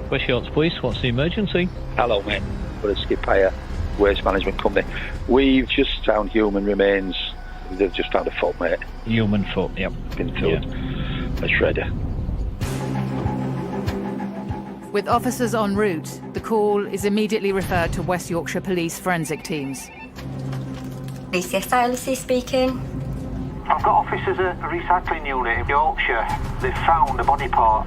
West Yorks Police, what's the emergency? Hello, mate. We're a skip hire waste management company. We've just found human remains. They've just found a foot, mate. Human foot, yep. Been filled a shredder. With officers en route, the call is immediately referred to West Yorkshire Police forensic teams. BCSI, Lucy speaking. I've got officers at a recycling unit in Yorkshire. They've found a body part.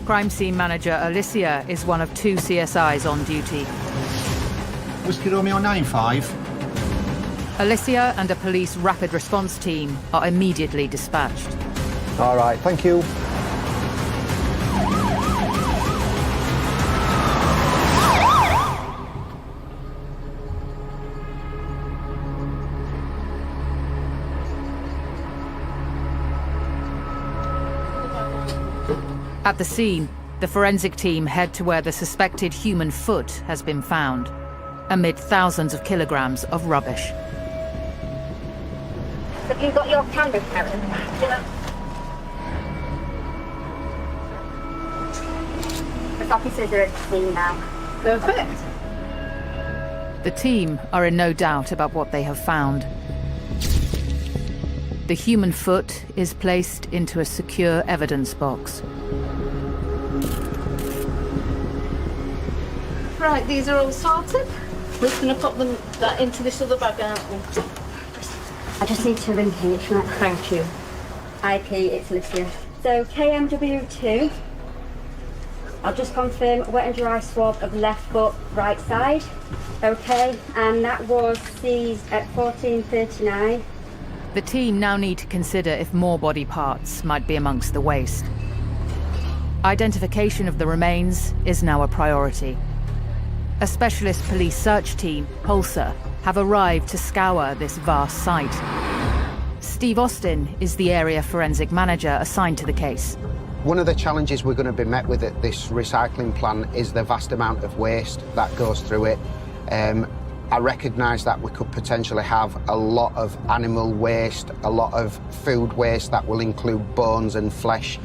Crime scene manager Alicia is one of 2 CSIs on duty. Whiskey Romeo 95. Alicia and a police rapid response team are immediately dispatched. All right, thank you. At the scene, the forensic team head to where the suspected human foot has been found, amid thousands of kilograms of rubbish. Have you got your camera, Karen? Yeah. The officers are at the scene now. Perfect. The team are in no doubt about what they have found. The human foot is placed into a secure evidence box. Right, these are all sorted. We're just going to pop that into this other bag, aren't we? I just need to ring HMAC. Thank you. IP, it's Alicia. So KMW2. I'll just confirm wet and dry swab of left foot, right side. Okay, and that was seized at 14:39. The team now need to consider if more body parts might be amongst the waste. Identification of the remains is now a priority. A specialist police search team, Pulsar, have arrived to scour this vast site. Steve Austin is the area forensic manager assigned to the case. One of the challenges we're going to be met with at this recycling plant is the vast amount of waste that goes through it. I recognise that we could potentially have a lot of animal waste, a lot of food waste that will include bones and flesh.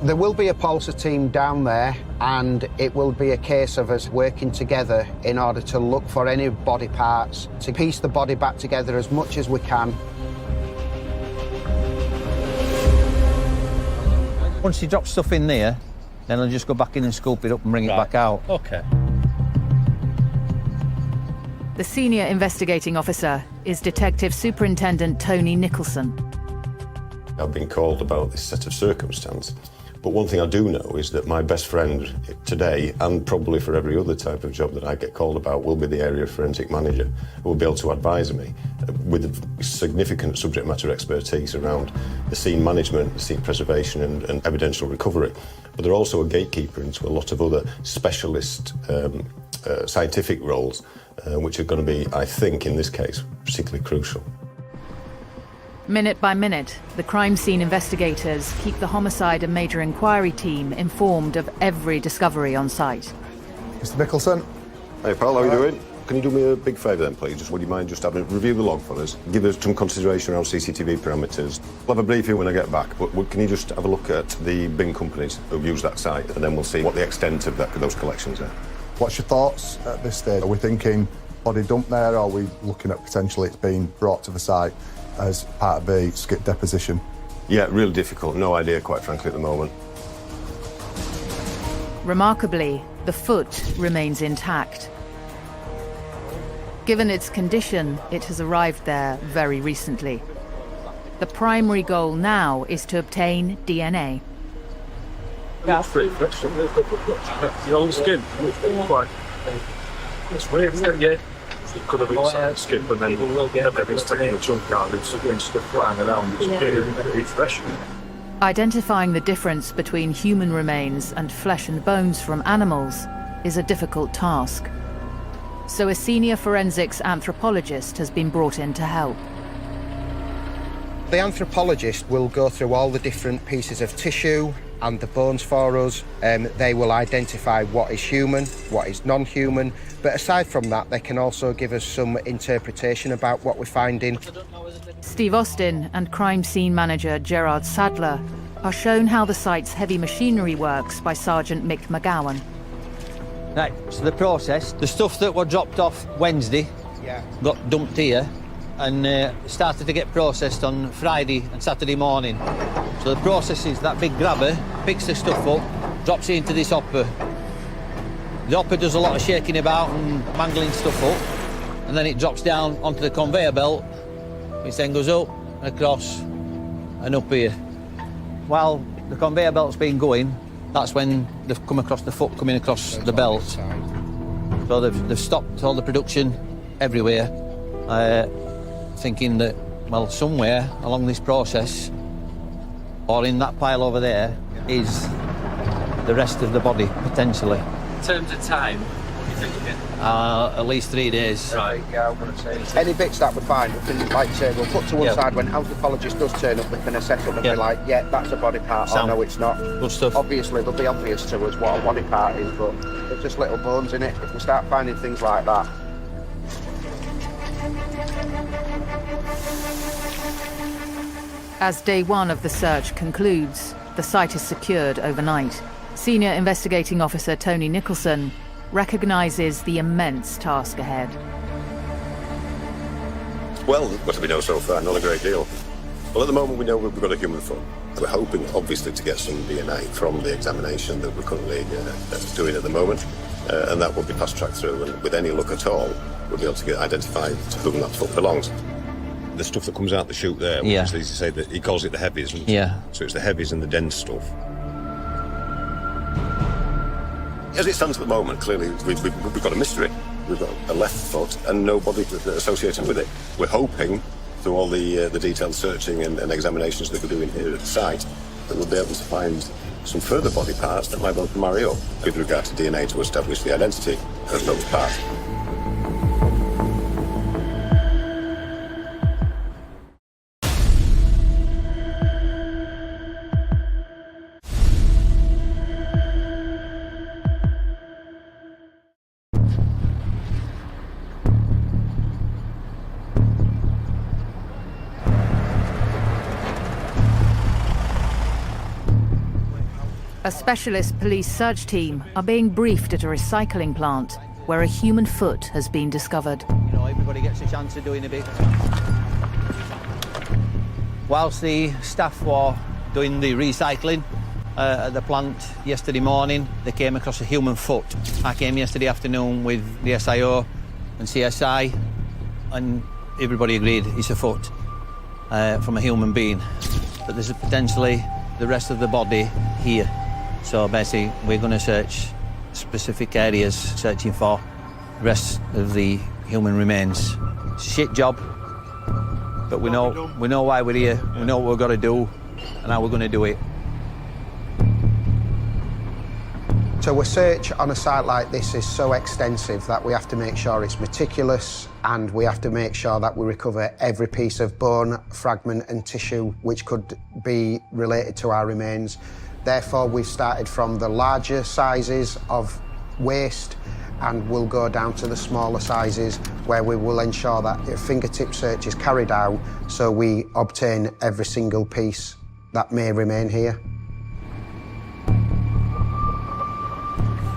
There will be a Pulsar team down there, and it will be a case of us working together in order to look for any body parts, to piece the body back together as much as we can. Once you drop stuff in there, then I'll just go back in and scoop it up and bring it back out. OK. The senior investigating officer is Detective Superintendent Tony Nicholson. I've been called about this set of circumstance. But one thing I do know is that my best friend today, and probably for every other type of job that I get called about, will be the area forensic manager, who will be able to advise me with significant subject matter expertise around the scene management, the scene preservation and evidential recovery. But they're also a gatekeeper into a lot of other specialist scientific roles, which are going to be, I think, in this case, particularly crucial. Minute by minute, the crime scene investigators keep the homicide and major inquiry team informed of every discovery on site. Mr. Nicholson. Hey, pal, how are you doing? Can you do me a big favour then, please? Just would you mind just having a review the log for us? Give us some consideration around CCTV parameters. I'll have a briefing when I get back, but can you just have a look at the bin companies who've used that site, and then we'll see what the extent of those collections are. What's your thoughts at this stage? Are we thinking body dump there, or are we looking at potentially it's being brought to the site as part of the skip deposition? Yeah, really difficult. No idea, quite frankly, at the moment. Remarkably, the foot remains intact. Given its condition, it has arrived there very recently. The primary goal now is to obtain DNA. That's pretty fresh, isn't it? The old skin, quite. It's weird, isn't it? Yeah. It could have been skin, but then everything's taking a chunk out, it's stuff flying around. It's pretty fresh. Identifying the difference between human remains and flesh and bones from animals is a difficult task. So a senior forensics anthropologist has been brought in to help. The anthropologist will go through all the different pieces of tissue, and the bones for us. They will identify what is human, what is non-human, but aside from that, they can also give us some interpretation about what we're finding. Steve Austin and crime scene manager Gerard Sadler are shown how the site's heavy machinery works by Sergeant Mick McGowan. Right, so the process, the stuff that were dropped off Wednesday got dumped here and started to get processed on Friday and Saturday morning. So the process is that big grabber picks the stuff up, drops it into this hopper. The hopper does a lot of shaking about and mangling stuff up, and then it drops down onto the conveyor belt, which then goes up, across, and up here. While the conveyor belt's been going, that's when they've come across the foot coming across the belt. So they've stopped all the production everywhere, thinking that, well, somewhere along this process, or in that pile over there, is the rest of the body, potentially. In terms of time, what do you think again? At least 3 days. Right. Yeah, I'm going to say. Any bits that we find, we can, like say, we'll put to one side. When anthropologist does turn up, we can assess it and be like, yeah, that's a body part, or no, it's not. Good stuff. Obviously, it'll be obvious to us what a body part is, but there's just little bones in it. If we start finding things like that. As day one of the search concludes, the site is secured overnight. Senior Investigating Officer Tony Nicholson recognises the immense task ahead. Well, what do we know so far? Not a great deal. Well, at the moment we know we've got a human foot. We're hoping, obviously, to get some DNA from the examination that we're currently doing at the moment, and that will be fast-tracked through, and with any luck at all, we'll be able to identify to whom that foot belongs. The stuff that comes out the chute there, which is, as you say, he calls it the heavies. Yeah. So it's the heavies and the dense stuff. As it stands at the moment, clearly we've got a mystery. We've got a left foot and no body associated with it. We're hoping, through all the detailed searching and examinations that we're doing here at the site, that we'll be able to find some further body parts that might be able to marry up with regard to DNA to establish the identity of those parts. A specialist police search team are being briefed at a recycling plant where a human foot has been discovered. You know, everybody gets a chance of doing a bit. Whilst the staff were doing the recycling at the plant yesterday morning, they came across a human foot. I came yesterday afternoon with the SIO and CSI, and everybody agreed it's a foot from a human being. But there's potentially the rest of the body here. So basically, we're going to search specific areas, searching for the rest of the human remains. It's a shit job, but we know why we're here, we know what we've got to do, and how we're going to do it. So a search on a site like this is so extensive that we have to make sure it's meticulous, and we have to make sure that we recover every piece of bone, fragment and tissue which could be related to our remains. Therefore, we've started from the larger sizes of waste, and we'll go down to the smaller sizes where we will ensure that a fingertip search is carried out so we obtain every single piece that may remain here.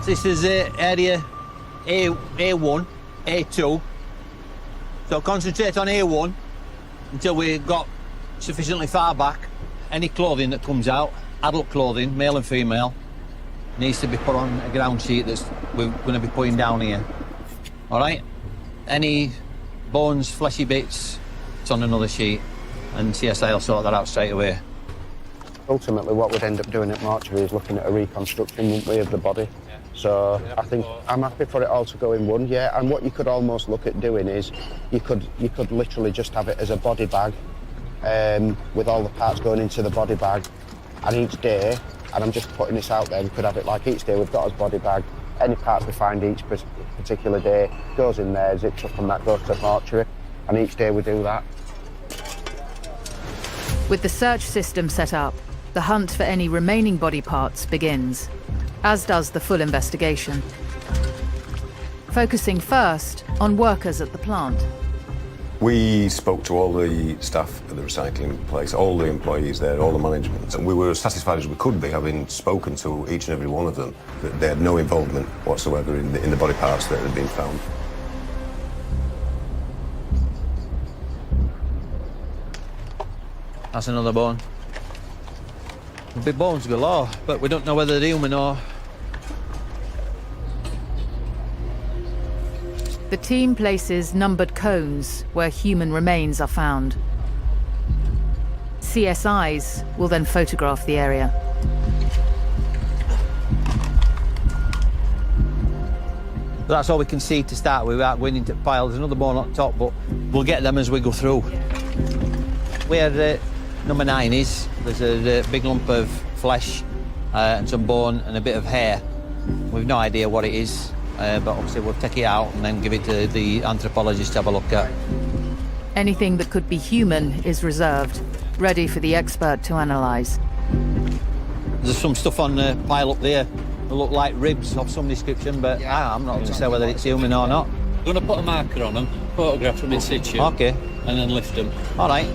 This is area A1, A2. So concentrate on A1 until we got sufficiently far back. Any clothing that comes out, adult clothing, male and female, needs to be put on a ground sheet that we're going to be putting down here. All right? Any bones, fleshy bits, it's on another sheet, and CSI will sort that out straight away. Ultimately, what we'd end up doing at mortuary is looking at a reconstruction, wouldn't we, of the body. So I think I'm happy for it all to go in one, yeah. And what you could almost look at doing is you could literally just have it as a body bag, with all the parts going into the body bag. And each day, and I'm just putting this out there, we could have it like each day we've got as body bag. Any parts we find each particular day goes in there, zips up, and that goes to mortuary. And each day we do that. With the search system set up, The hunt for any remaining body parts begins, as does the full investigation. Focusing first on workers at the plant. We spoke to all the staff at the recycling place, all the employees there, all the management, and we were as satisfied as we could be, having spoken to each and every one of them, that they had no involvement whatsoever in the body parts that had been found. That's another bone. There'll be bones galore, but we don't know whether they're human or... The team places numbered cones where human remains are found. CSIs will then photograph the area. That's all we can see to start with without going into piles. There's another bone on top, but we'll get them as we go through. Where number 9 is, there's a big lump of flesh and some bone and a bit of hair. We've no idea what it is. But obviously we'll take it out and then give it to the anthropologist to have a look at. Anything that could be human is reserved, ready for the expert to analyse. There's some stuff on the pile up there that look like ribs of some description, but I'm not to say whether it's human or not. I'm going to put a marker on them, photograph them in situ. OK. And then lift them. All right.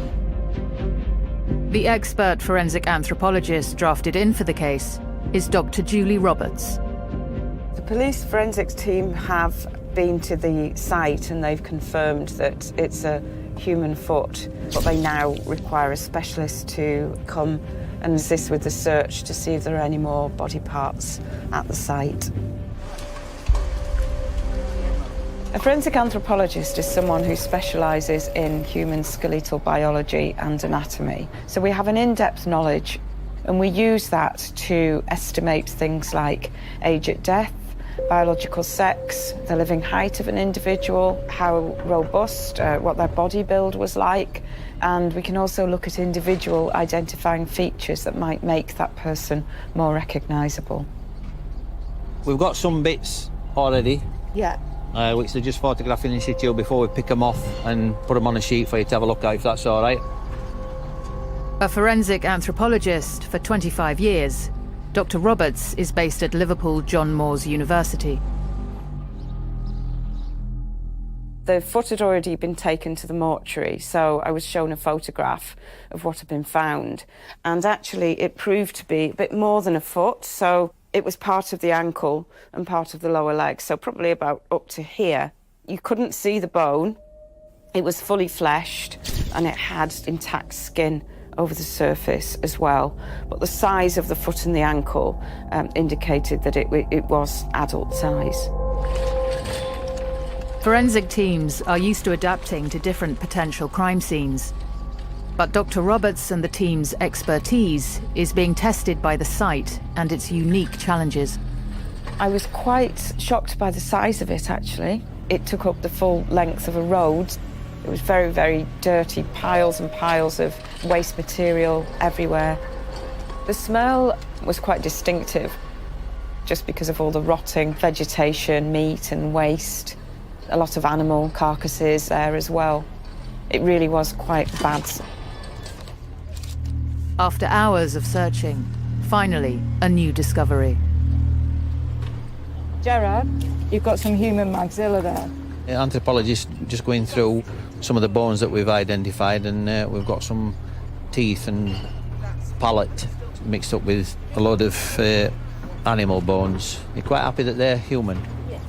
The expert forensic anthropologist drafted in for the case is Dr. Julie Roberts. The police forensics team have been to the site and they've confirmed that it's a human foot, but they now require a specialist to come and assist with the search to see if there are any more body parts at the site. A forensic anthropologist is someone who specialises in human skeletal biology and anatomy. So we have an in-depth knowledge, and we use that to estimate things like age at death, biological sex, the living height of an individual, how robust, what their body build was like, and we can also look at individual identifying features that might make that person more recognisable. We've got some bits already. Yeah. Which they're just photographing in situ before we pick them off and put them on a sheet for you to have a look at, if that's all right. A forensic anthropologist for 25 years, Dr. Roberts is based at Liverpool John Moores University. The foot had already been taken to the mortuary, so I was shown a photograph of what had been found. And actually, it proved to be a bit more than a foot, so it was part of the ankle and part of the lower leg, so probably about up to here. You couldn't see the bone. It was fully fleshed, and it had intact skin over the surface as well. But the size of the foot and the ankle indicated that it was adult size. Forensic teams are used to adapting to different potential crime scenes. But Dr. Roberts and the team's expertise is being tested by the site and its unique challenges. I was quite shocked by the size of it, actually. It took up the full length of a road. It was very, very dirty, piles and piles of waste material everywhere. The smell was quite distinctive, just because of all the rotting vegetation, meat and waste. A lot of animal carcasses there as well. It really was quite bad. After hours of searching, finally, a new discovery. Gerard, you've got some human maxilla there. Anthropologists just going through some of the bones that we've identified, and we've got some teeth and palate mixed up with a load of animal bones. You're quite happy that they're human? Yeah.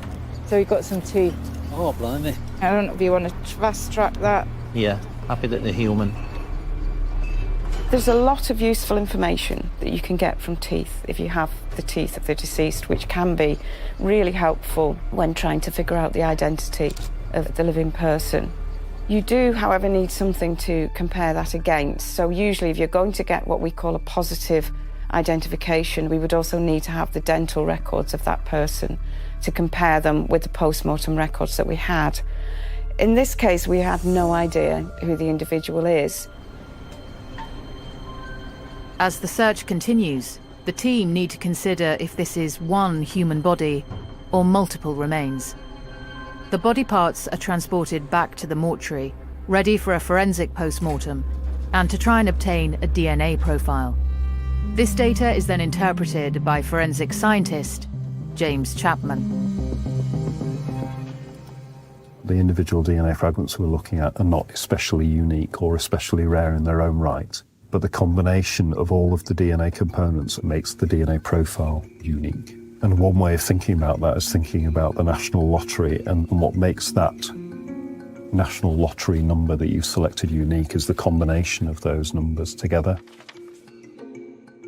So you've got some teeth. Oh, blimey. I don't know if you want to fast track that. Yeah, happy that they're human. There's a lot of useful information that you can get from teeth if you have the teeth of the deceased, which can be really helpful when trying to figure out the identity of the living person. You do, however, need something to compare that against. So usually if you're going to get what we call a positive identification, we would also need to have the dental records of that person to compare them with the post-mortem records that we had. In this case, we had no idea who the individual is. As the search continues, the team need to consider if this is one human body or multiple remains. The body parts are transported back to the mortuary, ready for a forensic post-mortem, and to try and obtain a DNA profile. This data is then interpreted by forensic scientist James Chapman. The individual DNA fragments we're looking at are not especially unique or especially rare in their own right, but the combination of all of the DNA components makes the DNA profile unique. And one way of thinking about that is thinking about the national lottery, and what makes that national lottery number that you've selected unique is the combination of those numbers together.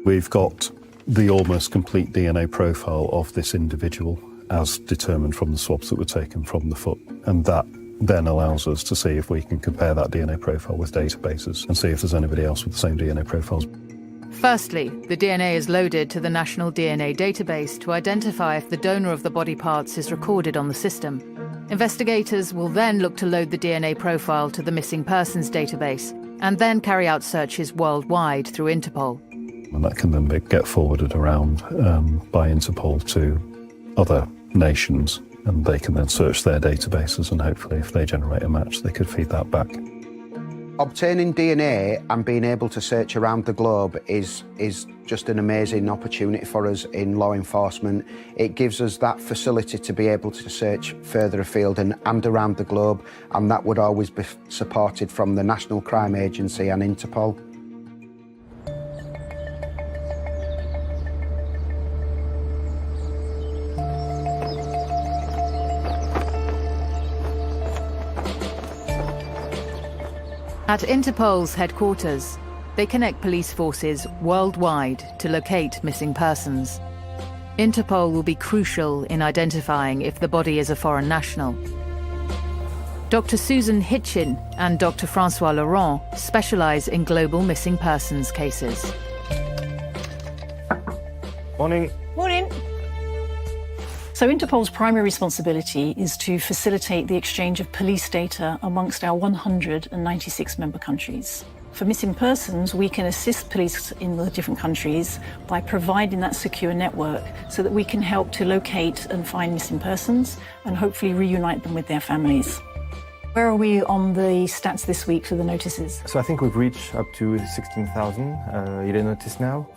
We've got the almost complete DNA profile of this individual as determined from the swabs that were taken from the foot, and that then allows us to see if we can compare that DNA profile with databases and see if there's anybody else with the same DNA profiles. Firstly, the DNA is loaded to the National DNA Database to identify if the donor of the body parts is recorded on the system. Investigators will then look to load the DNA profile to the Missing Persons Database and then carry out searches worldwide through Interpol. And that can then get forwarded around by Interpol to other nations, and they can then search their databases, and hopefully if they generate a match, they could feed that back. Obtaining DNA and being able to search around the globe is just an amazing opportunity for us in law enforcement. It gives us that facility to be able to search further afield and around the globe, and that would always be supported from the National Crime Agency and Interpol. At Interpol's headquarters, they connect police forces worldwide to locate missing persons. Interpol will be crucial in identifying if the body is a foreign national. Dr. Susan Hitchin and Dr. Francois Laurent specialize in global missing persons cases. Morning. Morning. So Interpol's primary responsibility is to facilitate the exchange of police data amongst our 196 member countries. For missing persons, we can assist police in the different countries by providing that secure network so that we can help to locate and find missing persons and hopefully reunite them with their families. Where are we on the stats this week for the notices? So I think we've reached up to 16,000 yellow notice now.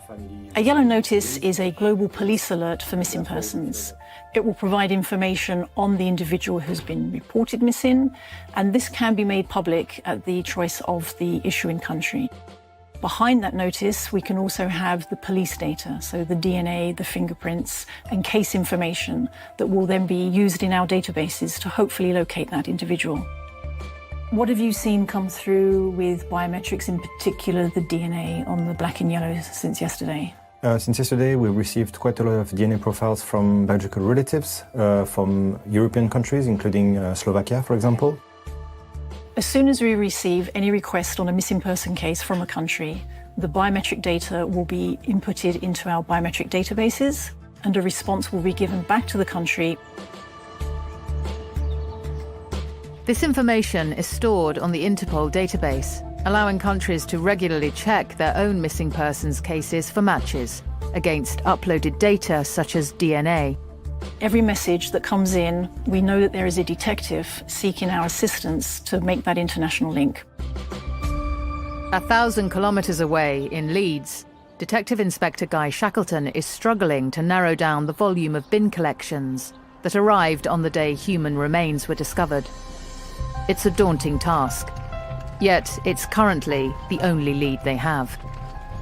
A yellow notice is a global police alert for missing persons. It will provide information on the individual who's been reported missing, and this can be made public at the choice of the issuing country. Behind that notice, we can also have the police data, so the DNA, the fingerprints, and case information that will then be used in our databases to hopefully locate that individual. What have you seen come through with biometrics, in particular the DNA on the black and yellow since yesterday? Since yesterday, we received quite a lot of DNA profiles from biological relatives from European countries, including Slovakia, for example. As soon as we receive any request on a missing person case from a country, the biometric data will be inputted into our biometric databases, and a response will be given back to the country. This information is stored on the Interpol database, allowing countries to regularly check their own missing persons cases for matches against uploaded data such as DNA. Every message that comes in, we know that there is a detective seeking our assistance to make that international link. 1,000 kilometres away in Leeds, Detective Inspector Guy Shackleton is struggling to narrow down the volume of bin collections that arrived on the day human remains were discovered. It's a daunting task, yet it's currently the only lead they have.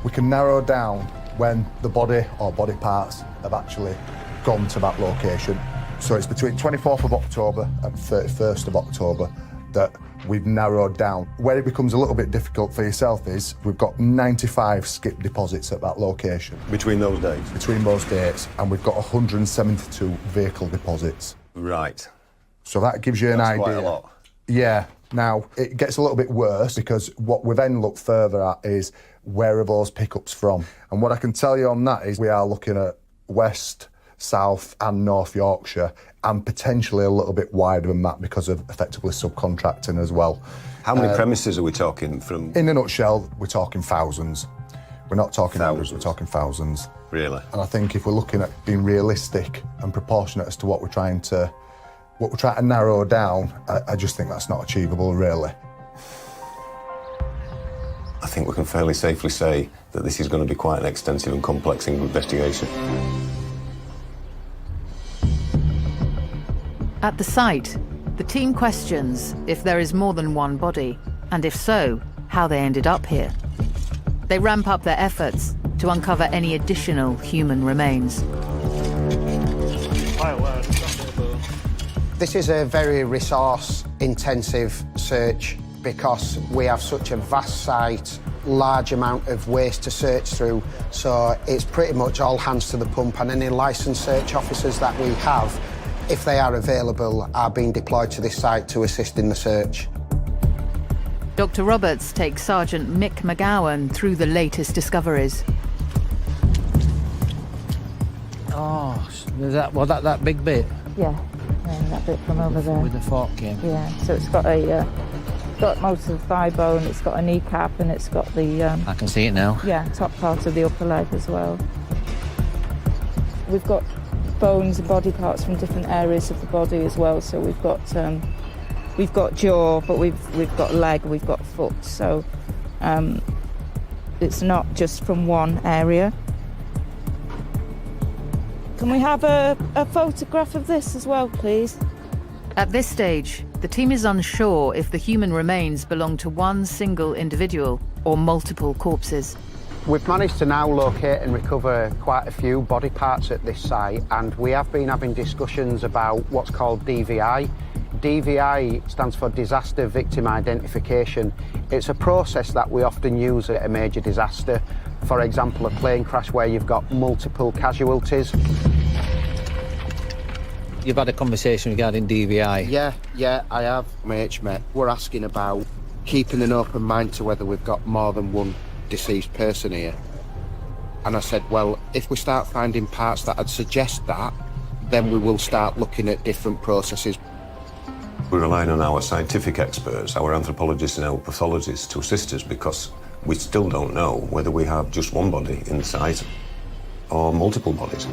We can narrow down when the body or body parts have actually gone to that location. So it's between 24th of October and 31st of October that we've narrowed down. Where it becomes a little bit difficult for yourself is we've got 95 skip deposits at that location. Between those dates? Between those dates, and we've got 172 vehicle deposits. Right. So that gives you an idea. That's quite a lot. Yeah. Now, it gets a little bit worse because what we then look further at is where are those pickups from? And what I can tell you on that is we are looking at West, South and North Yorkshire, and potentially a little bit wider than that because of effectively subcontracting as well. How many premises are we talking from? In a nutshell, we're talking thousands. We're not talking hundreds, we're talking thousands. Really? And I think if we're looking at being realistic and proportionate as to what we're trying to narrow down, I just think that's not achievable, really. I think we can fairly safely say that this is going to be quite an extensive and complex investigation. At the site, the team questions if there is more than one body, and if so, how they ended up here. They ramp up their efforts to uncover any additional human remains. This is a very resource-intensive search because we have such a vast site, large amount of waste to search through, so it's pretty much all hands to the pump, and any licensed search officers that we have, if they are available, are being deployed to this site to assist in the search. Dr. Roberts takes Sergeant Mick McGowan through the latest discoveries. Oh, is that big bit? Yeah, that bit from over there. With the fork in. Yeah, so it's got got most of the thigh bone, it's got a kneecap, and it's got the... I can see it now. Yeah, top part of the upper leg as well. We've got bones and body parts from different areas of the body as well, so we've got jaw, but we've got leg, we've got foot, so it's not just from one area. Can we have a photograph of this as well, please? At this stage, the team is unsure if the human remains belong to one single individual or multiple corpses. We've managed to now locate and recover quite a few body parts at this site, and we have been having discussions about what's called DVI. DVI stands for Disaster Victim Identification. It's a process that we often use at a major disaster. For example, a plane crash where you've got multiple casualties. You've had a conversation regarding DVI? Yeah, I have, mate. We're asking about keeping an open mind to whether we've got more than one deceased person here. And I said, well, if we start finding parts that would suggest that, then we will start looking at different processes. We're relying on our scientific experts, our anthropologists and our pathologists to assist us because we still don't know whether we have just one body in the site or multiple bodies.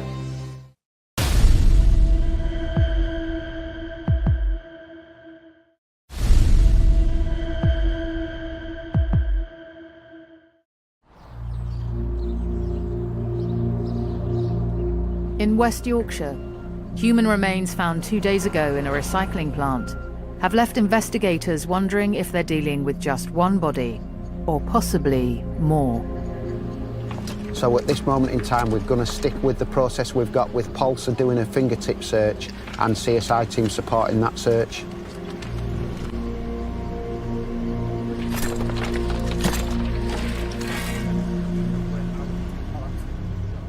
In West Yorkshire, human remains found 2 days ago in a recycling plant have left investigators wondering if they're dealing with just one body or possibly more. So at this moment in time, we're going to stick with the process we've got with Pulsar doing a fingertip search and CSI team supporting that search.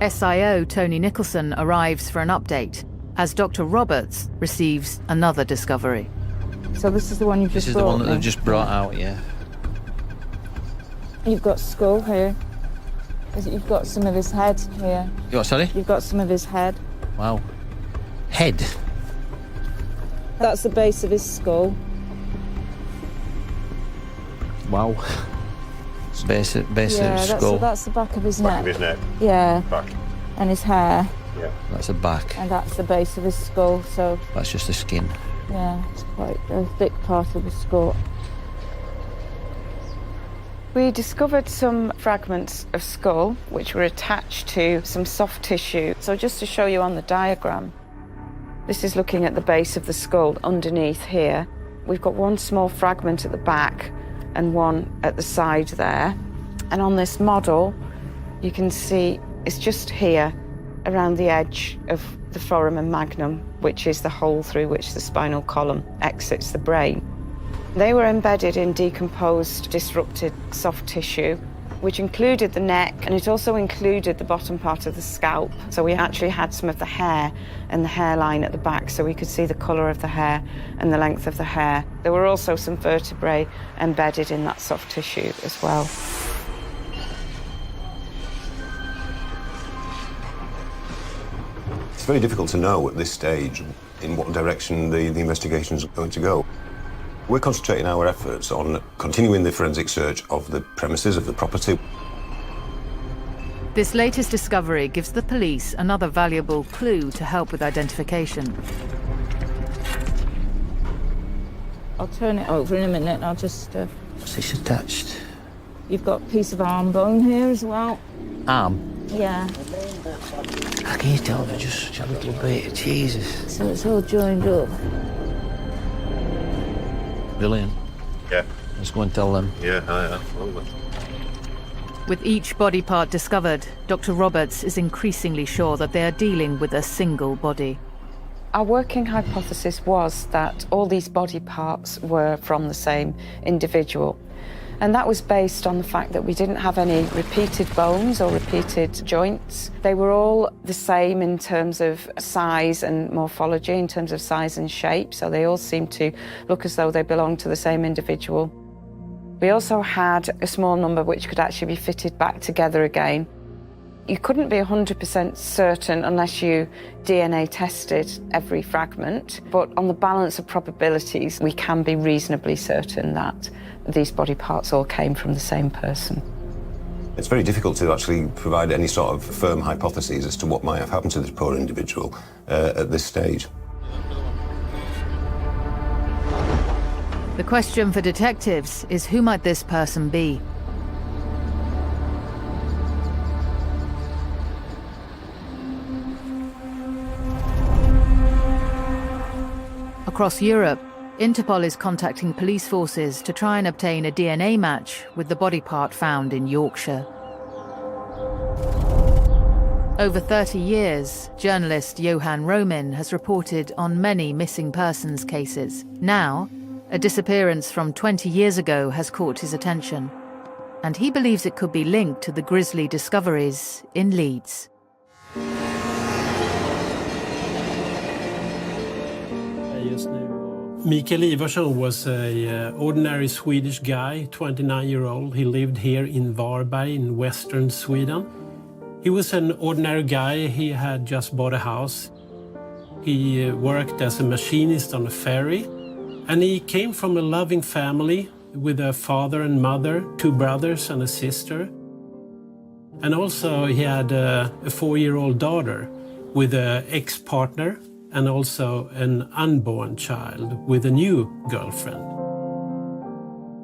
SIO Tony Nicholson arrives for an update as Dr. Roberts receives another discovery. So this is the one you've just brought? This is the one that they've just brought out, yeah. You've got skull here. You've got some of his head here. You what, sorry? You've got some of his head. Wow. Head? That's the base of his skull. Wow. Base of his skull. That's the back of his neck. Back of his neck. Yeah. Back. And his hair. Yeah. That's the back. And that's the base of his skull, so... That's just the skin. Yeah, it's quite a thick part of the skull. We discovered some fragments of skull which were attached to some soft tissue. So just to show you on the diagram, this is looking at the base of the skull underneath here. We've got one small fragment at the back and one at the side there. And on this model, you can see it's just here around the edge of the foramen magnum, which is the hole through which the spinal column exits the brain. They were embedded in decomposed, disrupted soft tissue, which included the neck, and it also included the bottom part of the scalp. So we actually had some of the hair and the hairline at the back, so we could see the colour of the hair and the length of the hair. There were also some vertebrae embedded in that soft tissue as well. It's very difficult to know at this stage in what direction the investigations are going to go. We're concentrating our efforts on continuing the forensic search of the premises of the property. This latest discovery gives the police another valuable clue to help with identification. I'll turn it over in a minute and I'll just... What's this attached? You've got a piece of arm bone here as well. Arm? Yeah. How can you tell me just such a little bit? Jesus. So it's all joined up. Brilliant. Yeah. Let's go and tell them. Yeah, absolutely. With each body part discovered, Dr. Roberts is increasingly sure that they are dealing with a single body. Our working hypothesis was that all these body parts were from the same individual. And that was based on the fact that we didn't have any repeated bones or repeated joints. They were all the same in terms of size and morphology, in terms of size and shape, so they all seemed to look as though they belonged to the same individual. We also had a small number which could actually be fitted back together again. You couldn't be 100% certain unless you DNA tested every fragment, but on the balance of probabilities, we can be reasonably certain that these body parts all came from the same person. It's very difficult to actually provide any sort of firm hypotheses as to what might have happened to this poor individual at this stage. The question for detectives is, who might this person be? Across Europe, Interpol is contacting police forces to try and obtain a DNA match with the body part found in Yorkshire. Over 30 years, journalist Johan Romin has reported on many missing persons cases. Now, a disappearance from 20 years ago has caught his attention, and he believes it could be linked to the grisly discoveries in Leeds. Mikael Ivarsson was an ordinary Swedish guy, 29-year-old. He lived here in Varberg in western Sweden. He was an ordinary guy. He had just bought a house. He worked as a machinist on a ferry. And he came from a loving family with a father and mother, 2 brothers and a sister. And also he had a 4-year-old daughter with an ex-partner and also an unborn child with a new girlfriend.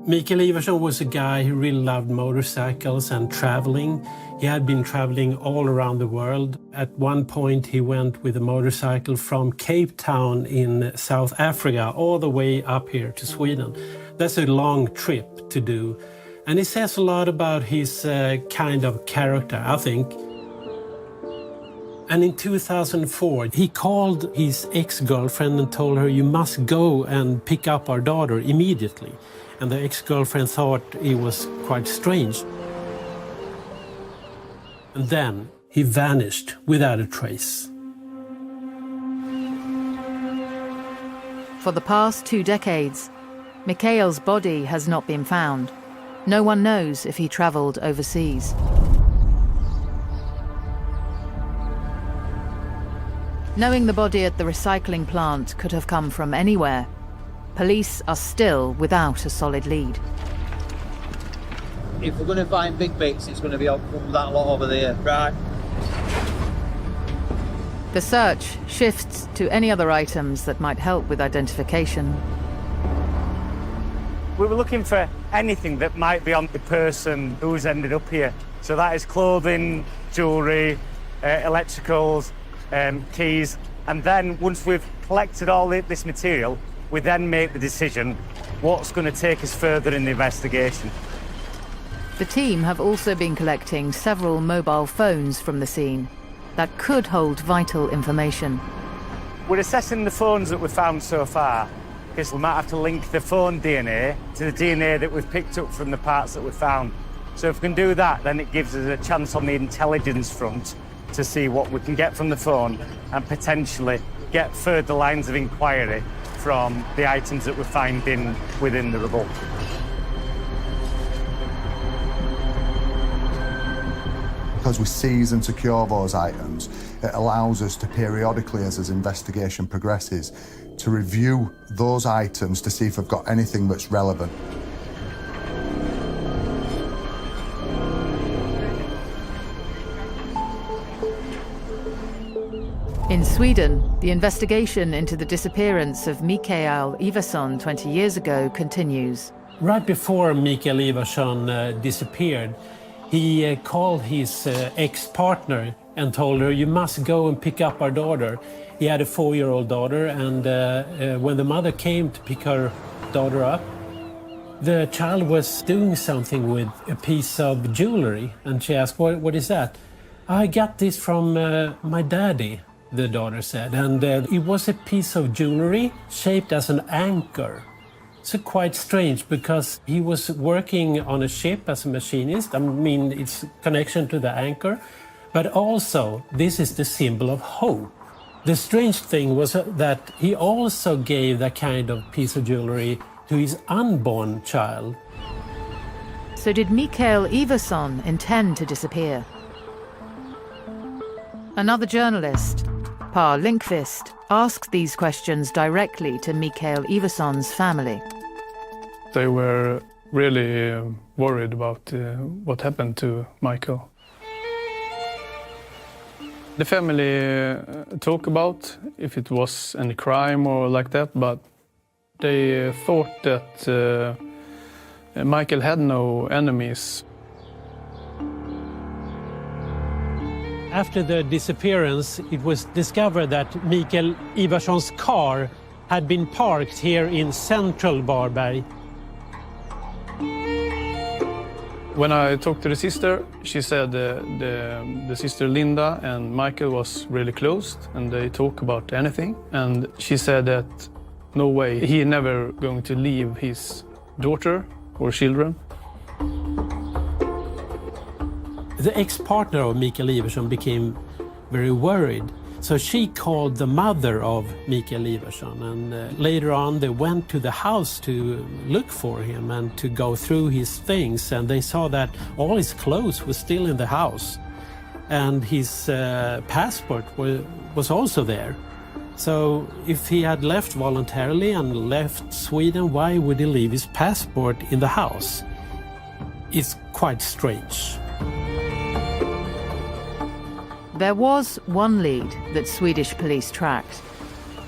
Mikael Ivarsson was a guy who really loved motorcycles and traveling. He had been traveling all around the world. At one point he went with a motorcycle from Cape Town in South Africa all the way up here to Sweden. That's a long trip to do. And it says a lot about his kind of character, I think. And in 2004, he called his ex-girlfriend and told her, "You must go and pick up our daughter immediately." And the ex-girlfriend thought it was quite strange. And then he vanished without a trace. For the past 2 decades, Mikael's body has not been found. No one knows if he travelled overseas. Knowing the body at the recycling plant could have come from anywhere, police are still without a solid lead. If we're going to find big bits, it's going to be up from that lot over there, right? The search shifts to any other items that might help with identification. We were looking for anything that might be on the person who's ended up here. So that is clothing, jewellery, electricals, keys. And then once we've collected all this material, we then make the decision what's going to take us further in the investigation. The team have also been collecting several mobile phones from the scene that could hold vital information. We're assessing the phones that we've found so far, because we might have to link the phone DNA to the DNA that we've picked up from the parts that we've found. So if we can do that, then it gives us a chance on the intelligence front to see what we can get from the phone and potentially get further lines of inquiry from the items that we're finding within the rubble. Because we seize and secure those items, it allows us to periodically, as this investigation progresses, to review those items to see if we've got anything that's relevant. In Sweden, the investigation into the disappearance of Mikael Ivarsson 20 years ago continues. Right before Mikael Ivarsson disappeared, he called his ex-partner and told her, "You must go and pick up our daughter." He had a 4-year-old daughter, and when the mother came to pick her daughter up, the child was doing something with a piece of jewelry, and she asked, what is that? "I got this from my daddy," the daughter said, and it was a piece of jewelry shaped as an anchor. It's quite strange because he was working on a ship as a machinist. I mean, it's connection to the anchor, but also this is the symbol of hope. The strange thing was that he also gave that kind of piece of jewelry to his unborn child. So did Mikael Ivarsson intend to disappear? Another journalist, Per Lindqvist, asked these questions directly to Mikael Ivarsson's family. They were really worried about what happened to Michael. The family talked about if it was any crime or like that, but they thought that Michael had no enemies. After the disappearance, it was discovered that Mikael Ivarsson's car had been parked here in central Varberg. When I talked to the sister, she said the sister Linda and Michael was really close and they talk about anything. And she said that no way, he never going to leave his daughter or children. The ex-partner of Mikael Ivarsson became very worried. So she called the mother of Mikael Ivarsson, and later on they went to the house to look for him and to go through his things, and they saw that all his clothes were still in the house, and his passport was also there. So if he had left voluntarily and left Sweden, why would he leave his passport in the house? It's quite strange. There was one lead that Swedish police tracked.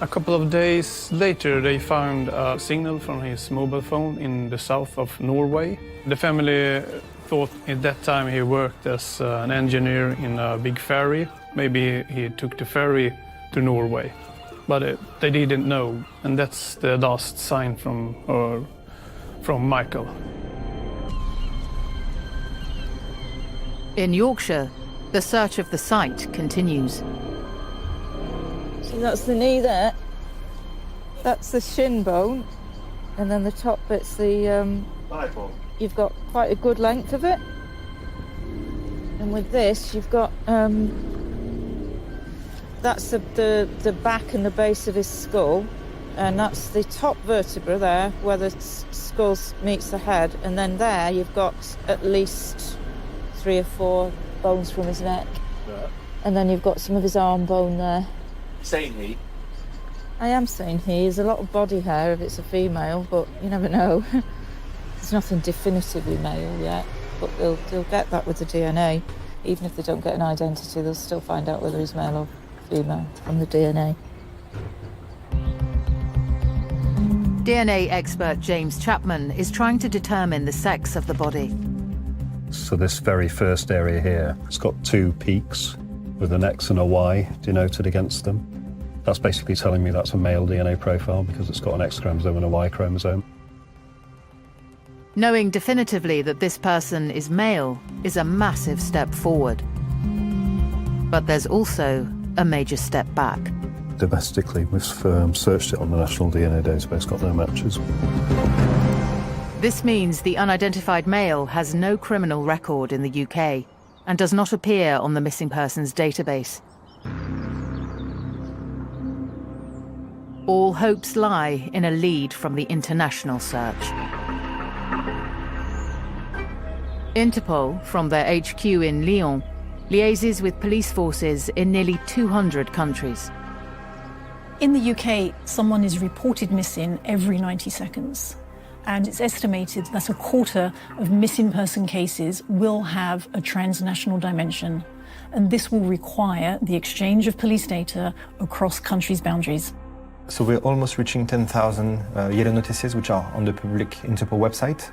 A couple of days later, they found a signal from his mobile phone in the south of Norway. The family thought at that time he worked as an engineer in a big ferry. Maybe he took the ferry to Norway, but they didn't know. And that's the last sign from Michael. In Yorkshire, the search of the site continues. So that's the knee there. That's the shin bone. And then the top bit's the... you've got quite a good length of it. And with this, you've got... that's the back and the base of his skull. And that's the top vertebra there, where the skull meets the head. And then there, you've got at least 3 or 4 bones from his neck. Yeah. And then you've got some of his arm bone there. Saying he? I am saying he. There's a lot of body hair if it's a female, but you never know. There's nothing definitively male yet, but they'll get that with the DNA. Even if they don't get an identity, they'll still find out whether he's male or female from the DNA. DNA expert James Chapman is trying to determine the sex of the body. So this very first area here, it's got 2 peaks with an X and a Y denoted against them. That's basically telling me that's a male DNA profile because it's got an X chromosome and a Y chromosome. Knowing definitively that this person is male is a massive step forward. But there's also a major step back. Domestically, we've searched it on the National DNA Database, got no matches. This means the unidentified male has no criminal record in the UK and does not appear on the missing persons database. All hopes lie in a lead from the international search. Interpol, from their HQ in Lyon, liaises with police forces in nearly 200 countries. In the UK, someone is reported missing every 90 seconds. And it's estimated that a quarter of missing person cases will have a transnational dimension. And this will require the exchange of police data across countries' boundaries. So we're almost reaching 10,000 yellow notices, which are on the public Interpol website.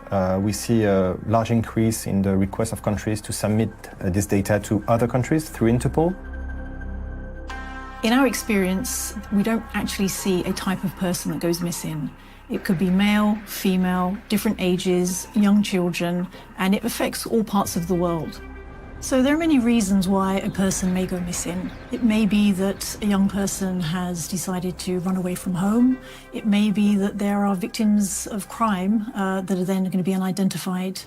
We see a large increase in the request of countries to submit this data to other countries through Interpol. In our experience, we don't actually see a type of person that goes missing. It could be male, female, different ages, young children, and it affects all parts of the world. So there are many reasons why a person may go missing. It may be that a young person has decided to run away from home. It may be that there are victims of crime that are then going to be unidentified.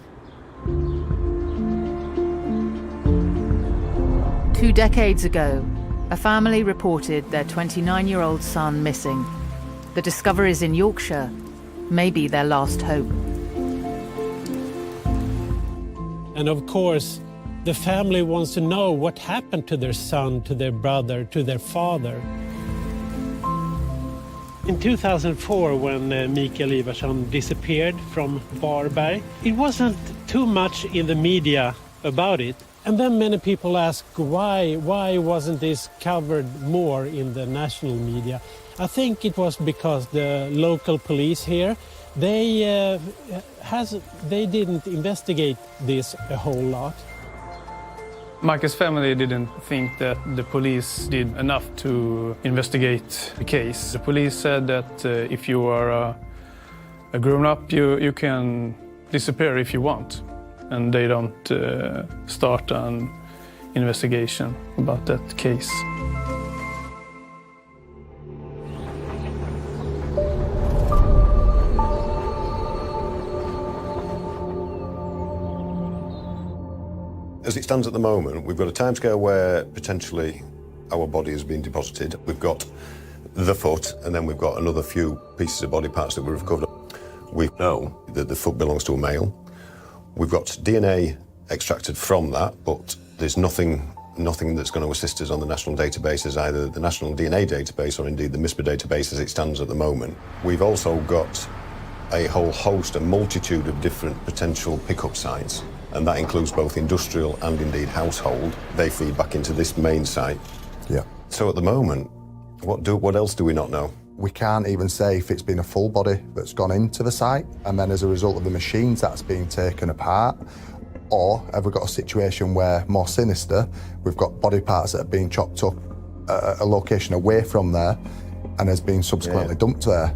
2 decades ago, a family reported their 29-year-old son missing. The discoveries in Yorkshire may be their last hope. And of course, the family wants to know what happened to their son, to their brother, to their father. In 2004, when Mikael Ivarsson disappeared from Varberg, it wasn't too much in the media about it. And then many people ask why wasn't this covered more in the national media? I think it was because the local police here, they didn't investigate this a whole lot. Michael's family didn't think that the police did enough to investigate the case. The police said that if you are a grown-up, you can disappear if you want. And they don't start an investigation about that case. As it stands at the moment, we've got a timescale where potentially our body has been deposited. We've got the foot, and then we've got another few pieces of body parts that we've recovered. We know that the foot belongs to a male. We've got DNA extracted from that, but there's nothing that's going to assist us on the national databases, either the national DNA database or indeed the MISPA database as it stands at the moment. We've also got a whole host, a multitude of different potential pickup sites, and that includes both industrial and indeed household. They feed back into this main site. Yeah. So at the moment, what else do we not know? We can't even say if it's been a full body that's gone into the site, and then as a result of the machines that's being taken apart, or have we got a situation where, more sinister, we've got body parts that are being chopped up at a location away from there and has been subsequently dumped there.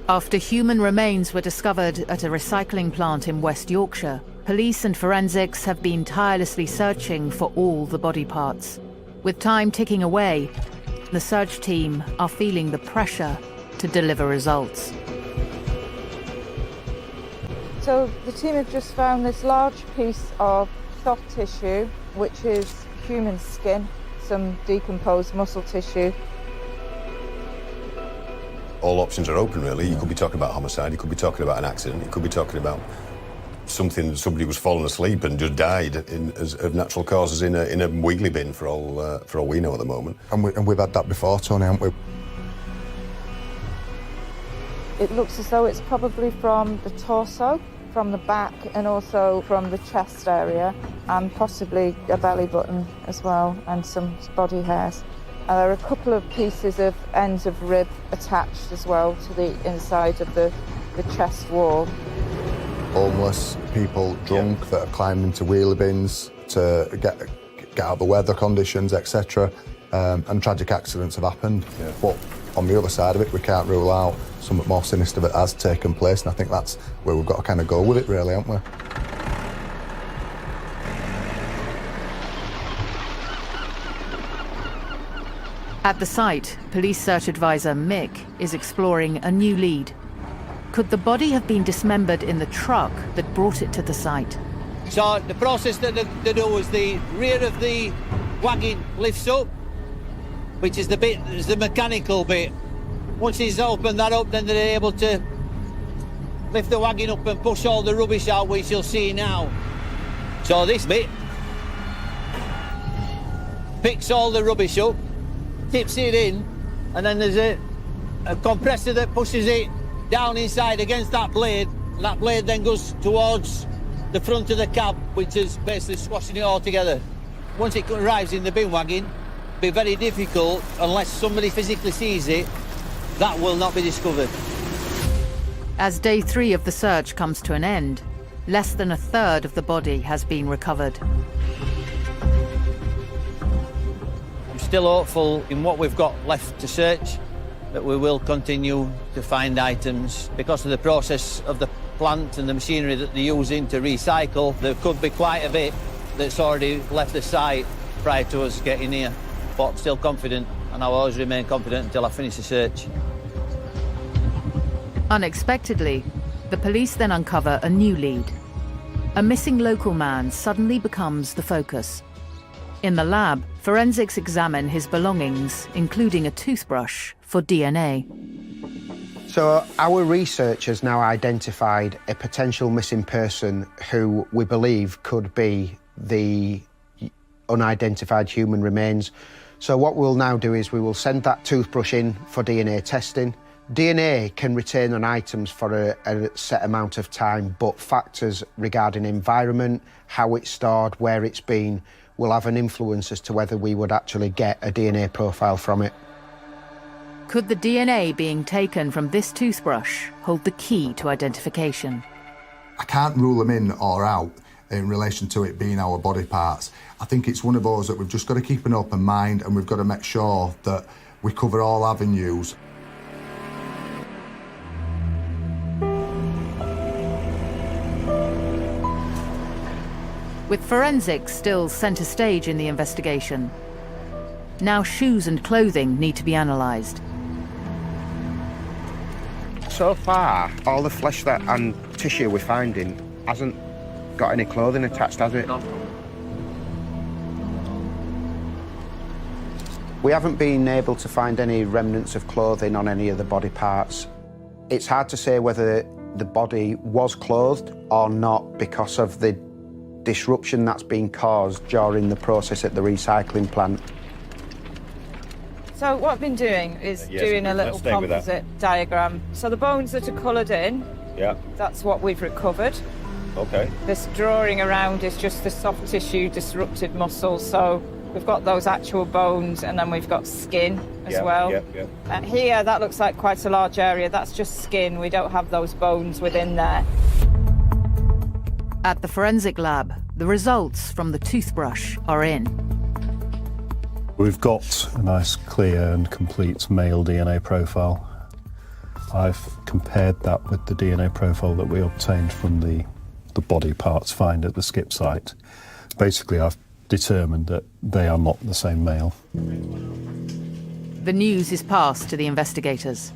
After human remains were discovered at a recycling plant in West Yorkshire, police and forensics have been tirelessly searching for all the body parts. With time ticking away, the search team are feeling the pressure to deliver results. So the team have just found this large piece of soft tissue, which is human skin, some decomposed muscle tissue. All options are open, really. You could be talking about homicide, you could be talking about an accident, you could be talking about somebody was falling asleep and just died of natural causes in a wiggly bin for all we know at the moment. And we've had that before, Tony, haven't we? It looks as though it's probably from the torso, from the back, and also from the chest area, and possibly a belly button as well, and some body hairs. There are a couple of pieces of ends of rib attached as well to the inside of the chest wall. Homeless people, drunk, that have climbed into wheelie bins to get out of the weather conditions, etc. And tragic accidents have happened. Yeah. But on the other side of it, we can't rule out something more sinister that has taken place, and I think that's where we've got to kind of go with it, really, haven't we? At the site, police search advisor Mick is exploring a new lead. Could the body have been dismembered in the truck that brought it to the site? So the process that they do is the rear of the wagon lifts up, which is the mechanical bit. Once it's opened that up, then they're able to lift the wagon up and push all the rubbish out, which you'll see now. So this bit picks all the rubbish up, tips it in, and then there's a compressor that pushes it down inside against that blade, and that blade then goes towards the front of the cab, which is basically squashing it all together. Once it arrives in the bin wagon, it'll be very difficult, unless somebody physically sees it, that will not be discovered. As day 3 of the search comes to an end, less than a third of the body has been recovered. I'm still hopeful in what we've got left to search, that we will continue to find items. Because of the process of the plant and the machinery that they're using to recycle, there could be quite a bit that's already left the site prior to us getting here. But I'm still confident, and I'll always remain confident until I finish the search. Unexpectedly, the police then uncover a new lead. A missing local man suddenly becomes the focus. In the lab, forensics examine his belongings, including a toothbrush, for DNA. So our research has now identified a potential missing person who we believe could be the unidentified human remains. So what we'll now do is we will send that toothbrush in for DNA testing. DNA can retain on items for a set amount of time, but factors regarding environment, how it's stored, where it's been, will have an influence as to whether we would actually get a DNA profile from it. Could the DNA being taken from this toothbrush hold the key to identification? I can't rule them in or out in relation to it being our body parts. I think it's one of those that we've just got to keep an open mind, and we've got to make sure that we cover all avenues. With forensics still centre stage in the investigation, now shoes and clothing need to be analysed. So far, all the flesh and tissue we're finding hasn't got any clothing attached, has it? No. We haven't been able to find any remnants of clothing on any of the body parts. It's hard to say whether the body was clothed or not because of the disruption that's been caused during the process at the recycling plant. So what I've been doing is doing a little composite diagram. So the bones that are coloured in, that's what we've recovered. Okay. This drawing around is just the soft tissue disrupted muscle. So we've got those actual bones, and then we've got skin as well. Here, that looks like quite a large area. That's just skin. We don't have those bones within there. At the forensic lab, the results from the toothbrush are in. We've got a nice, clear and complete male DNA profile. I've compared that with the DNA profile that we obtained from the body parts found at the skip site. Basically, I've determined that they are not the same male. The news is passed to the investigators.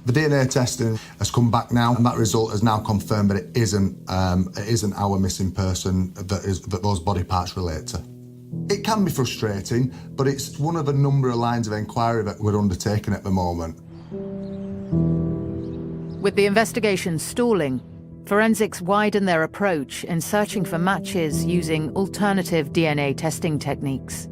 The DNA testing has come back now, and that result has now confirmed that it isn't our missing person that those body parts relate to. It can be frustrating, but it's one of a number of lines of inquiry that we're undertaking at the moment. With the investigation stalling, forensics widen their approach in searching for matches using alternative DNA testing techniques.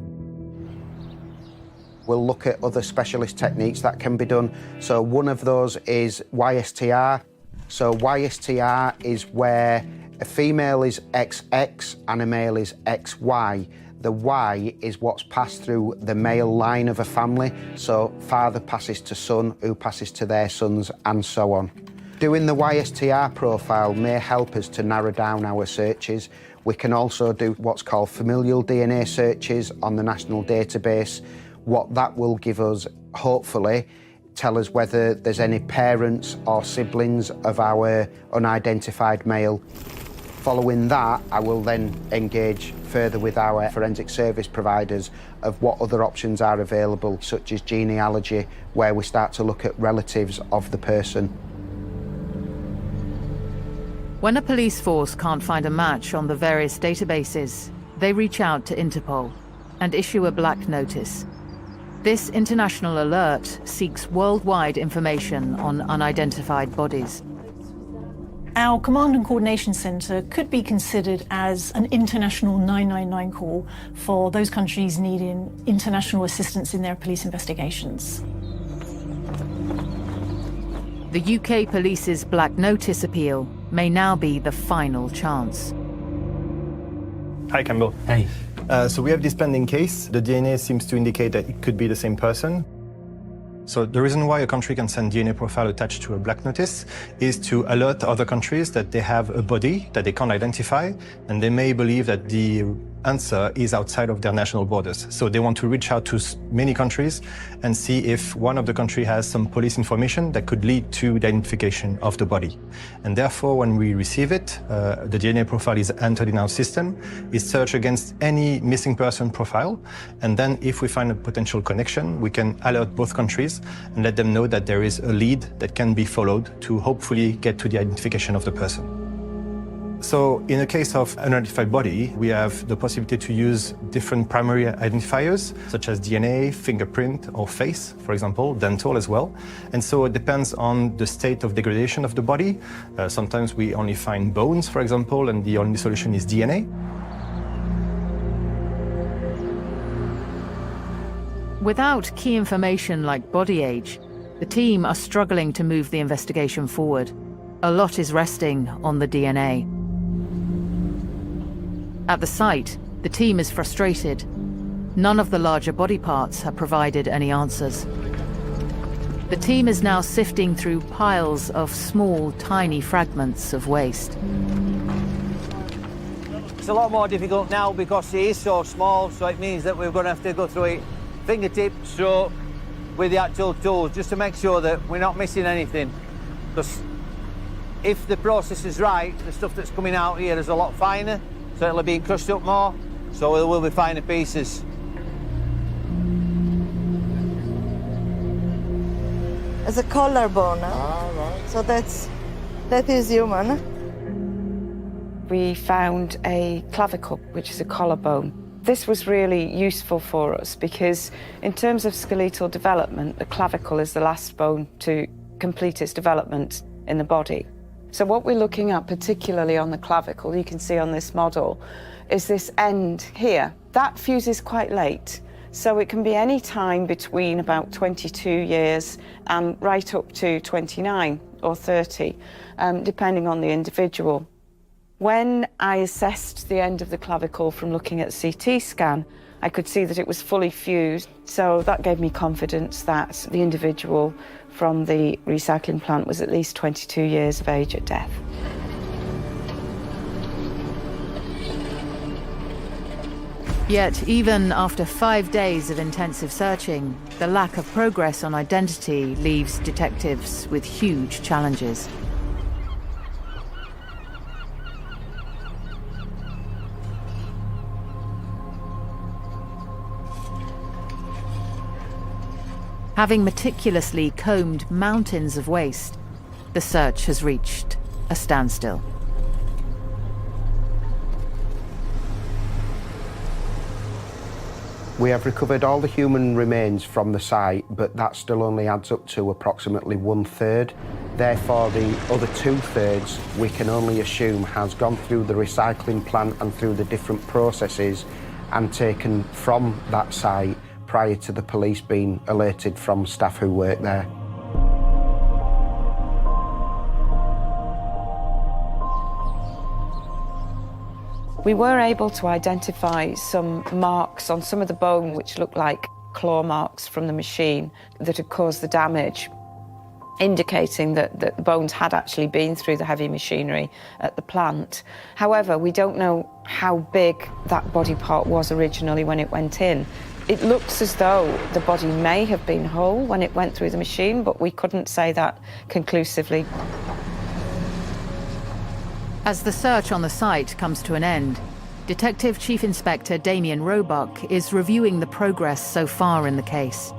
We'll look at other specialist techniques that can be done. So one of those is YSTR. So YSTR is where a female is XX and a male is XY. The Y is what's passed through the male line of a family. So father passes to son, who passes to their sons, and so on. Doing the YSTR profile may help us to narrow down our searches. We can also do what's called familial DNA searches on the national database. What that will give us, hopefully, tell us whether there's any parents or siblings of our unidentified male. Following that, I will then engage further with our forensic service providers of what other options are available, such as genealogy, where we start to look at relatives of the person. When a police force can't find a match on the various databases, they reach out to Interpol and issue a black notice. This international alert seeks worldwide information on unidentified bodies. Our Command and Coordination Centre could be considered as an international 999 call for those countries needing international assistance in their police investigations. The UK Police's Black Notice appeal may now be the final chance. Hi, Campbell. Hey. So we have this pending case. The DNA seems to indicate that it could be the same person. So the reason why a country can send DNA profile attached to a black notice is to alert other countries that they have a body that they can't identify, and they may believe that the answer is outside of their national borders. So they want to reach out to many countries and see if one of the country has some police information that could lead to the identification of the body. And therefore, when we receive it, the DNA profile is entered in our system, is searched against any missing person profile, and then if we find a potential connection, we can alert both countries and let them know that there is a lead that can be followed to hopefully get to the identification of the person. So in the case of unidentified body, we have the possibility to use different primary identifiers, such as DNA, fingerprint, or face, for example, dental as well. And so it depends on the state of degradation of the body. Sometimes we only find bones, for example, and the only solution is DNA. Without key information like body age, the team are struggling to move the investigation forward. A lot is resting on the DNA. At the site, the team is frustrated. None of the larger body parts have provided any answers. The team is now sifting through piles of small, tiny fragments of waste. It's a lot more difficult now because it is so small, so it means that we're going to have to go through it fingertip stroke with the actual tools just to make sure that we're not missing anything. Because if the process is right, the stuff that's coming out here is a lot finer, so it'll be crushed up more, so it will be finer pieces. As a collarbone. Right. So that is human. We found a clavicle, which is a collarbone. This was really useful for us because in terms of skeletal development, the clavicle is the last bone to complete its development in the body. So what we're looking at, particularly on the clavicle, you can see on this model, is this end here. That fuses quite late. So it can be any time between about 22 years and right up to 29 or 30, depending on the individual. When I assessed the end of the clavicle from looking at a CT scan, I could see that it was fully fused. So that gave me confidence that the individual from the recycling plant was at least 22 years of age at death. Yet, even after 5 days of intensive searching, the lack of progress on identity leaves detectives with huge challenges. Having meticulously combed mountains of waste, the search has reached a standstill. We have recovered all the human remains from the site, but that still only adds up to approximately 1/3. Therefore, the other 2/3 we can only assume has gone through the recycling plant and through the different processes and taken from that site prior to the police being alerted from staff who work there. We were able to identify some marks on some of the bone which looked like claw marks from the machine that had caused the damage, indicating that the bones had actually been through the heavy machinery at the plant. However, we don't know how big that body part was originally when it went in. It looks as though the body may have been whole when it went through the machine, but we couldn't say that conclusively. As the search on the site comes to an end, Detective Chief Inspector Damien Roebuck is reviewing the progress so far in the case.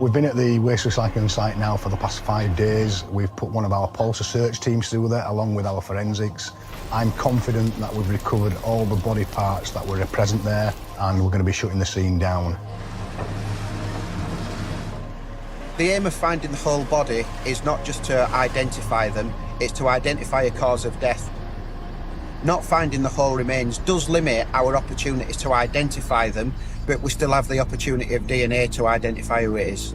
We've been at the waste recycling site now for the past 5 days. We've put one of our Pulsar search teams through there, along with our forensics. I'm confident that we've recovered all the body parts that were present there, and we're going to be shutting the scene down. The aim of finding the whole body is not just to identify them, is to identify a cause of death. Not finding the whole remains does limit our opportunities to identify them, but we still have the opportunity of DNA to identify who it is.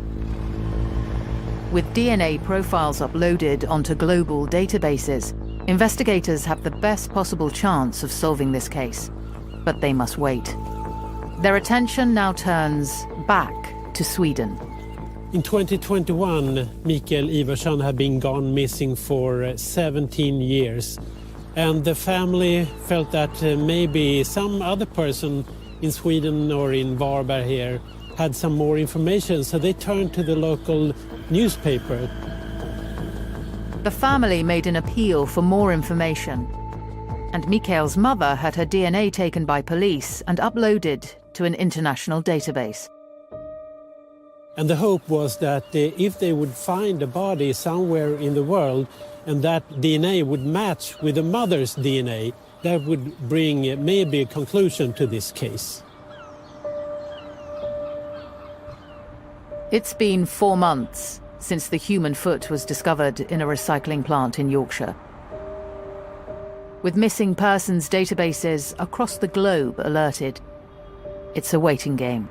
With DNA profiles uploaded onto global databases, investigators have the best possible chance of solving this case. But they must wait. Their attention now turns back to Sweden. In 2021, Mikael Ivarsson had been gone missing for 17 years. And the family felt that maybe some other person in Sweden or in Varberg here had some more information, so they turned to the local newspaper. The family made an appeal for more information. And Mikael's mother had her DNA taken by police and uploaded to an international database. And the hope was that if they would find a body somewhere in the world and that DNA would match with the mother's DNA, that would bring maybe a conclusion to this case. It's been 4 months since the human foot was discovered in a recycling plant in Yorkshire. With missing persons databases across the globe alerted, it's a waiting game.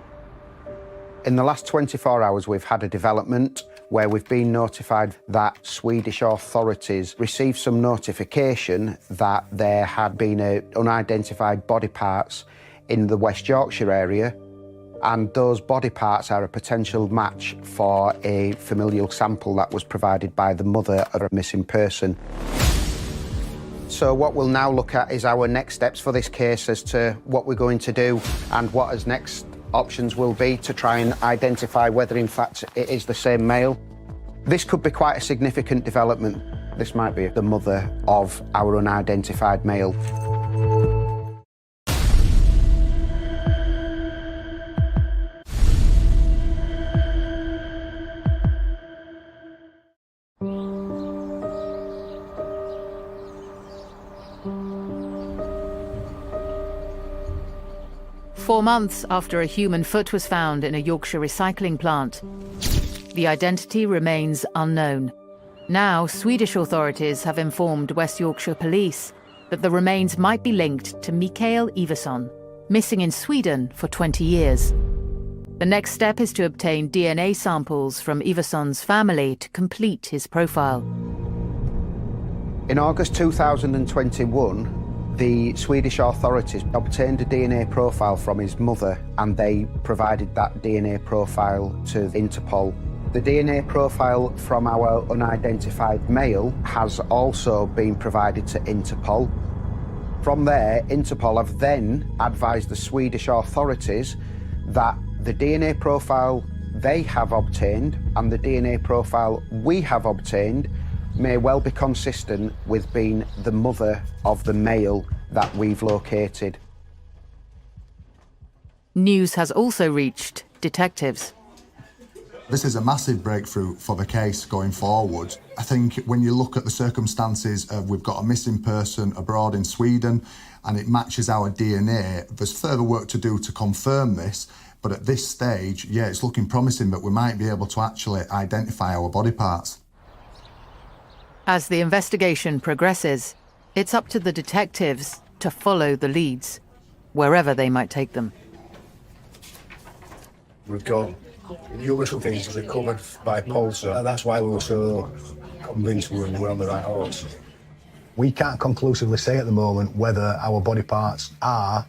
In the last 24 hours, we've had a development where we've been notified that Swedish authorities received some notification that there had been unidentified body parts in the West Yorkshire area, and those body parts are a potential match for a familial sample that was provided by the mother of a missing person. So what we'll now look at is our next steps for this case as to what we're going to do and what as next options will be to try and identify whether in fact it is the same male. This could be quite a significant development. This might be the mother of our unidentified male. Four months after a human foot was found in a Yorkshire recycling plant, the identity remains unknown. Now, Swedish authorities have informed West Yorkshire Police that the remains might be linked to Mikael Ivarsson, missing in Sweden for 20 years. The next step is to obtain DNA samples from Ivarsson's family to complete his profile. In August 2021, the Swedish authorities obtained a DNA profile from his mother, and they provided that DNA profile to Interpol. The DNA profile from our unidentified male has also been provided to Interpol. From there, Interpol have then advised the Swedish authorities that the DNA profile they have obtained and the DNA profile we have obtained may well be consistent with being the mother of the male that we've located. News has also reached detectives. This is a massive breakthrough for the case going forward. I think when you look at the circumstances of we've got a missing person abroad in Sweden and it matches our DNA, there's further work to do to confirm this, but at this stage, yeah, it's looking promising that we might be able to actually identify our body parts. As the investigation progresses, it's up to the detectives to follow the leads, wherever they might take them. We've got numerous things recovered by Pulsar, and that's why we were so convinced we were on the right horse. We can't conclusively say at the moment whether our body parts are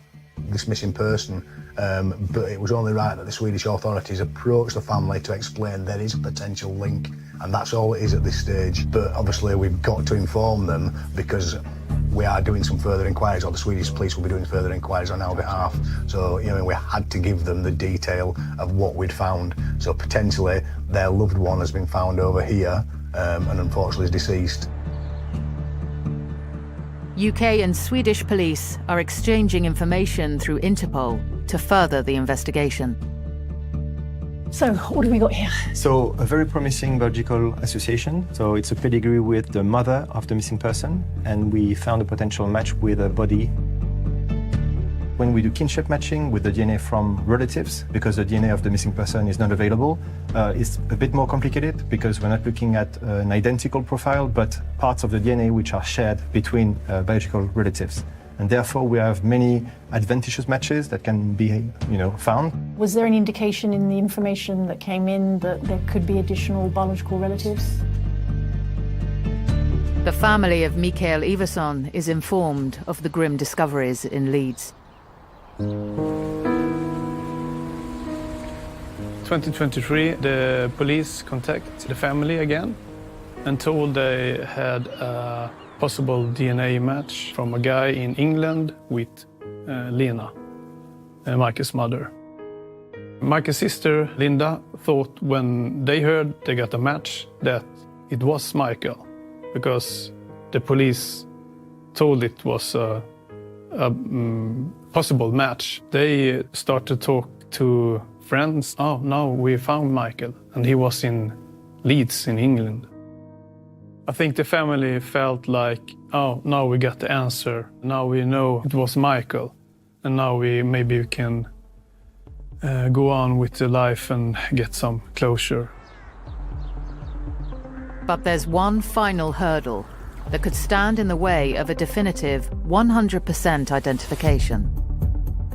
this missing person, but it was only right that the Swedish authorities approached the family to explain there is a potential link, and that's all it is at this stage. But obviously we've got to inform them because we are doing some further inquiries, or the Swedish police will be doing further inquiries on our behalf. So, you know, we had to give them the detail of what we'd found. So potentially their loved one has been found over here and unfortunately is deceased. UK and Swedish police are exchanging information through Interpol to further the investigation. So, what have we got here? So, a very promising biological association. So, it's a pedigree with the mother of the missing person, and we found a potential match with a body. When we do kinship matching with the DNA from relatives, because the DNA of the missing person is not available, it's a bit more complicated because we're not looking at an identical profile, but parts of the DNA which are shared between biological relatives. And therefore we have many advantageous matches that can be, found. Was there an indication in the information that came in that there could be additional biological relatives? The family of Mikael Iverson is informed of the grim discoveries in Leeds. 2023, the police contacted the family again and told they had a possible DNA match from a guy in England with Lena, Michael's mother. Michael's sister, Linda, thought when they heard they got a match that it was Michael, because the police told it was a possible match. They started to talk to friends. Oh, no, we found Michael, and he was in Leeds in England. I think the family felt like, oh, now we got the answer. Now we know it was Michael, and now maybe we can go on with the life and get some closure. But there's one final hurdle that could stand in the way of a definitive 100% identification.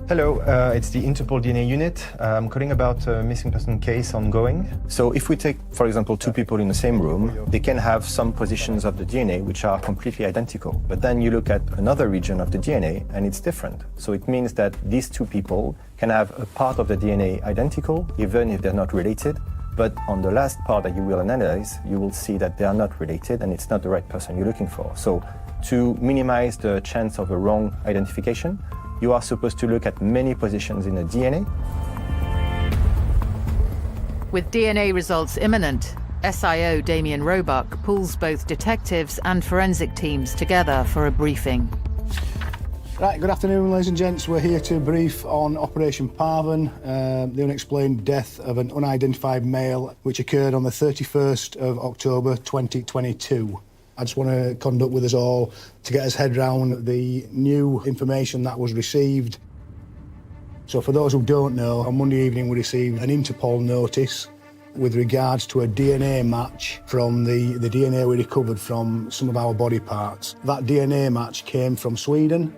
Hello, it's the Interpol DNA unit. I'm calling about a missing person case ongoing. So if we take, for example, two people in the same room, they can have some positions of the DNA which are completely identical. But then you look at another region of the DNA and it's different. So it means that these two people can have a part of the DNA identical, even if they're not related. But on the last part that you will analyze, you will see that they are not related and it's not the right person you're looking for. So to minimize the chance of a wrong identification, you are supposed to look at many positions in the DNA. With DNA results imminent, SIO Damien Roebuck pulls both detectives and forensic teams together for a briefing. Right, good afternoon, ladies and gents. We're here to brief on Operation Parvin, the unexplained death of an unidentified male, which occurred on the 31st of October 2022. I just want to conduct with us all to get us head round the new information that was received. So for those who don't know, on Monday evening we received an Interpol notice with regards to a DNA match from the DNA we recovered from some of our body parts. That DNA match came from Sweden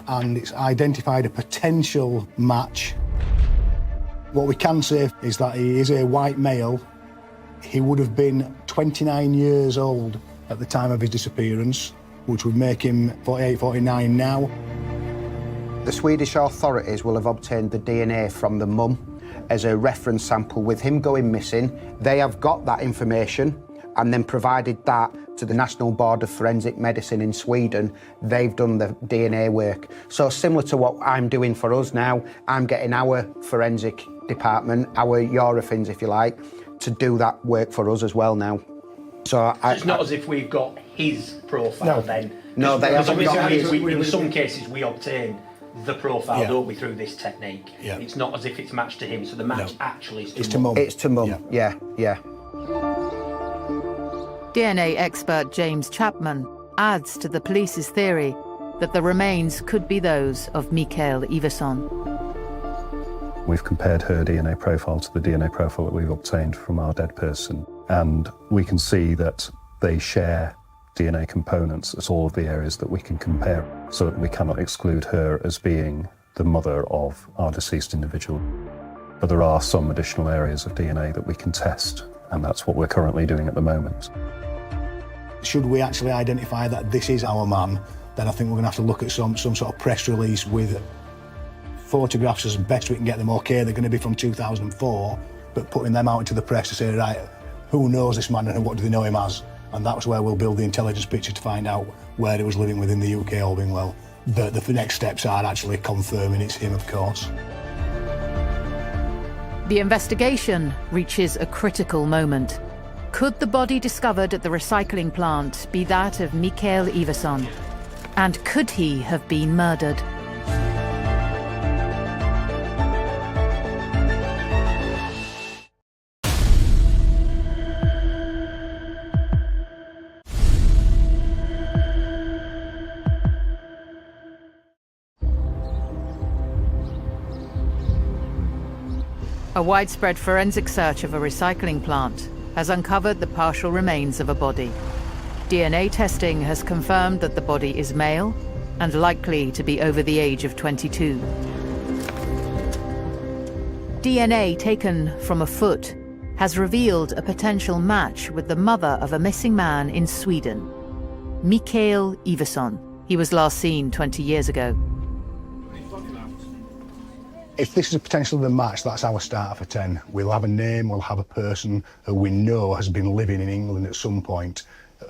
and it's identified a potential match. What we can say is that he is a white male. He would have been 29 years old at the time of his disappearance, which would make him 48, 49 now. The Swedish authorities will have obtained the DNA from the mum as a reference sample with him going missing. They have got that information and then provided that to the National Board of Forensic Medicine in Sweden. They've done the DNA work. So similar to what I'm doing for us now, I'm getting our forensic department, our Eurofins if you like, to do that work for us as well now. So it's not as if we've got his profile then. No, they haven't got his. In some cases we obtain the profile, don't we, through this technique. Yeah. It's not as if it's matched to him, so the match actually is to mum. It's to mum, yeah. DNA expert James Chapman adds to the police's theory that the remains could be those of Mikael Iverson. We've compared her DNA profile to the DNA profile that we've obtained from our dead person, and we can see that they share DNA components at all of the areas that we can compare, so that we cannot exclude her as being the mother of our deceased individual. But there are some additional areas of DNA that we can test, and that's what we're currently doing at the moment. Should we actually identify that this is our man, then I think we're going to have to look at some sort of press release with photographs as best we can get them. Okay, they're going to be from 2004, but putting them out into the press to say, right, who knows this man and what do they know him as? And that's where we'll build the intelligence picture to find out where he was living within the UK, all being well. The next steps are actually confirming it's him, of course. The investigation reaches a critical moment. Could the body discovered at the recycling plant be that of Mikael Iverson? And could he have been murdered? A widespread forensic search of a recycling plant has uncovered the partial remains of a body. DNA testing has confirmed that the body is male and likely to be over the age of 22. DNA taken from a foot has revealed a potential match with the mother of a missing man in Sweden, Mikael Iversson. He was last seen 20 years ago. If this is a potential of a match, that's our starter for 10. We'll have a name, we'll have a person who we know has been living in England at some point.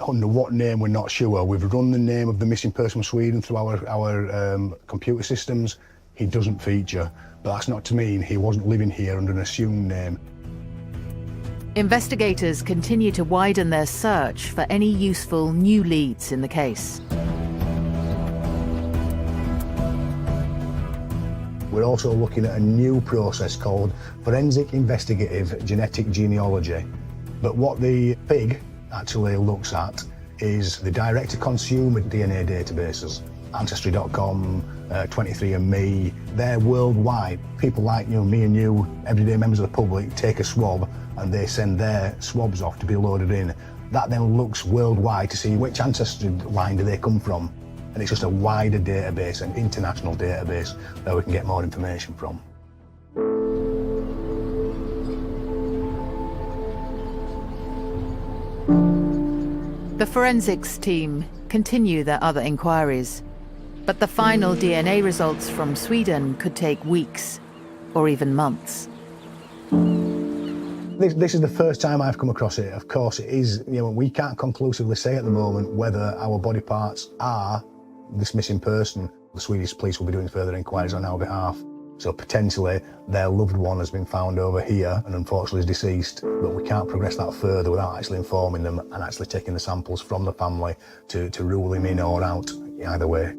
Under what name, we're not sure. We've run the name of the missing person from Sweden through our computer systems. He doesn't feature, but that's not to mean he wasn't living here under an assumed name. Investigators continue to widen their search for any useful new leads in the case. We're also looking at a new process called forensic investigative genetic genealogy. But what the FIG actually looks at is the direct-to-consumer DNA databases. Ancestry.com, 23andMe, they're worldwide. People like me and you, everyday members of the public, take a swab and they send their swabs off to be loaded in. That then looks worldwide to see which ancestry line do they come from. And it's just a wider database, an international database, that we can get more information from. The forensics team continue their other inquiries, but the final DNA results from Sweden could take weeks or even months. This is the first time I've come across it. Of course, it is, we can't conclusively say at the moment whether our body parts are this missing person. The Swedish police will be doing further inquiries on our behalf. So potentially their loved one has been found over here and unfortunately is deceased, but we can't progress that further without actually informing them and actually taking the samples from the family to rule him in or out, either way.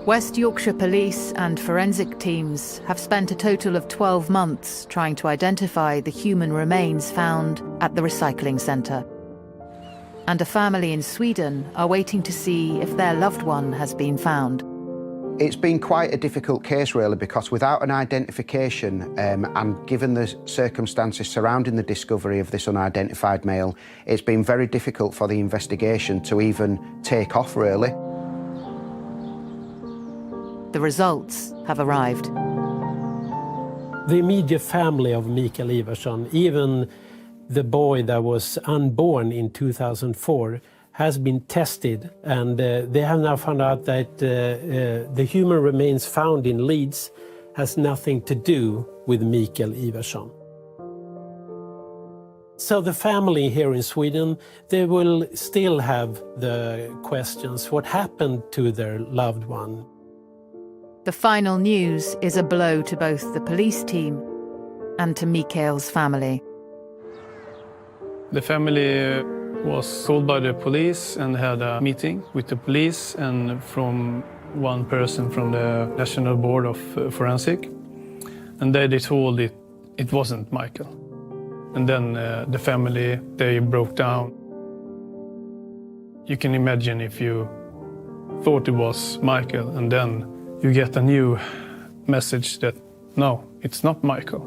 West Yorkshire Police and forensic teams have spent a total of 12 months trying to identify the human remains found at the recycling centre. And a family in Sweden are waiting to see if their loved one has been found. It's been quite a difficult case, really, because without an identification and given the circumstances surrounding the discovery of this unidentified male, it's been very difficult for the investigation to even take off, really. The results have arrived. The immediate family of Mikael Iversson, even the boy that was unborn in 2004, has been tested, and they have now found out that the human remains found in Leeds has nothing to do with Mikael Iversson. So the family here in Sweden, they will still have the questions, what happened to their loved one? The final news is a blow to both the police team and to Mikael's family. The family was called by the police and had a meeting with the police and from one person from the National Board of Forensic. And they told it wasn't Michael. And then the family, they broke down. You can imagine if you thought it was Michael and then you get a new message that, no, it's not Michael.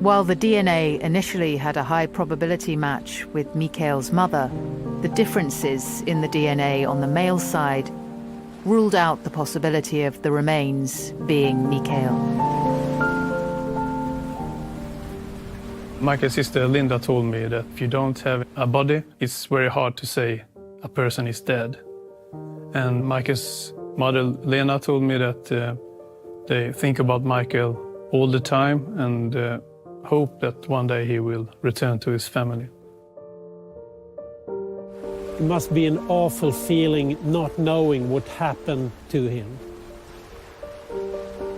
While the DNA initially had a high probability match with Mikael's mother, the differences in the DNA on the male side ruled out the possibility of the remains being Mikael. Michael's sister Linda told me that if you don't have a body, it's very hard to say a person is dead. And Michael's mother Lena told me that they think about Michael all the time and hope that one day he will return to his family. It must be an awful feeling not knowing what happened to him.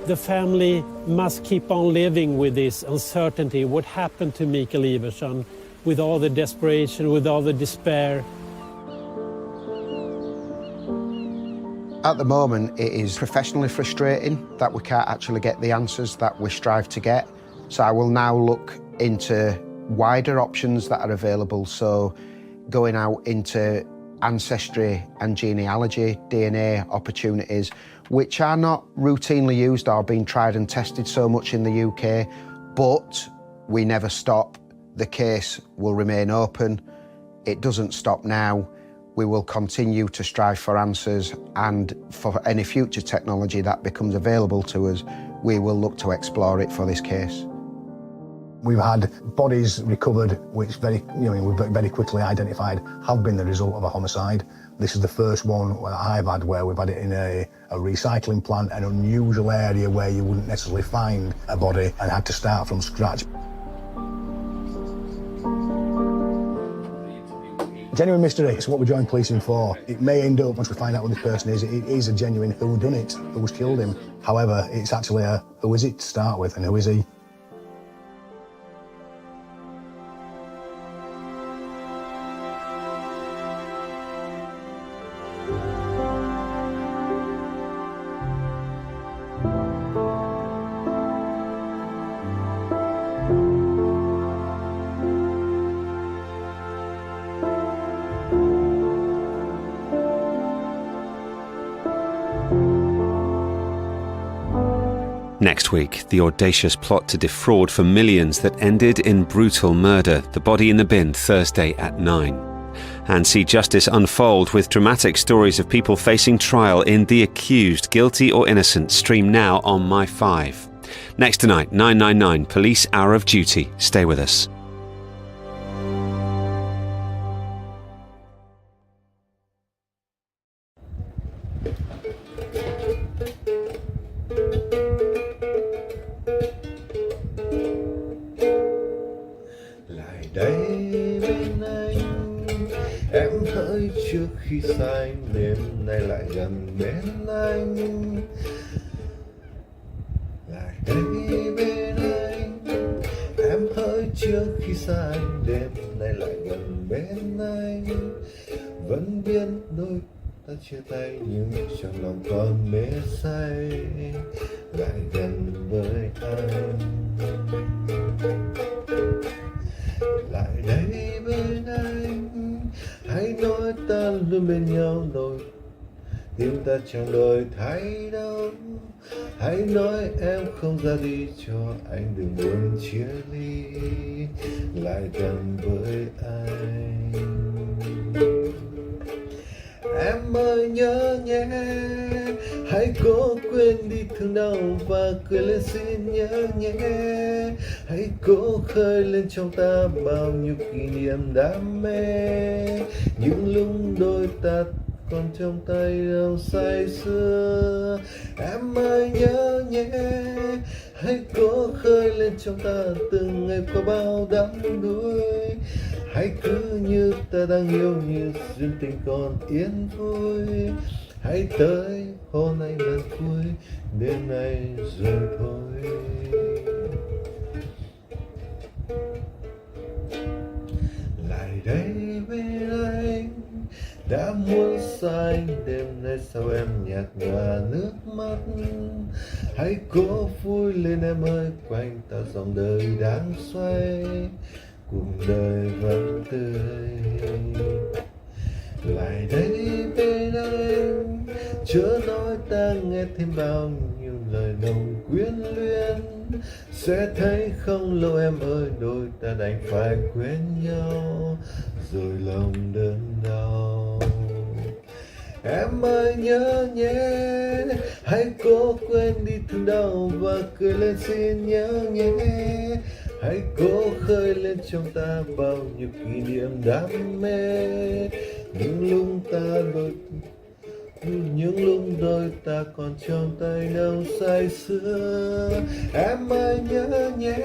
The family must keep on living with this uncertainty, what happened to Mikael Iversson, with all the desperation, with all the despair. At the moment, it is professionally frustrating that we can't actually get the answers that we strive to get. So I will now look into wider options that are available, so going out into ancestry and genealogy, DNA opportunities, which are not routinely used or being tried and tested so much in the UK, but we never stop. The case will remain open. It doesn't stop now. We will continue to strive for answers, and for any future technology that becomes available to us, we will look to explore it for this case. We've had bodies recovered which we've very quickly identified have been the result of a homicide. This is the first one that I've had where we've had it in a recycling plant, an unusual area where you wouldn't necessarily find a body, and had to start from scratch. Genuine mystery is what we're joining police in for. It may end up, once we find out who this person is, it is a genuine whodunit, who's killed him. However, it's actually a who is it to start with, and who is he? Next week, the audacious plot to defraud for millions that ended in brutal murder, the body in the bin Thursday at 9. And see justice unfold with dramatic stories of people facing trial in The Accused, Guilty or Innocent. Stream now on My 5. Next tonight, 999, Police Hour of Duty. Stay with us. Khi say đêm nay lại gần bên anh, lại đây bên anh. Em hỡi trước khi say đêm nay lại gần bên anh. Vẫn biết đôi ta chia tay nhưng trong lòng còn mê say, lại gần với anh. Lại đây bên anh, hãy nói ta luôn bên nhau rồi, tim ta chẳng đổi thay đâu. Hãy nói em không ra đi cho anh đừng buồn chia ly, lại gần với anh. Em ơi nhớ nhé, hãy cố quên đi thương đau và cười lên xin nhớ nhé. Hãy cố khơi lên trong ta bao nhiêu kỷ niệm đam mê, những lúc đôi ta còn trong tay đâu say sưa. Em ơi nhớ nhé, hãy cố khơi lên trong ta từng ngày qua bao đắm đuối. Hãy cứ như ta đang yêu, như duyên tình còn yên vui. Hãy tới hôn anh lần cuối, đêm nay rồi thôi. Lại đây bên anh, đã muốn xa anh đêm nay sao em nhạt nhòa nước mắt. Hãy cố vui lên em ơi, quanh ta dòng đời đang xoay, cuộc đời vẫn tươi. Lại đây bên anh, chớ nói ta nghe thêm bao nhiêu lời nồng quyến luyến. Sẽ thấy không lâu em ơi, đôi ta đành phải quên nhau, rồi lòng đớn đau. Em ơi nhớ nhé, hãy cố quên đi thương đau và cười lên xin nhớ nhé. Hãy cố khơi lên trong ta bao nhiêu kỷ niệm đam mê, những lúc đôi ta còn trong tay đâu say sưa. Em ơi nhớ nhé,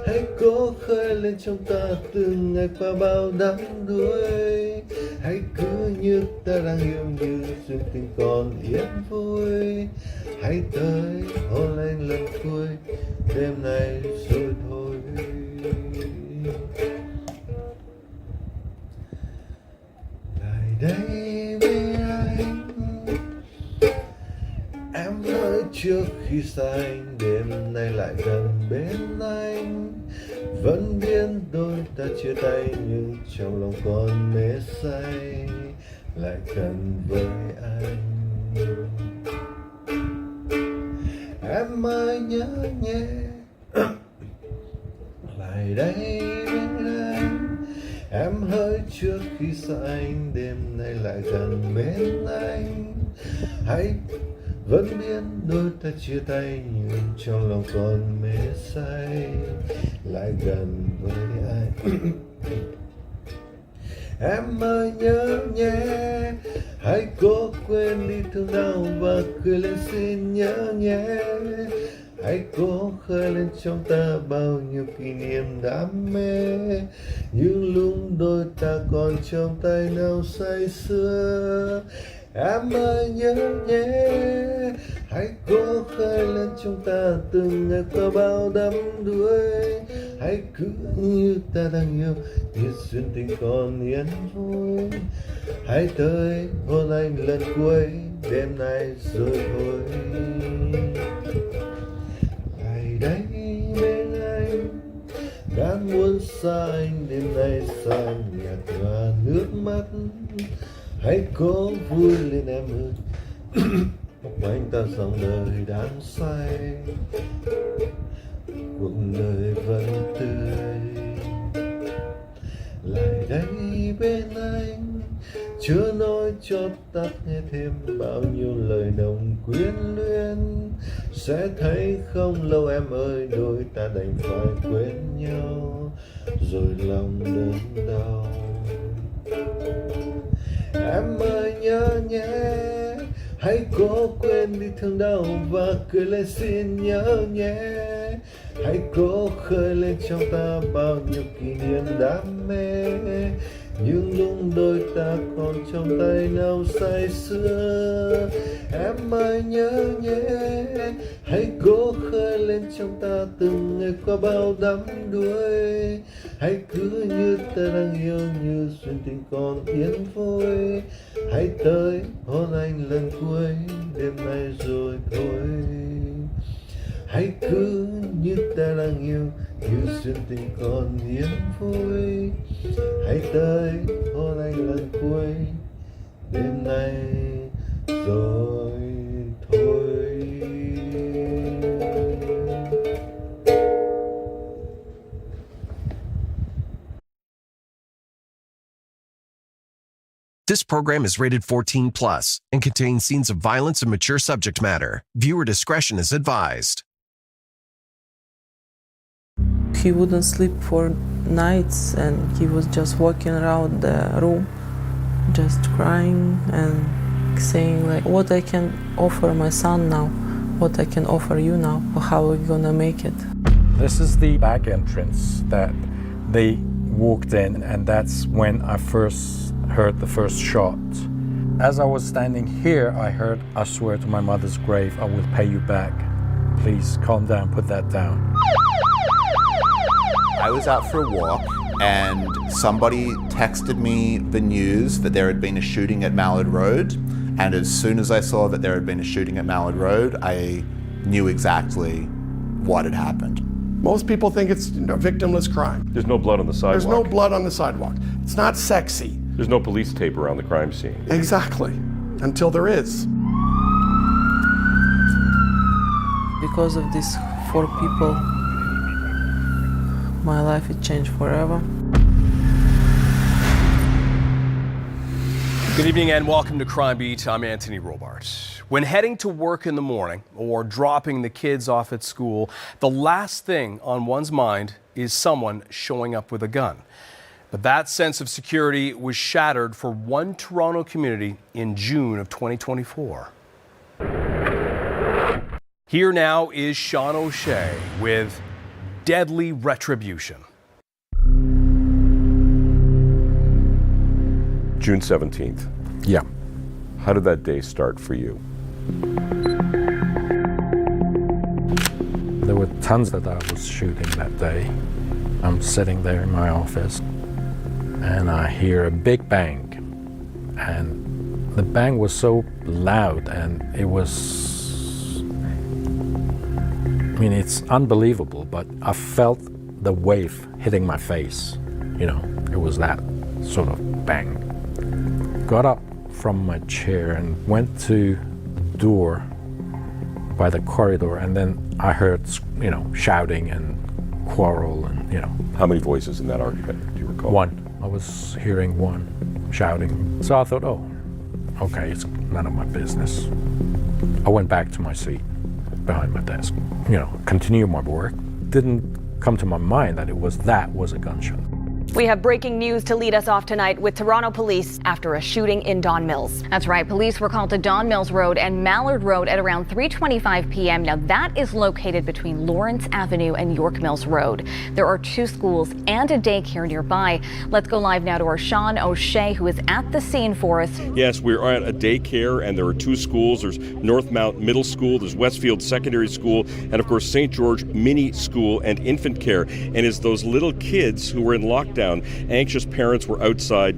hãy cố khơi lên trong ta từng ngày qua bao đắm đuối. Hãy cứ như ta đang yêu, như duyên tình còn yên vui. Hãy tới hôn anh lần cuối, đêm nay rồi thôi. Lại đây với anh, em hỡi trước khi xa anh, đêm nay lại gần bên anh. Vẫn biết đôi ta chia tay, nhưng trong lòng còn mê say lại gần với anh. Em ơi nhớ nhé, lại đây bên anh. Em hỡi trước khi xa anh, đêm nay lại gần bên anh. Hãy vẫn biết đôi ta chia tay, nhưng trong lòng còn mê say lại gần với anh. Em ơi nhớ nhé, hãy cố quên đi thương đau và cười lên xin nhớ nhé. Hãy cố khơi lên trong ta bao nhiêu kỷ niệm đam mê, những lúc đôi ta còn trong tay nào say sưa. Em ơi nhớ nhé, hãy cố khơi lên trong ta từng ngày qua bao đắm đuối. Hãy cứ như ta đang yêu, như duyên tình còn yên vui. Hãy tới hôn anh lần cuối đêm nay rồi thôi. Ngày đây bên anh, đã muốn xa anh đêm nay xa anh nhạt nhòa nước mắt. Hãy cố vui lên em ơi, một anh ta dòng đời đáng say, cuộc đời vẫn tươi. Lại đây bên anh, chưa nói cho ta nghe thêm bao nhiêu lời nồng quyến luyến. Sẽ thấy không lâu em ơi, đôi ta đành phải quên nhau, rồi lòng đớn đau. Em ơi nhớ nhé, hãy cố quên đi thương đau và cười lên xin nhớ nhé. Hãy cố khơi lên trong ta bao nhiêu kỷ niệm đam mê, những lúc đôi ta còn trong tay nào say sưa. Em ơi nhớ nhé, hãy cố khơi lên trong ta từng ngày qua bao đắm đuối. Hãy cứ như ta đang yêu, như duyên tình còn yên vui. Hãy tới hôn anh lần cuối đêm nay rồi thôi. Hãy cứ như ta đang yêu, như duyên tình còn yên vui. Hãy tới hôn anh lần cuối đêm nay rồi thôi. This program is rated 14 plus and contains scenes of violence and mature subject matter. Viewer discretion is advised. He wouldn't sleep for nights and he was just walking around the room, just crying and saying like, what I can offer my son now, what I can offer you now, how are we gonna make it? This is the back entrance that they walked in, and that's when I first heard the first shot. As I was standing here, I heard, I swear to my mother's grave, I will pay you back. Please calm down, put that down. I was out for a walk and somebody texted me the news that there had been a shooting at Mallard Road. And as soon as I saw that there had been a shooting at Mallard Road, I knew exactly what had happened. Most people think it's a victimless crime. There's no blood on the sidewalk. There's no blood on the sidewalk. It's not sexy. There's no police tape around the crime scene. Exactly. Until there is. Because of these 4 people, my life had changed forever. Good evening and welcome to Crime Beat. I'm Anthony Robart. When heading to work in the morning or dropping the kids off at school, the last thing on one's mind is someone showing up with a gun. But that sense of security was shattered for one Toronto community in June of 2024. Here now is Sean O'Shea with deadly retribution. June 17th. Yeah. How did that day start for you? There were tons that I was shooting that day. I'm sitting there in my office and I hear a big bang. And the bang was so loud and it mean, it's unbelievable, but I felt the wave hitting my face. You know, it was that sort of bang. Got up from my chair and went to the door by the corridor, and then I heard, you know, shouting and quarrel and, you know. How many voices in that argument do you recall? One. I was hearing one shouting. So I thought, oh, okay, it's none of my business. I went back to my seat behind my desk, you know, continue my work. Didn't come to my mind that that was a gunshot. We have breaking news to lead us off tonight with Toronto police after a shooting in Don Mills. That's right. Police were called to Don Mills Road and Mallard Road at around 3:25 p.m. Now, that is located between Lawrence Avenue and York Mills Road. There are 2 schools and a daycare nearby. Let's go live now to our Sean O'Shea, who is at the scene for us. Yes, we're at a daycare, and there are 2 schools. There's Northmount Middle School, there's Westfield Secondary School, and of course St. George Mini School and Infant Care. And it's those little kids who were in lockdown. Anxious parents were outside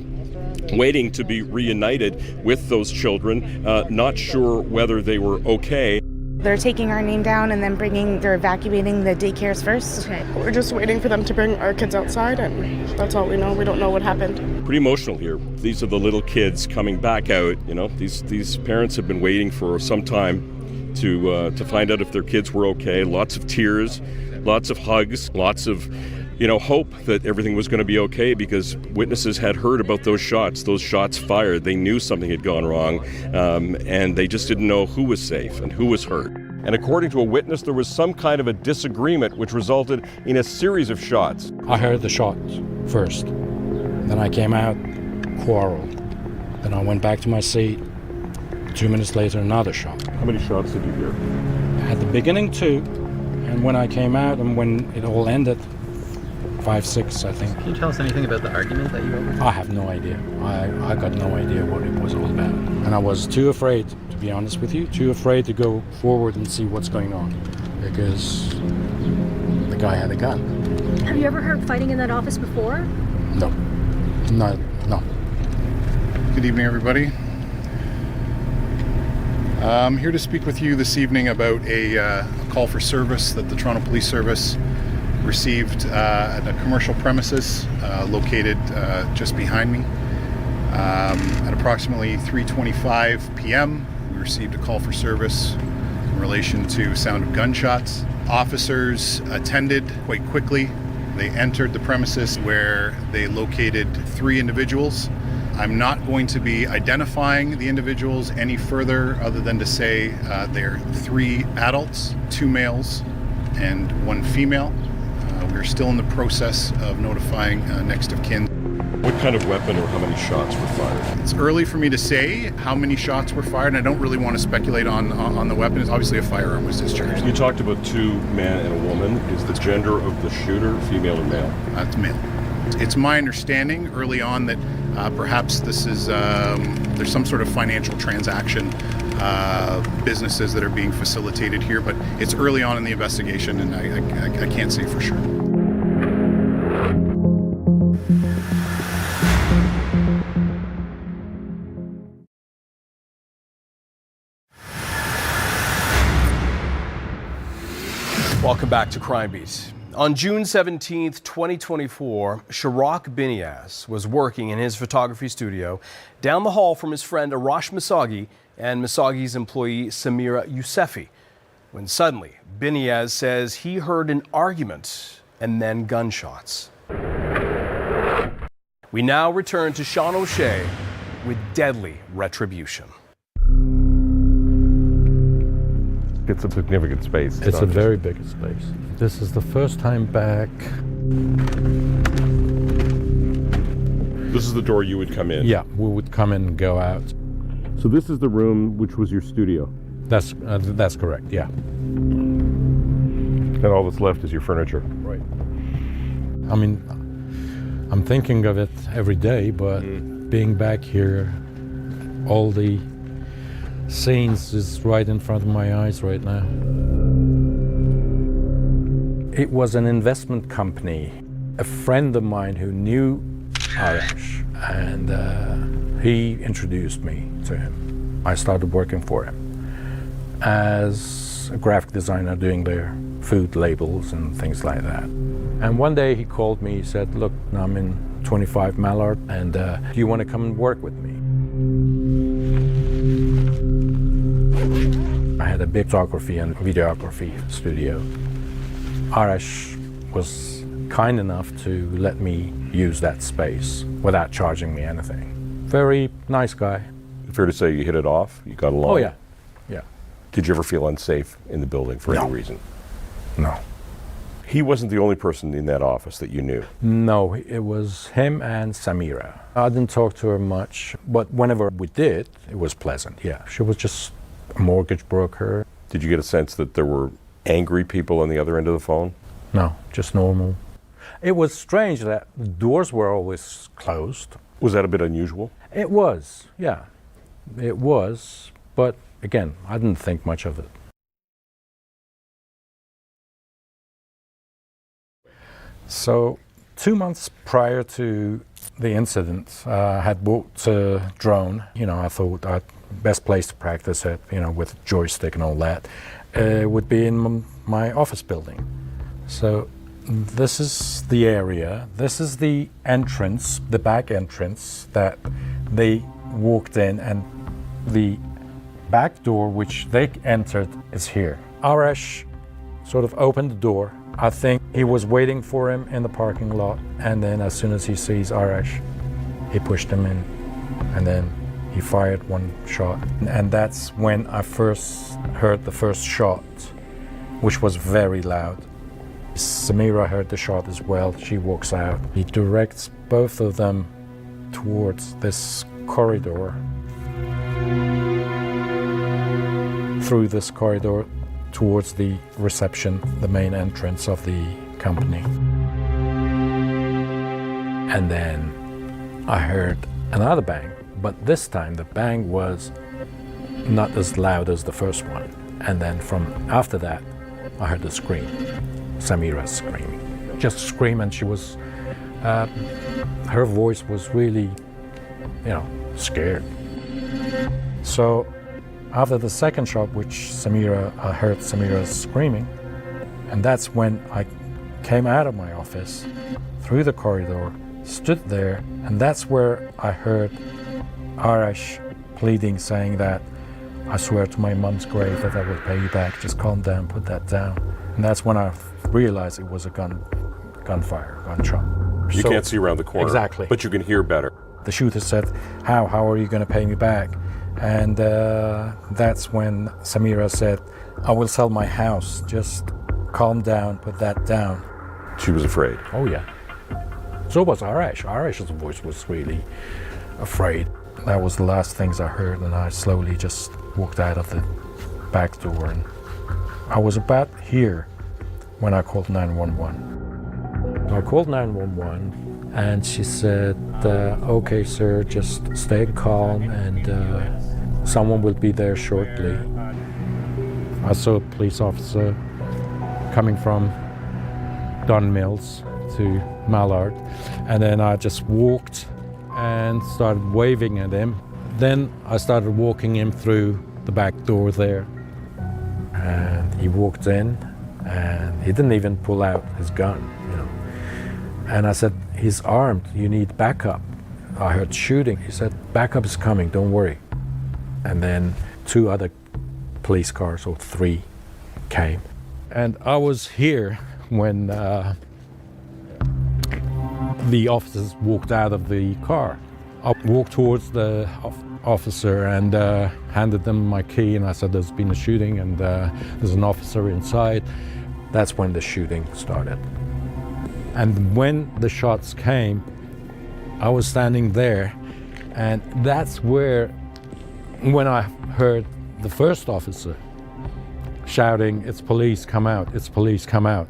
waiting to be reunited with those children, not sure whether they were okay. They're taking our name down and then they're evacuating the daycares first. Okay. We're just waiting for them to bring our kids outside, and that's all we know. We don't know what happened. Pretty emotional here. These are the little kids coming back out. You know, these parents have been waiting for some time to find out if their kids were okay. Lots of tears, lots of hugs, lots of hope that everything was going to be okay, because witnesses had heard about those shots fired. They knew something had gone wrong, and they just didn't know who was safe and who was hurt. And according to a witness, there was some kind of a disagreement which resulted in a series of shots. I heard the shots first. Then I came out, quarreled. Then I went back to my seat. 2 minutes later, another shot. How many shots did you hear? At the beginning, 2. And when I came out and when it all ended, 5, 6, I think. Can you tell us anything about the argument that you overheard? I have no idea. I got no idea what it was all about. And I was too afraid, to be honest with you, too afraid to go forward and see what's going on, because the guy had a gun. Have you ever heard fighting in that office before? No. No. Good evening, everybody. I'm here to speak with you this evening about a call for service that the Toronto Police Service received at a commercial premises located just behind me. At approximately 3:25 p.m., we received a call for service in relation to sound of gunshots. Officers attended quite quickly. They entered the premises where they located 3 individuals. I'm not going to be identifying the individuals any further other than to say they're 3 adults, 2 males, and 1 female. We're still in the process of notifying next of kin. What kind of weapon or how many shots were fired? It's early for me to say how many shots were fired, and I don't really want to speculate on the weapon. It's obviously a firearm was discharged. You talked about 2 men and a woman. Is the gender of the shooter female or male? It's male. It's my understanding early on that perhaps this is there's some sort of financial transaction, businesses that are being facilitated here, but it's early on in the investigation, and I can't say for sure. Welcome back to Crime Beat. On June 17th, 2024, Sharak Biniaz was working in his photography studio down the hall from his friend Arash Misagi and Misagi's employee Samira Yousefi, when suddenly Biniaz says he heard an argument and then gunshots. We now return to Sean O'Shea with deadly retribution. It's a significant space. It's a very big space. This is the first time back. This is the door you would come in? Yeah, we would come in and go out. So this is the room which was your studio? That's correct, yeah. And all that's left is your furniture? Right. I mean, I'm thinking of it every day, but being back here, all the scenes is right in front of my eyes right now. It was an investment company, a friend of mine who knew Arash, and he introduced me to him. I started working for him. As a graphic designer doing their food labels and things like that. And one day he called me, he said, look, I'm in 25 Mallard, and do you want to come and work with me? I had a big photography and videography studio. Arash was kind enough to let me use that space without charging me anything. Very nice guy. Fair to say you hit it off? You got along? Oh, yeah. Yeah. Did you ever feel unsafe in the building for any reason? No. He wasn't the only person in that office that you knew? No, it was him and Samira. I didn't talk to her much, but whenever we did, it was pleasant, yeah. She was just a mortgage broker. Did you get a sense that there were angry people on the other end of the phone? No, just normal. It was strange that the doors were always closed. Was that a bit unusual? It was, yeah. It was, but again, I didn't think much of it. So 2 months prior to the incident, I had bought a drone. You know, I thought best place to practice it, you know, with joystick and all that, would be in my office building. So this is the area, this is the entrance, the back entrance that they walked in, and the back door which they entered is here. Arash sort of opened the door. I think he was waiting for him in the parking lot, and then as soon as he sees Arash, he pushed him in, and then he fired one shot. And that's when I first heard the first shot, which was very loud. Samira heard the shot as well. She walks out. He directs both of them towards this corridor. Through this corridor towards the reception, the main entrance of the company. And then I heard another bang, but this time the bang was not as loud as the first one. And then from after that, I heard the scream, Samira's screaming. Just scream, and she was, her voice was really, you know, scared. So after the second shot, which I heard Samira screaming, and that's when I came out of my office, through the corridor, stood there, and that's where I heard Arash pleading, saying that, I swear to my mum's grave that I will pay you back, just calm down, put that down. And that's when I realized it was a gunfire, gunshot. You can't see around the corner. Exactly. But you can hear better. The shooter said, how are you going to pay me back? And that's when Samira said, I will sell my house, just calm down, put that down. She was afraid. Oh yeah. So was Arash. Arash's voice was really afraid. That was the last things I heard, and I slowly just walked out of the back door. And I was about here when I called 911. So I called 911, and she said, okay sir, just stay calm, and someone will be there shortly. I saw a police officer coming from Don Mills to Mallard, and then I just walked and started waving at him. Then I started walking him through the back door there, and he walked in, and he didn't even pull out his gun, you know. And I said, he's armed, you need backup. I heard shooting. He said, backup is coming, don't worry. And then 2 other police cars, or 3, came. And I was here when the officers walked out of the car. I walked towards the officer and handed them my key, and I said, there's been a shooting, and there's an officer inside. That's when the shooting started. And when the shots came, I was standing there, and that's where, when I heard the first officer shouting, it's police, come out, it's police, come out.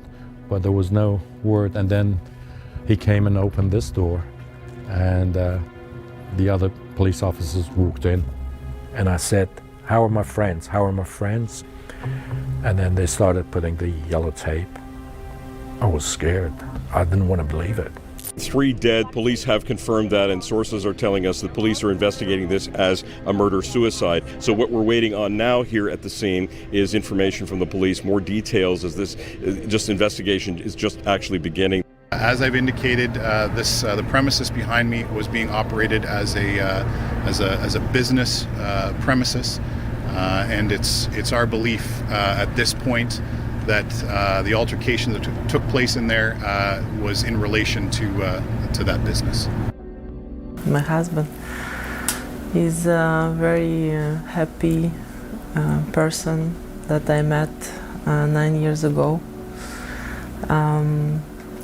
But there was no word, and then he came and opened this door, and the other police officers walked in, and I said, how are my friends, how are my friends? And then they started putting the yellow tape. I was scared. I didn't want to believe it. 3 dead. Police have confirmed that, and sources are telling us that police are investigating this as a murder-suicide. So what we're waiting on now here at the scene is information from the police, more details, as this investigation is just actually beginning. As I've indicated, the premises behind me was being operated as a business premises, and it's our belief at this point that the altercation that took place in there was in relation to that business. My husband is a very happy person that I met 9 years ago.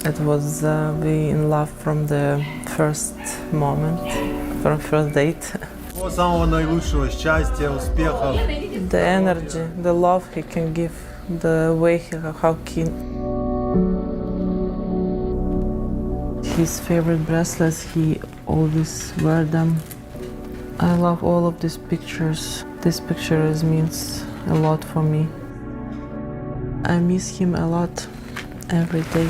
It was we in love from the first moment, from first date. The energy, the love he can give, the way how his favorite bracelets, he always wear them. I love all of these pictures. This picture means a lot for me. I miss him a lot every day.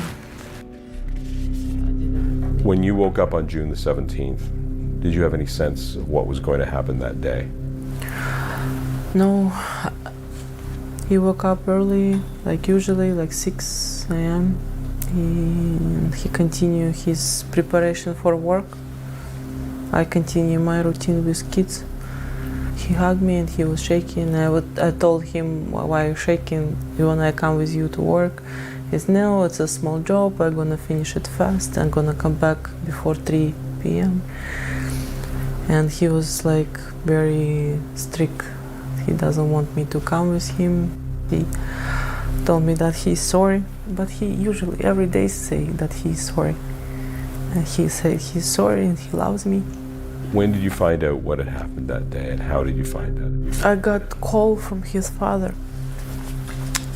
When you woke up on June the 17th, did you have any sense of what was going to happen that day? No. He woke up early, like usually, like 6 a.m. He continued his preparation for work. I continue my routine with kids. He hugged me and he was shaking. I told him, why are you shaking? You want I come with you to work? He said, no, it's a small job. I'm gonna finish it fast. I'm gonna come back before 3 p.m. And he was like very strict. He doesn't want me to come with him. He told me that he's sorry, but he usually every day say that he's sorry. And he said he's sorry and he loves me. When did you find out what had happened that day, and how did you find out? I got a call from his father,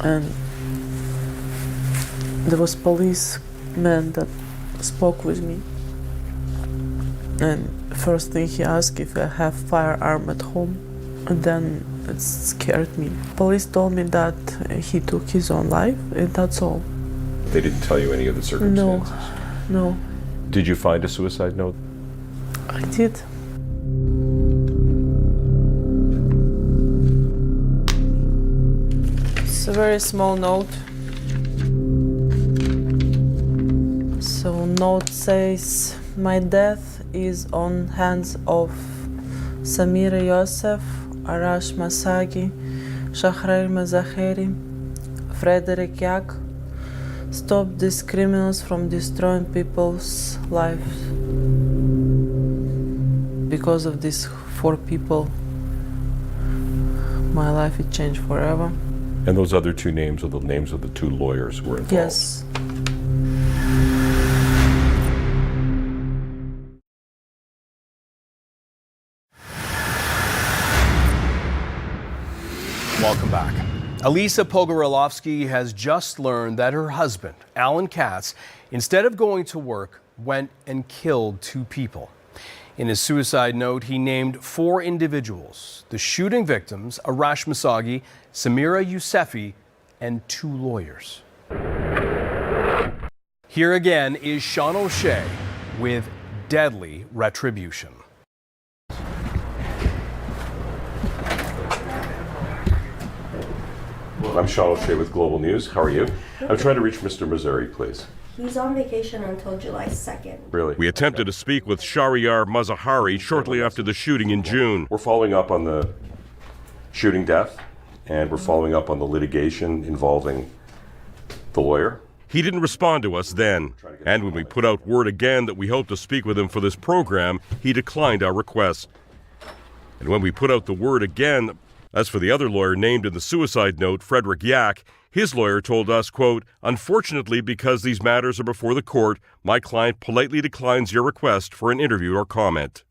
and there was policeman that spoke with me. And first thing he asked if I have firearm at home, and then it scared me. Police told me that he took his own life, and that's all. They didn't tell you any of the circumstances? No. Did you find a suicide note? I did. It's a very small note. So note says, my death is on hands of Samira Yosef, Arash Masagi, Shahrail Mazaheri, Frederick Yak. Stop these criminals from destroying people's lives. Because of these 4 people, my life it changed forever. And those other 2 names are the names of the 2 lawyers who were involved? Yes. Welcome back. Elisa Pogorelowski has just learned that her husband, Alan Katz, instead of going to work, went and killed 2 people. In his suicide note, he named 4 individuals: the shooting victims, Arash Masagi, Samira Yousefi, and 2 lawyers. Here again is Sean O'Shea with deadly retribution. I'm Sean O'Shea with Global News. How are you? I'm trying to reach Mr. Missouri, please. He's on vacation until July 2nd. Really? We attempted to speak with Shahryar Mazahari shortly after the shooting in June. We're following up on the shooting death, and we're following up on the litigation involving the lawyer. He didn't respond to us then, and when we put out word again that we hoped to speak with him for this program, he declined our request. And when we put out the word again, as for the other lawyer named in the suicide note, Frederick Yak, his lawyer told us, quote, unfortunately, because these matters are before the court, my client politely declines your request for an interview or comment.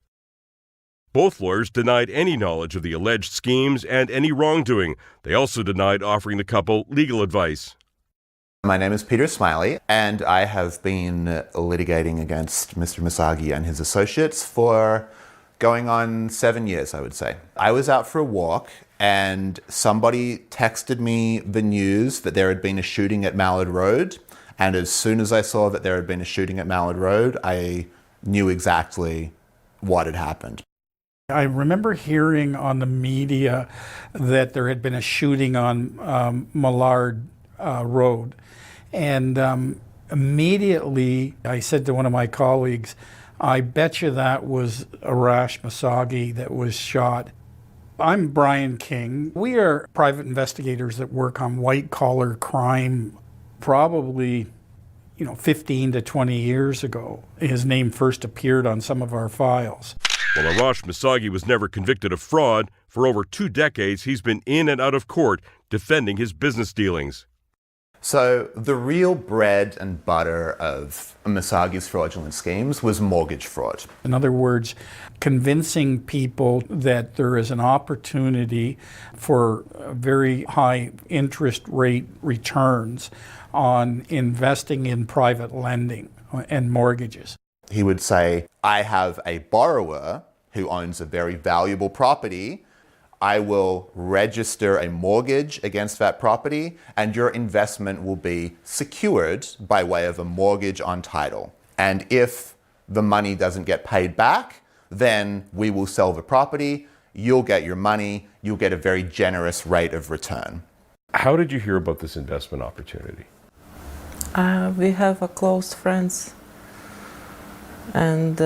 Both lawyers denied any knowledge of the alleged schemes and any wrongdoing. They also denied offering the couple legal advice. My name is Peter Smiley, and I have been litigating against Mr. Masagi and his associates for going on 7 years, I would say. I was out for a walk, and somebody texted me the news that there had been a shooting at Mallard Road, And as soon as I saw that there had been a shooting at Mallard Road, I knew exactly what had happened. I remember hearing on the media that there had been a shooting on Mallard Road. And immediately I said to one of my colleagues, I bet you that was Arash Masagi that was shot. I'm Brian King. We are private investigators that work on white-collar crime. Probably, 15 to 20 years ago, his name first appeared on some of our files. While Arash Masagi was never convicted of fraud, for over 2 decades he's been in and out of court defending his business dealings. So the real bread and butter of Masagi's fraudulent schemes was mortgage fraud. In other words, convincing people that there is an opportunity for very high interest rate returns on investing in private lending and mortgages. He would say, I have a borrower who owns a very valuable property. I will register a mortgage against that property, and your investment will be secured by way of a mortgage on title. And if the money doesn't get paid back, then we will sell the property, you'll get your money, you'll get a very generous rate of return. How did you hear about this investment opportunity? We have a close friends, and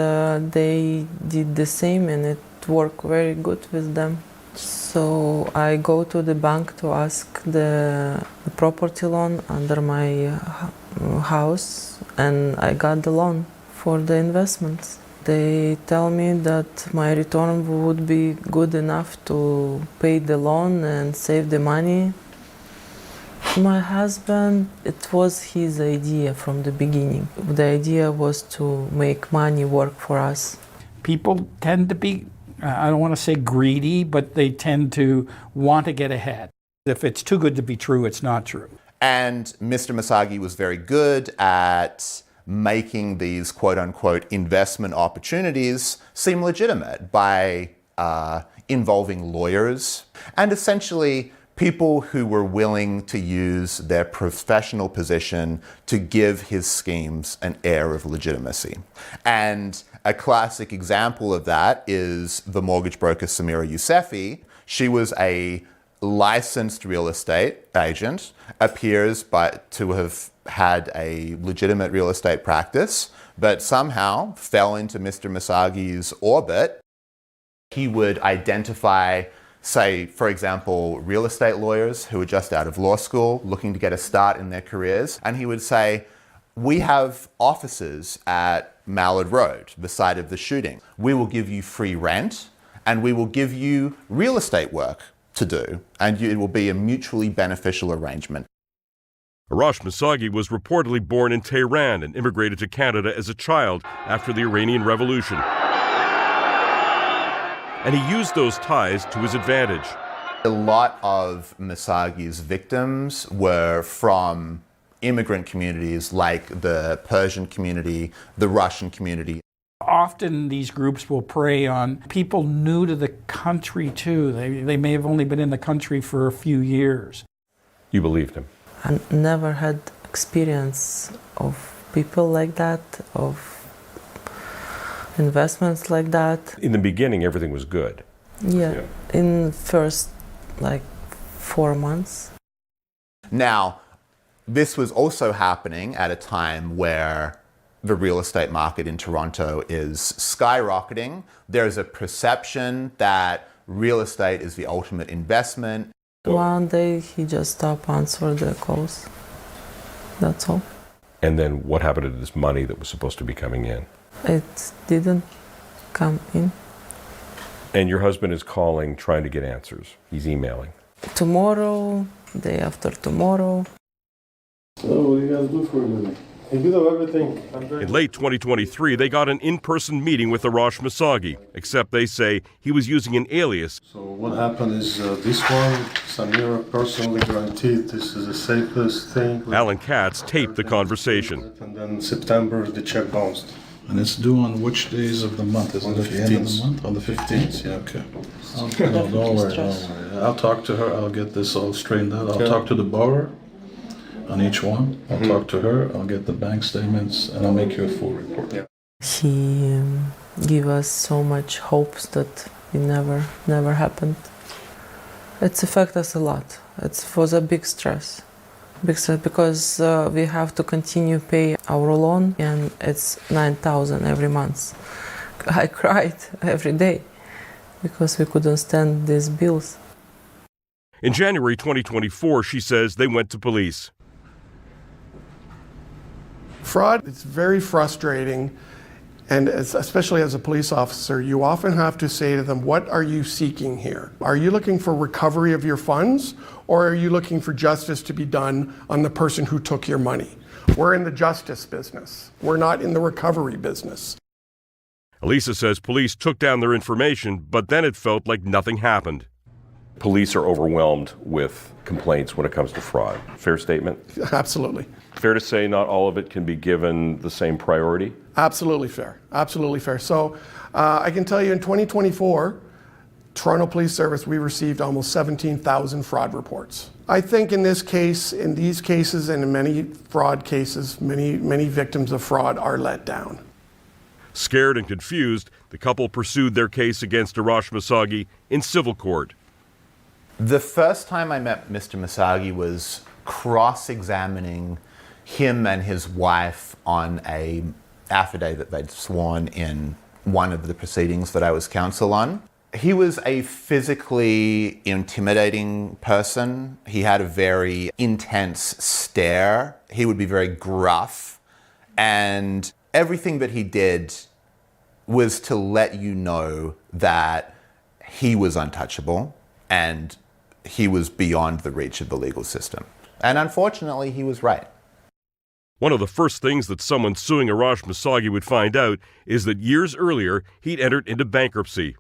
they did the same, and it worked very good with them. So I go to the bank to ask the property loan under my house, and I got the loan for the investments. They tell me that my return would be good enough to pay the loan and save the money. My husband, it was his idea from the beginning. The idea was to make money work for us. People tend to be, I don't want to say greedy, but they tend to want to get ahead. If it's too good to be true, it's not true. And Mr. Masagi was very good at making these quote-unquote investment opportunities seem legitimate by involving lawyers and essentially people who were willing to use their professional position to give his schemes an air of legitimacy. And a classic example of that is the mortgage broker Samira Yousefi. She was a licensed real estate agent, appears to have had a legitimate real estate practice, but somehow fell into Mr. Masagi's orbit. He would identify, say, for example, real estate lawyers who were just out of law school looking to get a start in their careers, and he would say, we have offices at Mallard Road, the site of the shooting. We will give you free rent, and we will give you real estate work to do, and it will be a mutually beneficial arrangement. Arash Masagi was reportedly born in Tehran and immigrated to Canada as a child after the Iranian Revolution. And he used those ties to his advantage. A lot of Masagi's victims were from immigrant communities like the Persian community, the Russian community. Often these groups will prey on people new to the country too. They may have only been in the country for a few years. You believed him? I never had experience of people like that, of investments like that. In the beginning, everything was good. Yeah. In first 4 months. Now, this was also happening at a time where the real estate market in Toronto is skyrocketing. There's a perception that real estate is the ultimate investment. One day he just stopped answering the calls. That's all. And then what happened to this money that was supposed to be coming in? It didn't come in. And your husband is calling, trying to get answers. He's emailing. Tomorrow, day after tomorrow. So what do you guys do for a living? A bit of everything. In late 2023, they got an in-person meeting with Arash Masagi, except they say he was using an alias. So what happened is this one, Samira personally guaranteed this is the safest thing. Alan Katz taped the conversation. And then September, the check bounced. And it's due on which days of the month? Is it the end of the month? On the 15th? Yeah, okay. Don't worry. I'll talk to her. I'll get this all straightened out. I'll talk to the borrower. on each one. I'll talk to her, I'll get the bank statements, and I'll make you a full report. He gave us so much hopes that it never happened. It's affected us a lot. It was a big stress because we have to continue pay our loan, and it's 9,000 every month. I cried every day because we couldn't stand these bills. In January 2024, she says they went to police. Fraud is very frustrating, and especially as a police officer, you often have to say to them, what are you seeking here? Are you looking for recovery of your funds, or are you looking for justice to be done on the person who took your money? We're in the justice business. We're not in the recovery business. Elisa says police took down their information, but then it felt like nothing happened. Police are overwhelmed with complaints when it comes to fraud. Fair statement? Absolutely. Fair to say not all of it can be given the same priority? Absolutely fair. Absolutely fair. So I can tell you in 2024, Toronto Police Service, we received almost 17,000 fraud reports. I think in this case, in these cases, and in many fraud cases, many victims of fraud are let down. Scared and confused, the couple pursued their case against Arash Masagi in civil court. The first time I met Mr. Masagi was cross-examining him and his wife on an affidavit they'd sworn in one of the proceedings that I was counsel on. He was a physically intimidating person. He had a very intense stare. He would be very gruff. And everything that he did was to let you know that he was untouchable and he was beyond the reach of the legal system. And unfortunately, he was right. One of the first things that someone suing Arash Masagi would find out is that years earlier, he'd entered into bankruptcy.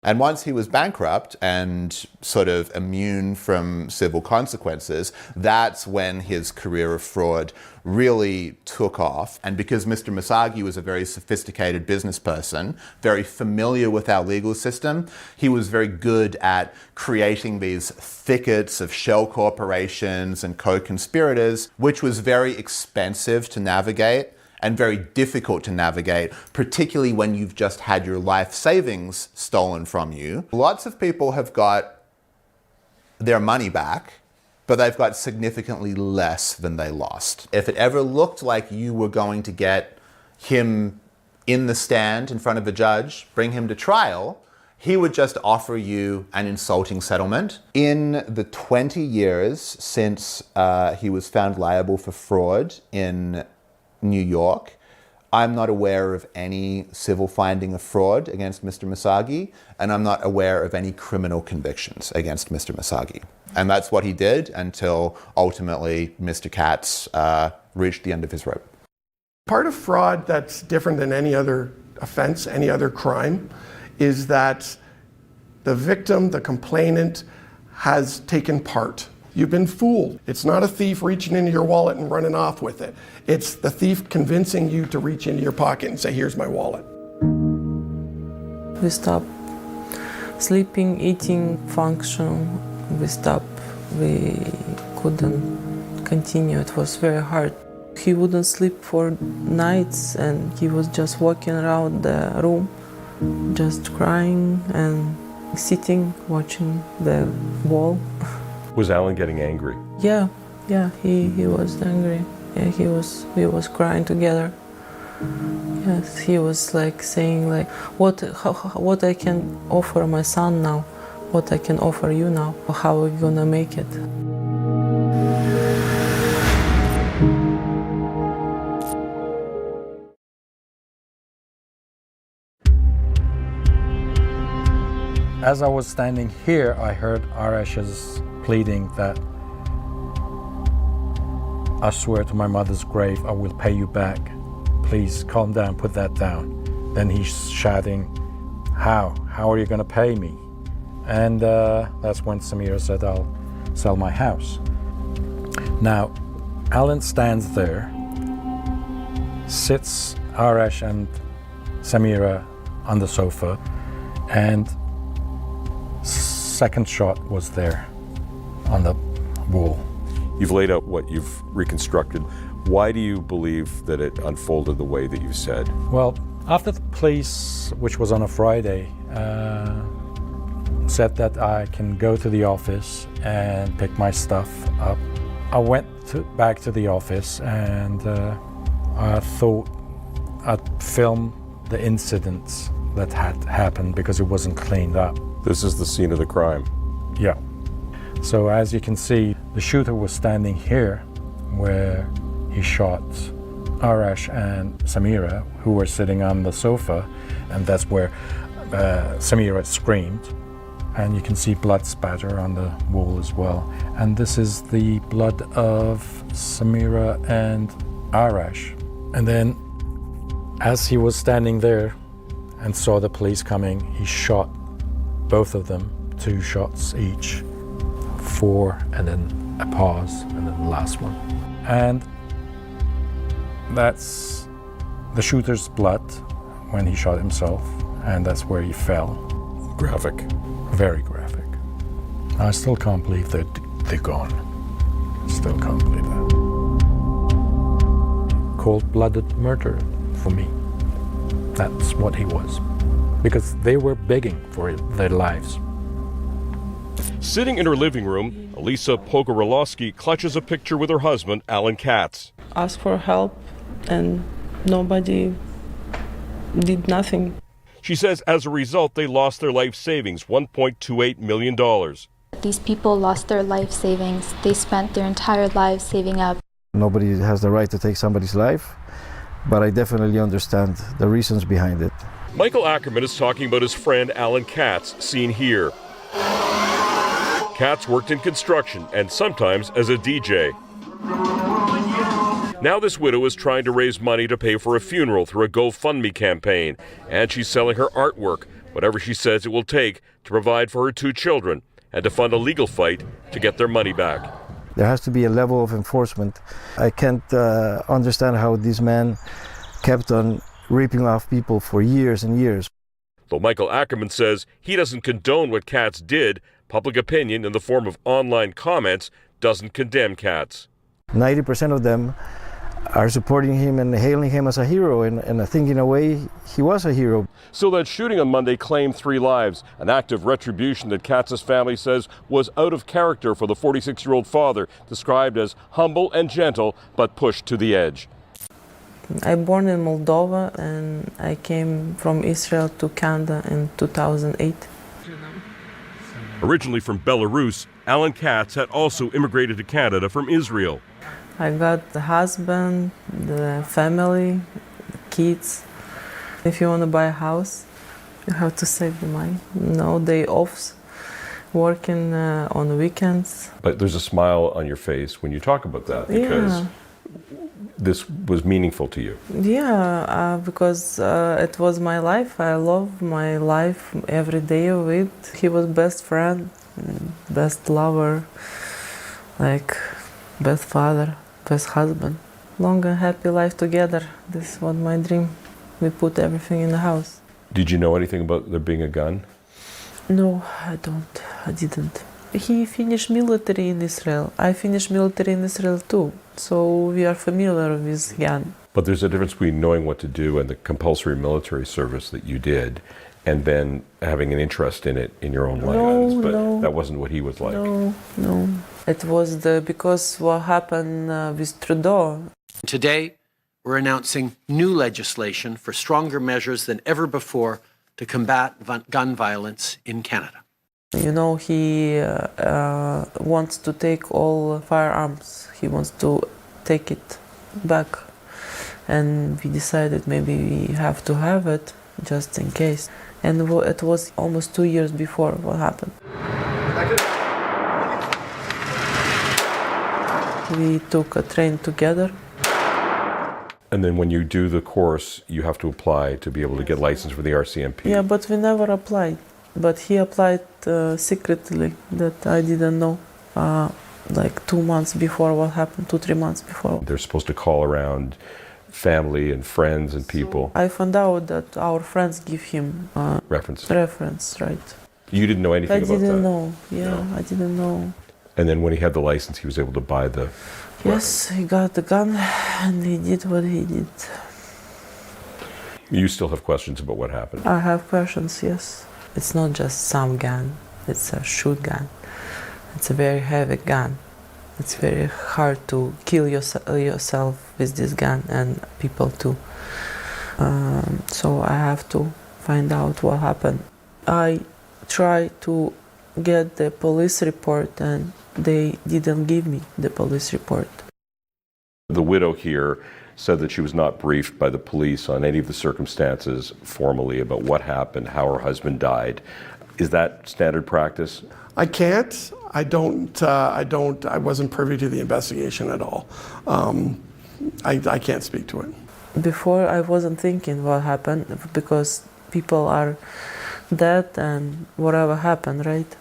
And once he was bankrupt and sort of immune from civil consequences, that's when his career of fraud really took off. And because Mr. Masagi was a very sophisticated business person, very familiar with our legal system, he was very good at creating these thickets of shell corporations and co-conspirators, which was very expensive to navigate and very difficult to navigate, particularly when you've just had your life savings stolen from you. Lots of people have got their money back, but they've got significantly less than they lost. If it ever looked like you were going to get him in the stand in front of a judge, bring him to trial, he would just offer you an insulting settlement. In the 20 years since he was found liable for fraud in New York, I'm not aware of any civil finding of fraud against Mr. Masagi, and I'm not aware of any criminal convictions against Mr. Masagi. And that's what he did until ultimately Mr. Katz reached the end of his rope. Part of fraud that's different than any other offense, any other crime, is that the victim, the complainant, has taken part. You've been fooled. It's not a thief reaching into your wallet and running off with it. It's the thief convincing you to reach into your pocket and say, here's my wallet. We stopped sleeping, eating, function. We stopped. We couldn't continue. It was very hard. He wouldn't sleep for nights, and he was just walking around the room, just crying and sitting, watching the wall. Was Alan getting angry? Yeah, he was angry. Yeah, we was crying together. Yes, he was like saying like, what I can offer my son now, what I can offer you now, how are we gonna make it? As I was standing here, I heard Arash's pleading that I swear to my mother's grave, I will pay you back. Please calm down, put that down. Then he's shouting, how are you gonna pay me? And that's when Samira said, I'll sell my house. Now, Alan stands there, sits Arash and Samira on the sofa, and second shot was there on the wall. You've laid out what you've reconstructed. Why do you believe that it unfolded the way that you said? Well, after the police, which was on a Friday, said that I can go to the office and pick my stuff up, I went back to the office and I thought I'd film the incidents that had happened because it wasn't cleaned up. This is the scene of the crime. Yeah. So as you can see, the shooter was standing here where he shot Arash and Samira, who were sitting on the sofa, and that's where Samira screamed. And you can see blood spatter on the wall as well. And this is the blood of Samira and Arash. And then as he was standing there and saw the police coming, he shot both of them, 2 shots each, 4 and then a pause and then the last one. And that's the shooter's blood when he shot himself, and that's where he fell. Graphic. Very graphic. I still can't believe that they're gone. Still can't believe that. Cold-blooded murder for me. That's what he was. Because they were begging for their lives. Sitting in her living room, Elisa Pogorelowski clutches a picture with her husband, Alan Katz. Asked for help and nobody did nothing. She says as a result, they lost their life savings, $1.28 million. These people lost their life savings. They spent their entire lives saving up. Nobody has the right to take somebody's life, but I definitely understand the reasons behind it. Michael Ackerman is talking about his friend Alan Katz, seen here. Katz worked in construction and sometimes as a DJ. Now this widow is trying to raise money to pay for a funeral through a GoFundMe campaign, and she's selling her artwork, whatever she says it will take to provide for her 2 children and to fund a legal fight to get their money back. There has to be a level of enforcement. I can't understand how these men kept on ripping off people for years and years. Though Michael Ackerman says he doesn't condone what Katz did, public opinion in the form of online comments doesn't condemn Katz. 90% of them are supporting him and hailing him as a hero, and I think in a way he was a hero. So that shooting on Monday claimed 3 lives, an act of retribution that Katz's family says was out of character for the 46-year-old father, described as humble and gentle, but pushed to the edge. I was born in Moldova and I came from Israel to Canada in 2008. Originally from Belarus, Alan Katz had also immigrated to Canada from Israel. I got the husband, the family, the kids. If you want to buy a house, you have to save the money. No day offs, working on the weekends. But there's a smile on your face when you talk about that because this was meaningful to you. Yeah, because it was my life. I love my life every day of it. He was best friend, best lover, like best father, best husband. Long and happy life together. This was my dream. We put everything in the house. Did you know anything about there being a gun? No, I don't. I didn't. He finished military in Israel. I finished military in Israel too. So we are familiar with gun. But there's a difference between knowing what to do and the compulsory military service that you did and then having an interest in it in your own life. But that wasn't what he was like. No. It was because what happened with Trudeau. Today, we're announcing new legislation for stronger measures than ever before to combat gun violence in Canada. You know, he wants to take all firearms. He wants to take it back. And we decided maybe we have to have it just in case. And it was almost 2 years before what happened. We took a train together. And then when you do the course, you have to apply to be able to get licensed for the RCMP. Yeah, but we never applied. But he applied secretly, that I didn't know, like 2 months before what happened, 2-3 months before. They're supposed to call around family and friends and people. I found out that our friends give him reference, right. You didn't know anything about that? I didn't know, I didn't know. And then when he had the license, he was able to buy the... Yes, he got the gun and he did what he did. You still have questions about what happened? I have questions, yes. It's not just some gun, it's a shoot gun. It's a very heavy gun. It's very hard to kill yourself with this gun and people too. So I have to find out what happened. I tried to get the police report and they didn't give me the police report. The widow here said that she was not briefed by the police on any of the circumstances formally about what happened, how her husband died. Is that standard practice? I can't. I wasn't privy to the investigation at all. I can't speak to it. Before I wasn't thinking what happened because people are dead and whatever happened, right?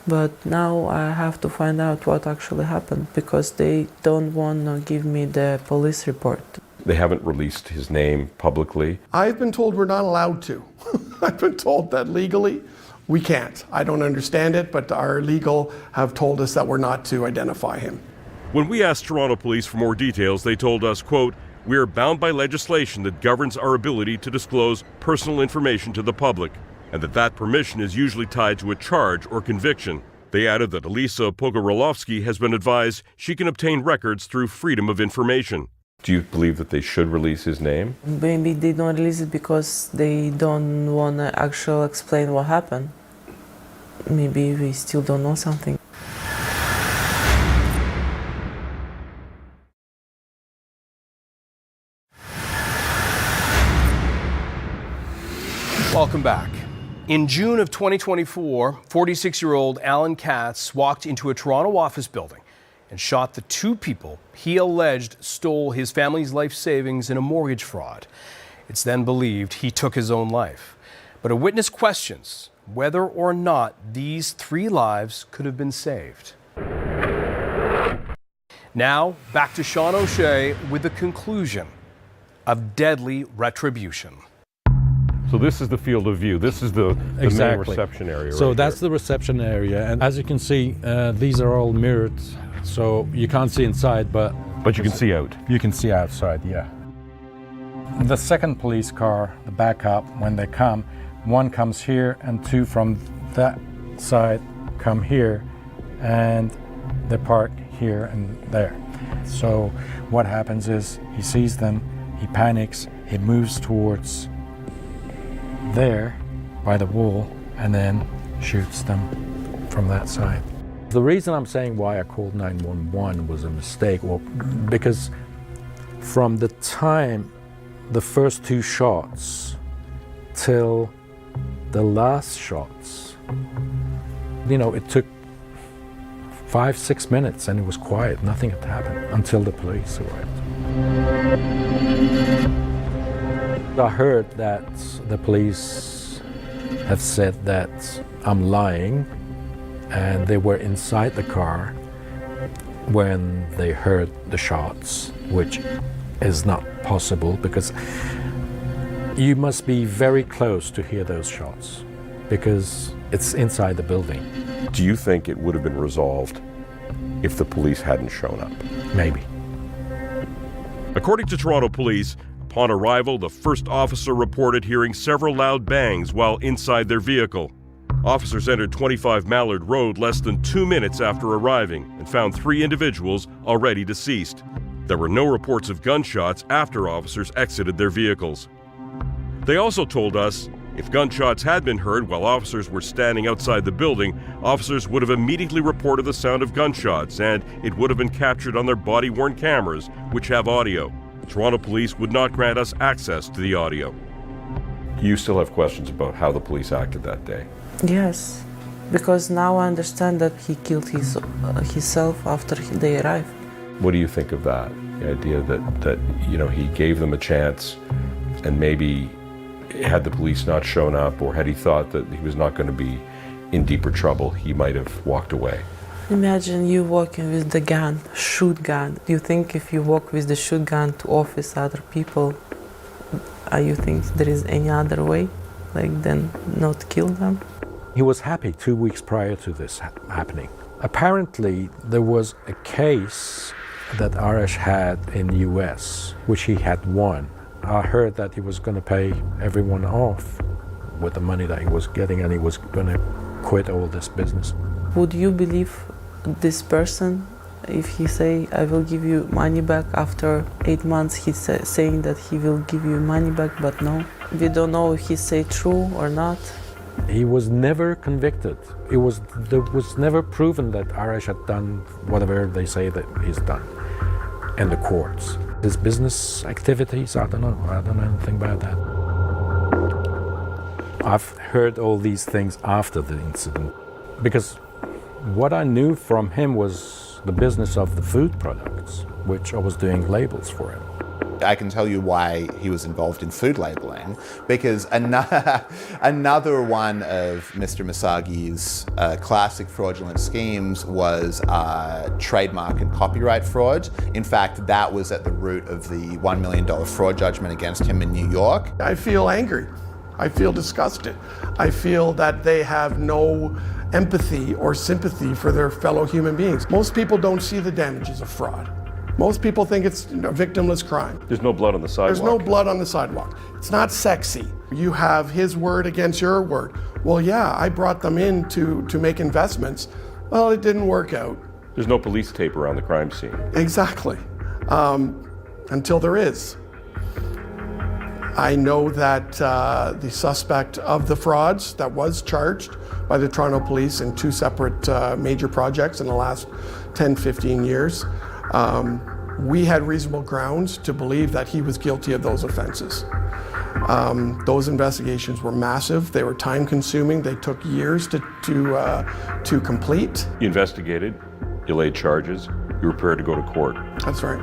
But now I have to find out what actually happened because they don't want to give me the police report. They haven't released his name publicly? I've been told we're not allowed to. I've been told that legally we can't. I don't understand it, but our legal have told us that we're not to identify him. When we asked Toronto Police for more details, they told us, quote, "We are bound by legislation that governs our ability to disclose personal information to the public, and that permission is usually tied to a charge or conviction." They added that Elisa Pogorelowski has been advised she can obtain records through freedom of information. Do you believe that they should release his name? Maybe they don't release it because they don't want to actually explain what happened. Maybe we still don't know something. Welcome back. In June of 2024, 46-year-old Alan Katz walked into a Toronto office building and shot the two people he alleged stole his family's life savings in a mortgage fraud. It's then believed he took his own life. But a witness questions whether or not these 3 lives could have been saved. Now, back to Sean O'Shea with the conclusion of deadly retribution. So this is the field of view. This is the main reception area. So right that's here. the reception area. And as you can see, these are all mirrored. So you can't see inside, but you can see out. You can see outside, yeah. The second police car, the backup, when they come, one comes here and 2 from that side come here, and they park here and there. So what happens is he sees them, he panics, he moves towards there by the wall and then shoots them from that side. The reason I'm saying why I called 911 was a mistake, well, because from the time the first 2 shots till the last shots, you know, it took 5-6 minutes and it was quiet. Nothing had happened until the police arrived. I heard that the police have said that I'm lying and they were inside the car when they heard the shots, which is not possible because you must be very close to hear those shots because it's inside the building. Do you think it would have been resolved if the police hadn't shown up? Maybe. According to Toronto Police, upon arrival, the first officer reported hearing several loud bangs while inside their vehicle. Officers entered 25 Mallard Road less than 2 minutes after arriving and found 3 individuals already deceased. There were no reports of gunshots after officers exited their vehicles. They also told us if gunshots had been heard while officers were standing outside the building, officers would have immediately reported the sound of gunshots and it would have been captured on their body-worn cameras, which have audio. Toronto Police would not grant us access to the audio. You still have questions about how the police acted that day? Yes, because now I understand that he killed himself after they arrived. What do you think of that? The idea that you know, he gave them a chance and maybe had the police not shown up or had he thought that he was not going to be in deeper trouble, he might have walked away. Imagine you walking with the gun, shoot gun. Do you think if you walk with the shoot gun to office other people, you think there is any other way, like then not kill them? He was happy 2 weeks prior to this happening. Apparently, there was a case that Arash had in the US, which he had won. I heard that he was going to pay everyone off with the money that he was getting, and he was going to quit all this business. Would you believe this person if he say, I will give you money back after 8 months? He's saying that he will give you money back, but no. We don't know if he say true or not. He was never convicted. There was never proven that Arash had done whatever they say that he's done in the courts. His business activities, I don't know anything about that. I've heard all these things after the incident, because what I knew from him was the business of the food products, which I was doing labels for him. I can tell you why he was involved in food labeling, because another one of Mr. Masagi's classic fraudulent schemes was trademark and copyright fraud. In fact, that was at the root of the $1 million fraud judgment against him in New York. I feel angry. I feel disgusted. I feel that they have no empathy or sympathy for their fellow human beings. Most people don't see the damages of fraud. Most people think it's a victimless crime. There's no blood on the sidewalk. There's no blood on the sidewalk. It's not sexy. You have his word against your word. Well, yeah, I brought them in to make investments. Well, it didn't work out. There's no police tape around the crime scene. Exactly. Until there is. I know that the suspect of the frauds that was charged by the Toronto Police in 2 separate major projects in the last 10, 15 years, we had reasonable grounds to believe that he was guilty of those offenses. Those investigations were massive. They were time-consuming. They took years to complete. You investigated, you laid charges, you were prepared to go to court. That's right.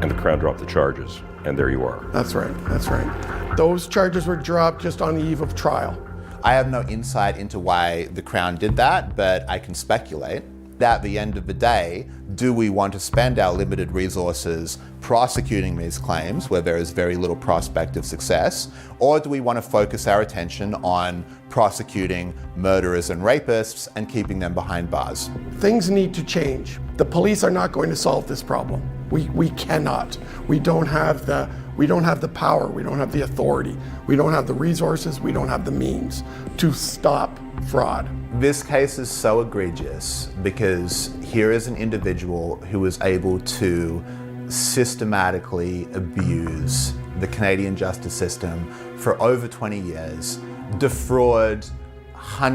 And the Crown dropped the charges, and there you are. That's right, that's right. Those charges were dropped just on the eve of trial. I have no insight into why the Crown did that, but I can speculate. At the end of the day, do we want to spend our limited resources prosecuting these claims where there is very little prospect of success, or do we want to focus our attention on prosecuting murderers and rapists and keeping them behind bars? Things need to change. The police are not going to solve this problem. We cannot. We don't have the power, we don't have the authority, we don't have the resources, we don't have the means to stop fraud. This case is so egregious because here is an individual who was able to systematically abuse the Canadian justice system for over 20 years, defraud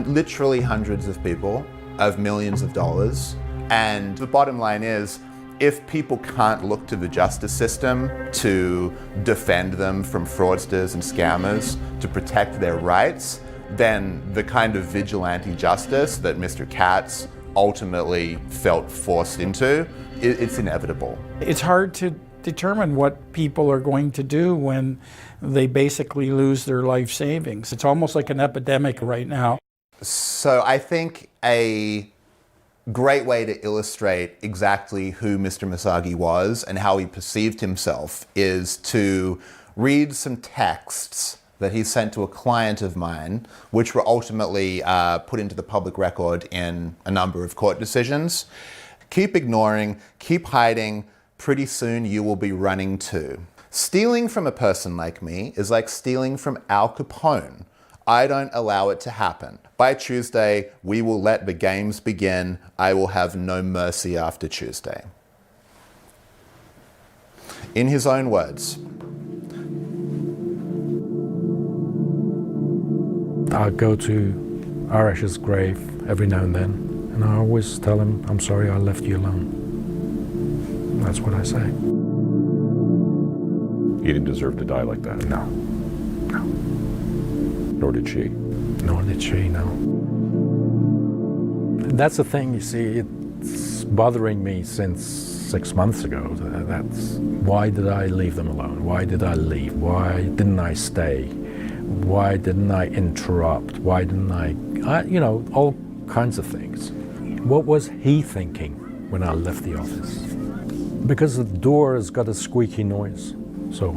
literally hundreds of people of millions of dollars. And the bottom line is, if people can't look to the justice system to defend them from fraudsters and scammers, to protect their rights, then the kind of vigilante justice that Mr. Katz ultimately felt forced into, it's inevitable. It's hard to determine what people are going to do when they basically lose their life savings. It's almost like an epidemic right now. So I think a great way to illustrate exactly who Mr. Masagi was and how he perceived himself is to read some texts that he sent to a client of mine, which were ultimately put into the public record in a number of court decisions. Keep ignoring, keep hiding, pretty soon you will be running too. Stealing from a person like me is like stealing from Al Capone. I don't allow it to happen. By Tuesday, we will let the games begin. I will have no mercy after Tuesday. In his own words, I go to Arash's grave every now and then, and I always tell him, I'm sorry I left you alone. That's what I say. He didn't deserve to die like that. No. No. Nor did she. Nor did she, no. That's the thing, you see, it's bothering me since 6 months ago. That's why did I leave them alone? Why did I leave? Why didn't I stay? Why didn't I interrupt? Why didn't I all kinds of things. What was he thinking when I left the office? Because the door has got a squeaky noise. So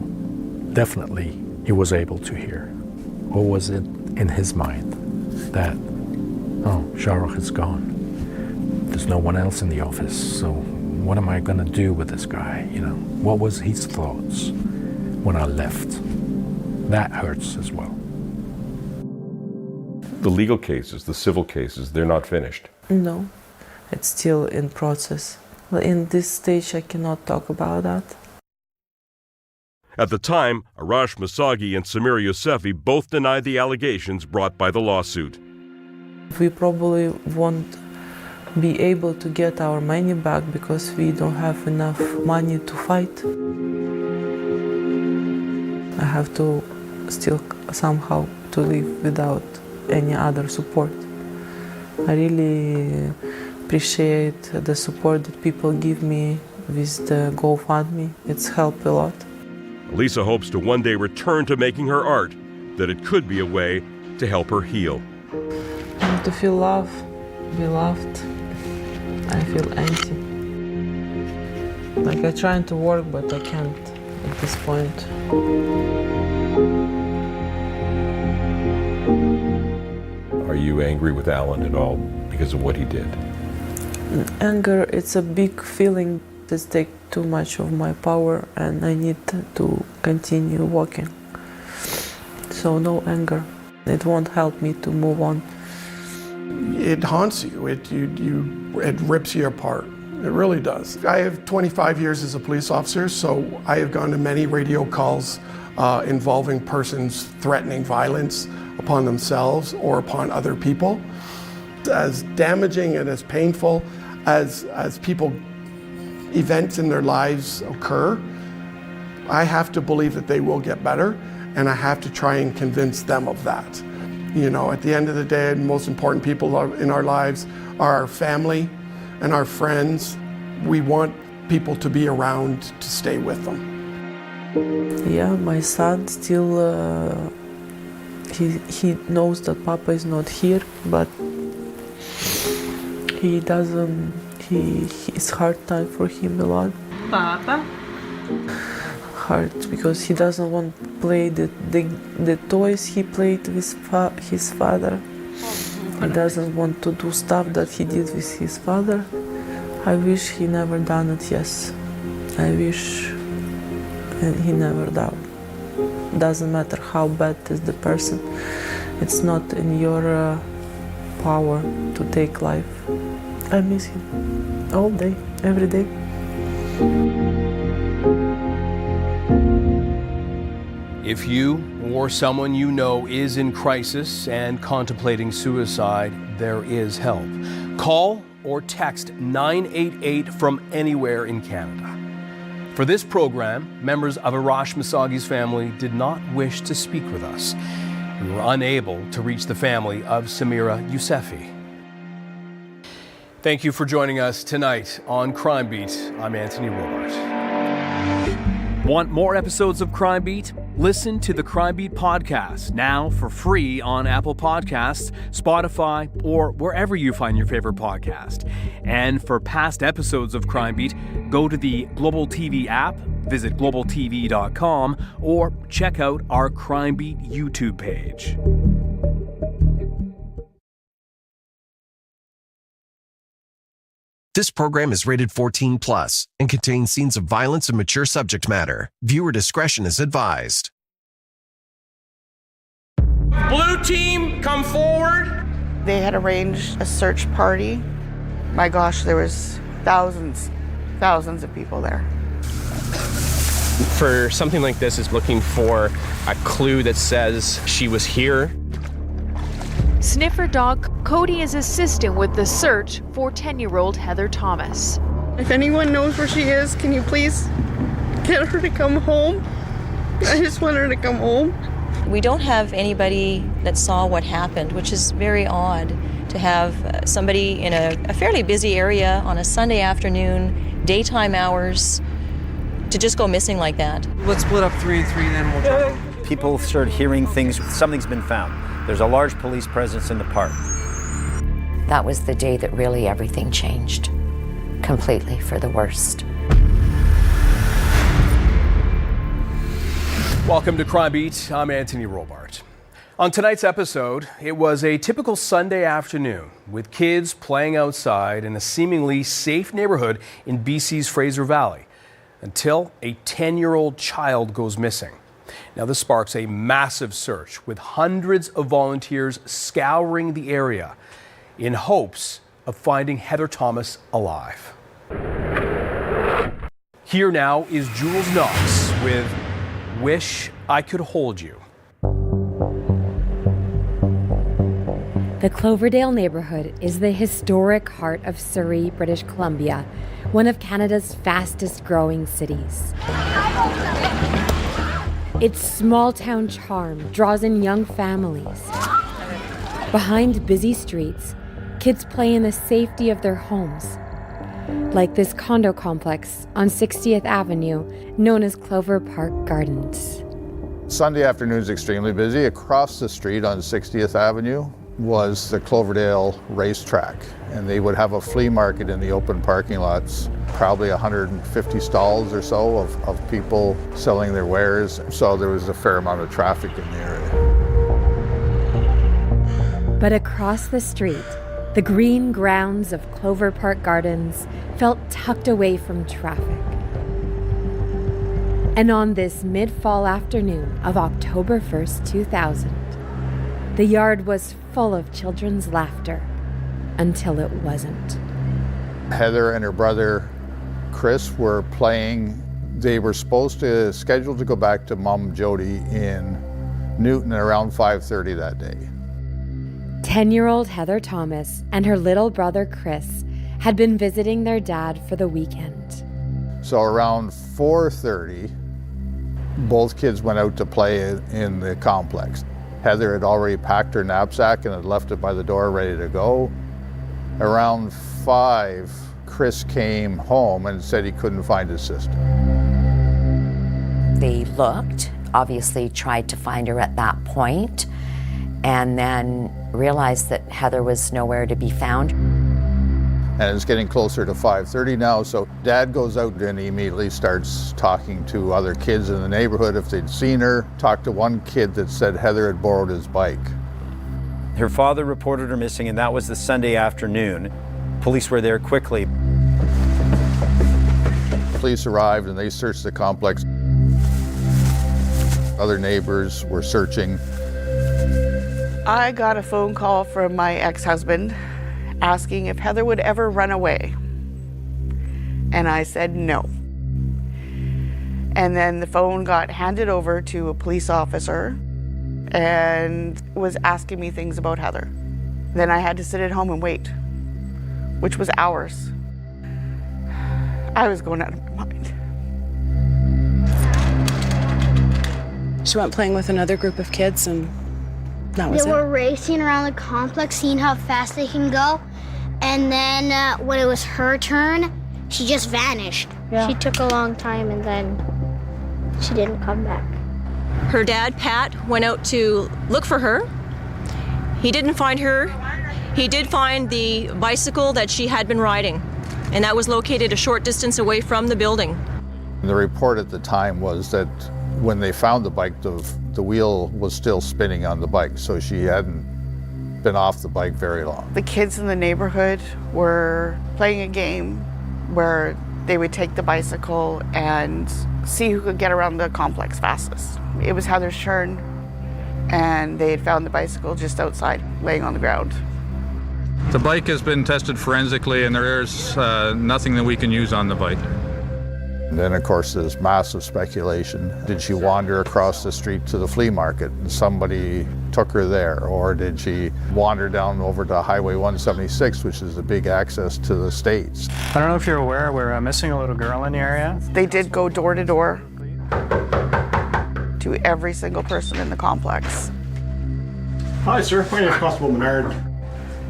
definitely he was able to hear. Or was it in his mind that, oh, Shahrukh is gone? There's no one else in the office, so what am I going to do with this guy? You know, what was his thoughts when I left? That hurts as well. The legal cases, the civil cases, they're not finished. No, it's still in process. In this stage, I cannot talk about that. At the time, Arash Masagi and Samira Yousefi both denied the allegations brought by the lawsuit. We probably won't be able to get our money back because we don't have enough money to fight. I have to still somehow to live without any other support. I really appreciate the support that people give me with the GoFundMe. It's helped a lot. Elisa hopes to one day return to making her art, that it could be a way to help her heal. I want to feel love, be loved. I feel empty. Like I'm trying to work, but I can't at this point. Are you angry with Alan at all because of what he did? Anger, it's a big feeling that takes too much of my power and I need to continue walking. So no anger. It won't help me to move on. It haunts you. It rips you apart. It really does. I have 25 years as a police officer, so I have gone to many radio calls involving persons threatening violence upon themselves or upon other people. As damaging and as painful as events in their lives occur, I have to believe that they will get better, and I have to try and convince them of that. You know, at the end of the day, the most important people in our lives are our family and our friends. We want people to be around to stay with them. Yeah, my son still, he knows that Papa is not here, but he doesn't, it's hard time for him a lot. Papa? Hard because he doesn't want to play the toys he played with his father. He doesn't want to do stuff that he did with his father. I wish he never done it, yes. I wish he never done. Doesn't matter how bad is the person. It's not in your power to take life. I miss him all day, every day. If you or someone you know is in crisis and contemplating suicide, there is help. Call or text 988 from anywhere in Canada. For this program, members of Arash Masagi's family did not wish to speak with us. We were unable to reach the family of Samira Yousefi. Thank you for joining us tonight on Crime Beat. I'm Anthony Robart. Want more episodes of Crime Beat? Listen to the Crime Beat podcast now for free on Apple Podcasts, Spotify, or wherever you find your favorite podcast. And for past episodes of Crime Beat, go to the Global TV app, visit globaltv.com, or check out our Crime Beat YouTube page. This program is rated 14+ and contains scenes of violence and mature subject matter. Viewer discretion is advised. Blue team, come forward. They had arranged a search party. My gosh, there was thousands of people there. For something like this is looking for a clue that says she was here. Sniffer dog Cody is assisting with the search for 10-year-old Heather Thomas. If anyone knows where she is, can you please get her to come home? I just want her to come home. We don't have anybody that saw what happened, which is very odd to have somebody in a fairly busy area on a Sunday afternoon, daytime hours, to just go missing like that. Let's split up 3 and 3, then we'll talk. People start hearing things, something's been found. There's a large police presence in the park. That was the day that really everything changed, completely for the worst. Welcome to Crime Beat. I'm Anthony Robart. On tonight's episode, it was a typical Sunday afternoon with kids playing outside in a seemingly safe neighborhood in BC's Fraser Valley until a 10-year-old child goes missing. Now, this sparks a massive search with hundreds of volunteers scouring the area in hopes of finding Heather Thomas alive. Here now is Jules Knox with Wish I Could Hold You. The Cloverdale neighborhood is the historic heart of Surrey, British Columbia, one of Canada's fastest growing cities. Its small-town charm draws in young families. Behind busy streets, kids play in the safety of their homes, like this condo complex on 60th Avenue, known as Clover Park Gardens. Sunday afternoon is extremely busy. Across the street on 60th Avenue was the Cloverdale racetrack, and they would have a flea market in the open parking lots, probably 150 stalls or so of people selling their wares, so there was a fair amount of traffic in the area. But across the street, the green grounds of Clover Park Gardens felt tucked away from traffic. And on this mid-fall afternoon of October 1st, 2000, the yard was full of children's laughter until it wasn't. Heather and her brother Chris were playing. They were scheduled to go back to Mom Jody in Newton at around 5:30 that day. 10-year-old Heather Thomas and her little brother Chris had been visiting their dad for the weekend. So around 4:30, both kids went out to play in the complex. Heather had already packed her knapsack and had left it by the door ready to go. Around 5, Chris came home and said he couldn't find his sister. They looked, obviously tried to find her at that point, and then realized that Heather was nowhere to be found. And it's getting closer to 5:30 now, so Dad goes out and he immediately starts talking to other kids in the neighborhood if they'd seen her. Talked to one kid that said Heather had borrowed his bike. Her father reported her missing, and that was the Sunday afternoon. Police were there quickly. Police arrived and they searched the complex. Other neighbors were searching. I got a phone call from my ex-husband asking if Heather would ever run away. And I said no. And then the phone got handed over to a police officer and was asking me things about Heather. Then I had to sit at home and wait, which was hours. I was going out of my mind. She went playing with another group of kids, and that was They were racing around the complex, seeing how fast they can go. And then when it was her turn, she just vanished. Yeah. She took a long time and then she didn't come back. Her dad, Pat, went out to look for her. He didn't find her. He did find the bicycle that she had been riding, and that was located a short distance away from the building. The report at the time was that when they found the bike, the wheel was still spinning on the bike, so she hadn't been off the bike very long. The kids in the neighborhood were playing a game where they would take the bicycle and see who could get around the complex fastest. It was Heather's turn, and they had found the bicycle just outside, laying on the ground. The bike has been tested forensically, and there is nothing that we can use on the bike. And then, of course, there's massive speculation. Did she wander across the street to the flea market and somebody took her there? Or did she wander down over to Highway 176, which is the big access to the States? I don't know if you're aware, we're missing a little girl in the area. They did go door to door to every single person in the complex. Hi, sir. My name is Constable Menard.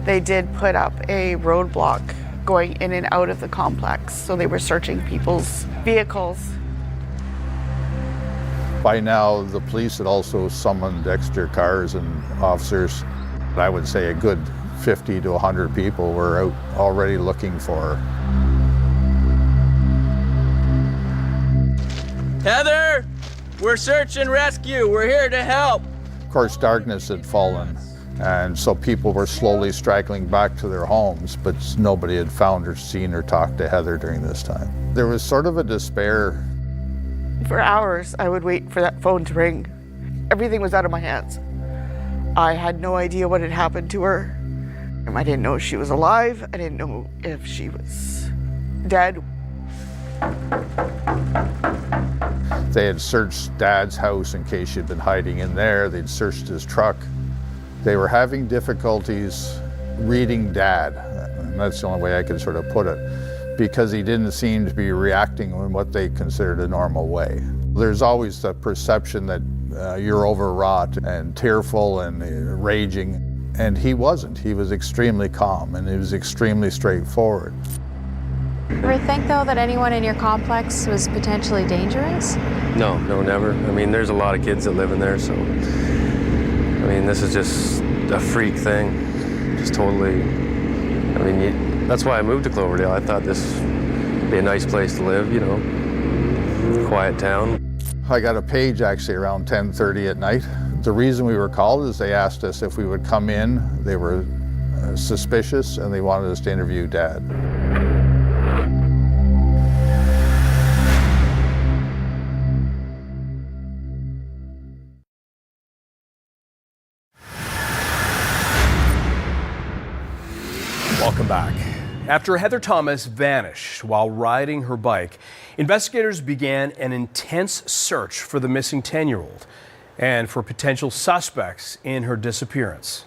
They did put up a roadblock going in and out of the complex, so they were searching people's vehicles. By now, the police had also summoned extra cars and officers. I would say a good 50 to 100 people were out already looking for her. Heather, we're search and rescue. We're here to help. Of course, darkness had fallen, and so people were slowly straggling back to their homes, but nobody had found or seen or talked to Heather during this time. There was sort of a despair. For hours, I would wait for that phone to ring. Everything was out of my hands. I had no idea what had happened to her. I didn't know if she was alive. I didn't know if she was dead. They had searched Dad's house in case she'd been hiding in there. They'd searched his truck. They were having difficulties reading Dad, and that's the only way I could sort of put it, because he didn't seem to be reacting in what they considered a normal way. There's always the perception that you're overwrought and tearful and raging, and he wasn't. He was extremely calm, and he was extremely straightforward. Ever think, though, that anyone in your complex was potentially dangerous? No, never. I mean, there's a lot of kids that live in there, so, I mean, this is just a freak thing. Just totally, I mean, that's why I moved to Cloverdale. I thought this would be a nice place to live, you know, quiet town. I got a page actually around 10:30 at night. The reason we were called is they asked us if we would come in. They were suspicious and they wanted us to interview Dad. Welcome back. After Heather Thomas vanished while riding her bike, investigators began an intense search for the missing 10-year-old and for potential suspects in her disappearance.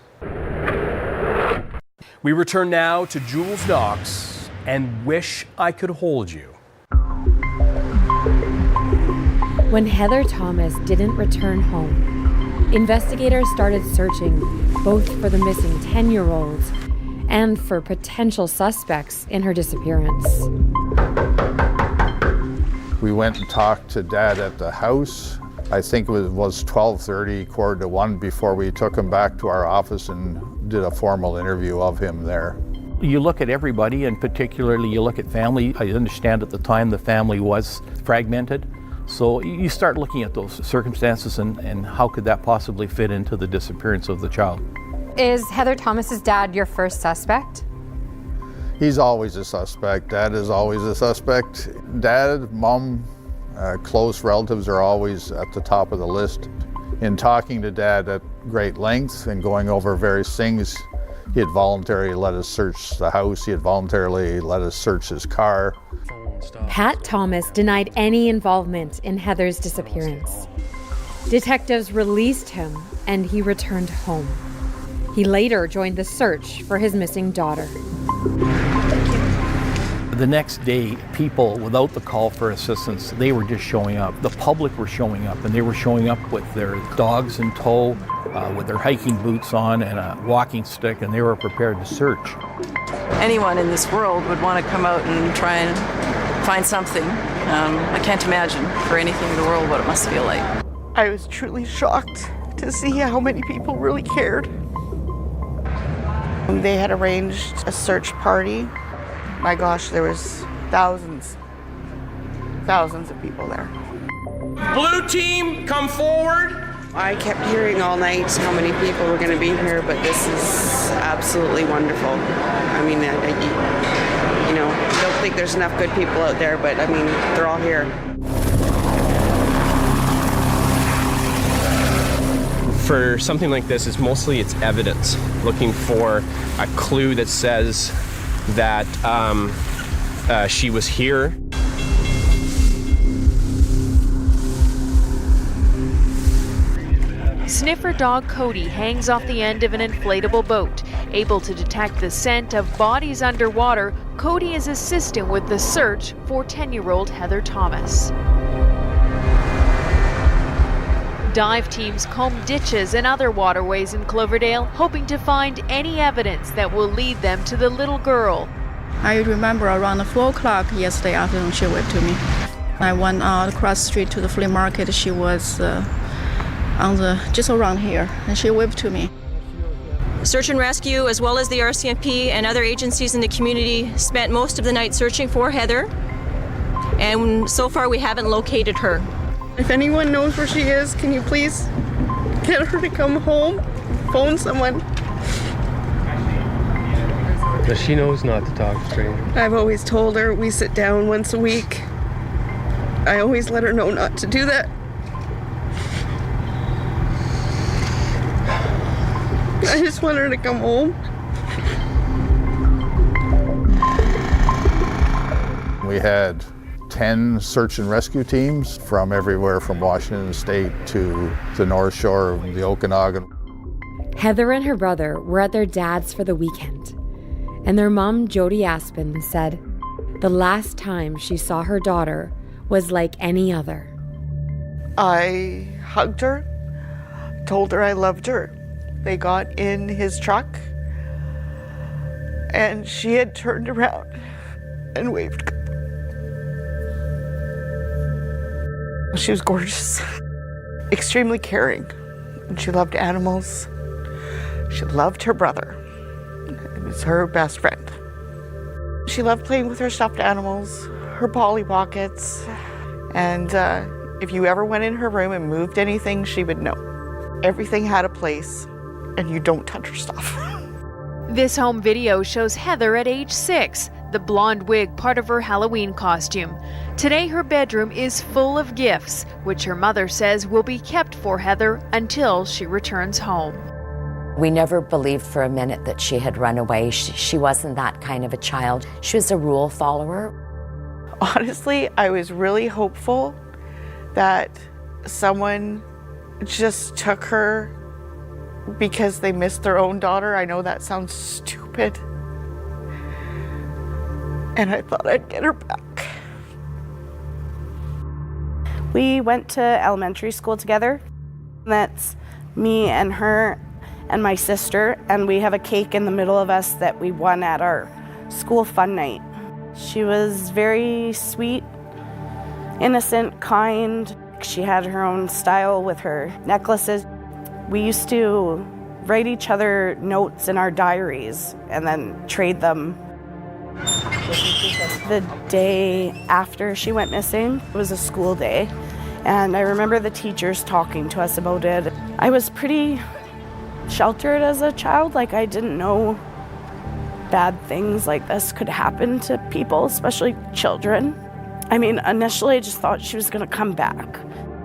We return now to Jules Knox and Wish I Could Hold You. When Heather Thomas didn't return home, investigators started searching both for the missing 10-year-old and for potential suspects in her disappearance. We went and talked to Dad at the house. I think it was 12:30, 1:45 before we took him back to our office and did a formal interview of him there. You look at everybody, and particularly you look at family. I understand at the time the family was fragmented. So you start looking at those circumstances and how could that possibly fit into the disappearance of the child. Is Heather Thomas's dad your first suspect? He's always a suspect. Dad is always a suspect. Dad, Mom, close relatives are always at the top of the list. In talking to Dad at great length and going over various things, he had voluntarily let us search the house. He had voluntarily let us search his car. Pat Thomas denied any involvement in Heather's disappearance. Detectives released him and he returned home. He later joined the search for his missing daughter. The next day, people, without the call for assistance, they were just showing up. The public were showing up, and they were showing up with their dogs in tow, with their hiking boots on and a walking stick, and they were prepared to search. Anyone in this world would want to come out and try and find something. I can't imagine for anything in the world what it must feel like. I was truly shocked to see how many people really cared. They had arranged a search party. My gosh, there was thousands of people there. Blue team, come forward. I kept hearing all night how many people were going to be here, but this is absolutely wonderful. I mean, I don't think there's enough good people out there, but I mean, they're all here. For something like this, it's evidence, looking for a clue that says that she was here. Sniffer dog Cody hangs off the end of an inflatable boat. Able to detect the scent of bodies underwater, Cody is assisting with the search for 10-year-old Heather Thomas. Dive teams comb ditches and other waterways in Cloverdale, hoping to find any evidence that will lead them to the little girl. I remember around 4 o'clock yesterday afternoon, she waved to me. I went across the street to the flea market. She was just around here, and she waved to me. Search and Rescue, as well as the RCMP and other agencies in the community, spent most of the night searching for Heather, and so far we haven't located her. If anyone knows where she is, can you please get her to come home, phone someone. But she knows not to talk to strangers. I've always told her we sit down once a week. I always let her know not to do that. I just want her to come home. We had 10 search and rescue teams from everywhere from Washington State to the North Shore of the Okanagan. Heather and her brother were at their dad's for the weekend, and their mom, Jody Aspen, said the last time she saw her daughter was like any other. I hugged her, told her I loved her. They got in his truck, and she had turned around and waved. She was gorgeous, extremely caring, and she loved animals. She loved her brother. It was her best friend. She loved playing with her stuffed animals, her Polly Pockets, and if you ever went in her room and moved anything, she would know. Everything had a place, and you don't touch her stuff. This home video shows Heather at age 6, the blonde wig part of her Halloween costume. Today, her bedroom is full of gifts, which her mother says will be kept for Heather until she returns home. We never believed for a minute that she had run away. She wasn't that kind of a child. She was a rule follower. Honestly, I was really hopeful that someone just took her because they missed their own daughter. I know that sounds stupid. And I thought I'd get her back. We went to elementary school together. That's me and her and my sister, and we have a cake in the middle of us that we won at our school fun night. She was very sweet, innocent, kind. She had her own style with her necklaces. We used to write each other notes in our diaries and then trade them. The day after she went missing, it was a school day, and I remember the teachers talking to us about it. I was pretty sheltered as a child, like I didn't know bad things like this could happen to people, especially children. I mean, initially I just thought she was gonna come back.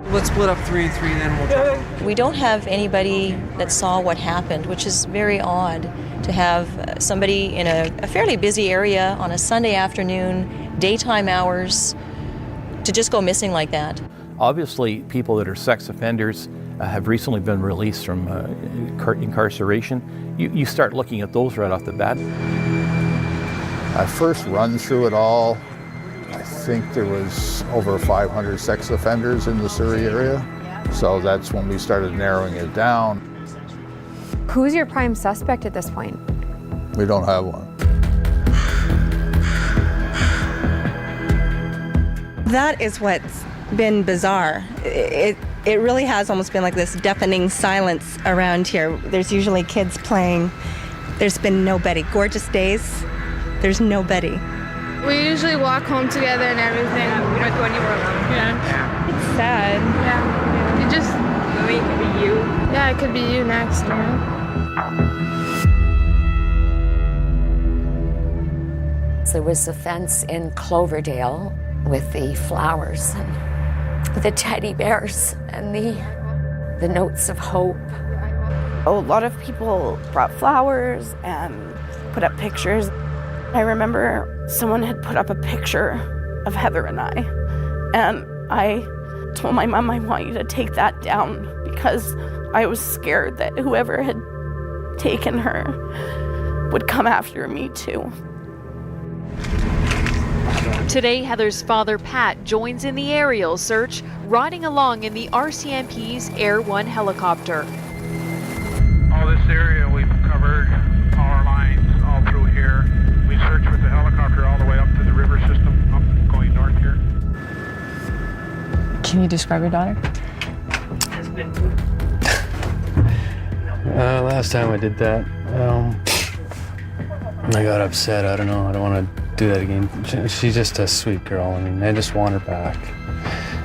Let's split up 3 and 3, then we'll talk. We don't have anybody that saw what happened, which is very odd to have somebody in a fairly busy area on a Sunday afternoon, daytime hours, to just go missing like that. Obviously, people that are sex offenders have recently been released from incarceration. You start looking at those right off the bat. I first run through it all. I think there was over 500 sex offenders in the Surrey area. So that's when we started narrowing it down. Who's your prime suspect at this point? We don't have one. That is what's been bizarre. It really has almost been like this deafening silence around here. There's usually kids playing. There's been nobody. Gorgeous days, there's nobody. We usually walk home together and everything. With when you were alone. Yeah. It's sad. Yeah. You just. I mean, it could be you. Yeah, it could be you next. Yeah. There was a fence in Cloverdale with the flowers and the teddy bears and the notes of hope. A lot of people brought flowers and put up pictures. I remember someone had put up a picture of Heather and I told my mom, I want you to take that down because I was scared that whoever had taken her would come after me too. Today, Heather's father, Pat, joins in the aerial search, riding along in the RCMP's Air 1 helicopter. All this area we've covered, power lines all through here. We searched with the helicopter all the way up to the river system, up going north here. Can you describe your daughter? Last time I did that, I got upset. I don't know. I don't want to do that again. She's just a sweet girl. I mean, I just want her back.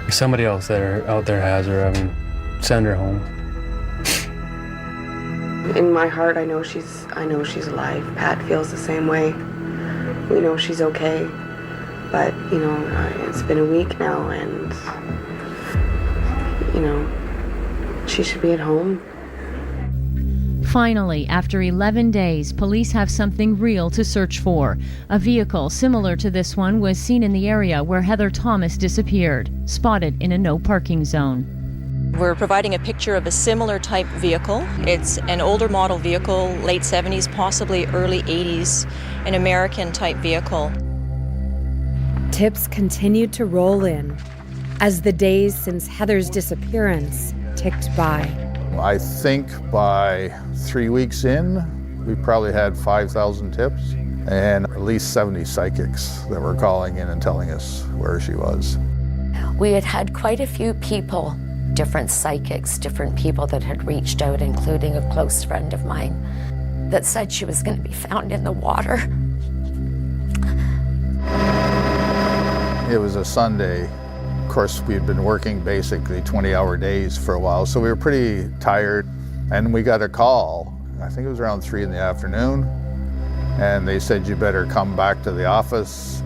If somebody else out there has her, I mean, send her home. In my heart, I know she's alive. Pat feels the same way. We know she's okay. But, you know, it's been a week now, and, you know, she should be at home. Finally, after 11 days, police have something real to search for. A vehicle similar to this one was seen in the area where Heather Thomas disappeared, spotted in a no parking zone. We're providing a picture of a similar type vehicle. It's an older model vehicle, late 70s, possibly early 80s, an American type vehicle. Tips continued to roll in as the days since Heather's disappearance ticked by. I think by 3 weeks in, we probably had 5,000 tips and at least 70 psychics that were calling in and telling us where she was. We had had quite a few people, different psychics, different people that had reached out, including a close friend of mine, that said she was going to be found in the water. It was a Sunday. Of course, we had been working basically 20-hour days for a while, so we were pretty tired. And we got a call, I think it was around 3 in the afternoon, and they said, you better come back to the office.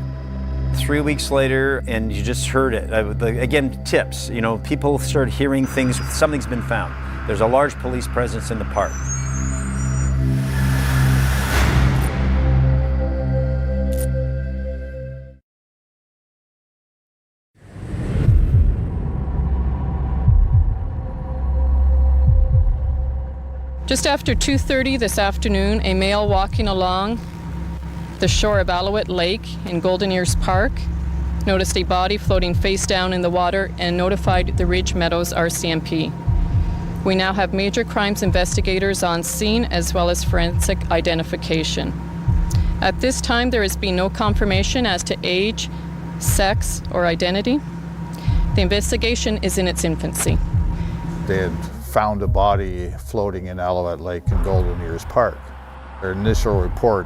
3 weeks later, and you just heard it. Again, tips. You know, people start hearing things. Something's been found. There's a large police presence in the park. Just after 2:30 this afternoon, a male walking along the shore of Alouette Lake in Golden Ears Park noticed a body floating face down in the water and notified the Ridge Meadows RCMP. We now have major crimes investigators on scene as well as forensic identification. At this time, there has been no confirmation as to age, sex, or identity. The investigation is in its infancy. They had found a body floating in Alouette Lake in Golden Ears Park. Their initial report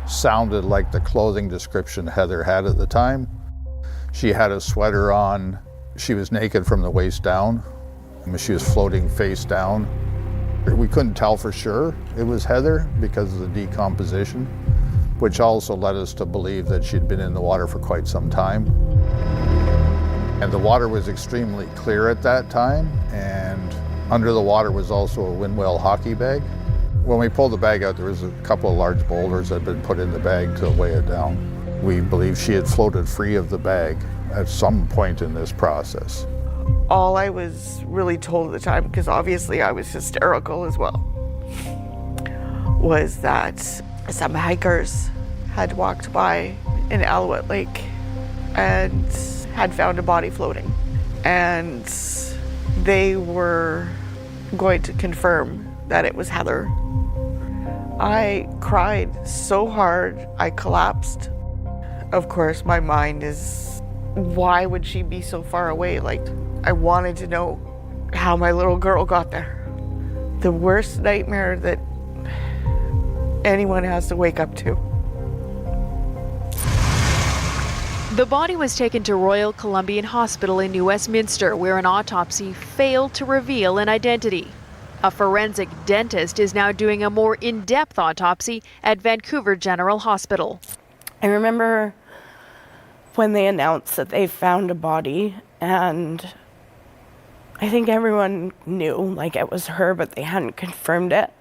sounded like the clothing description Heather had at the time. She had a sweater on. She was naked from the waist down. She was floating face down. We couldn't tell for sure it was Heather because of the decomposition, which also led us to believe that she'd been in the water for quite some time. And the water was extremely clear at that time, and under the water was also a Windwell hockey bag. When we pulled the bag out, there was a couple of large boulders that had been put in the bag to weigh it down. We believe she had floated free of the bag at some point in this process. All I was really told at the time, because obviously I was hysterical as well, was that some hikers had walked by in Alouette Lake and had found a body floating. And they were going to confirm that it was Heather. I cried so hard, I collapsed. Of course, my mind is, why would she be so far away? Like, I wanted to know how my little girl got there. The worst nightmare that anyone has to wake up to. The body was taken to Royal Columbian Hospital in New Westminster, where an autopsy failed to reveal an identity. A forensic dentist is now doing a more in-depth autopsy at Vancouver General Hospital. I remember when they announced that they found a body, and I think everyone knew, like, it was her, but they hadn't confirmed it.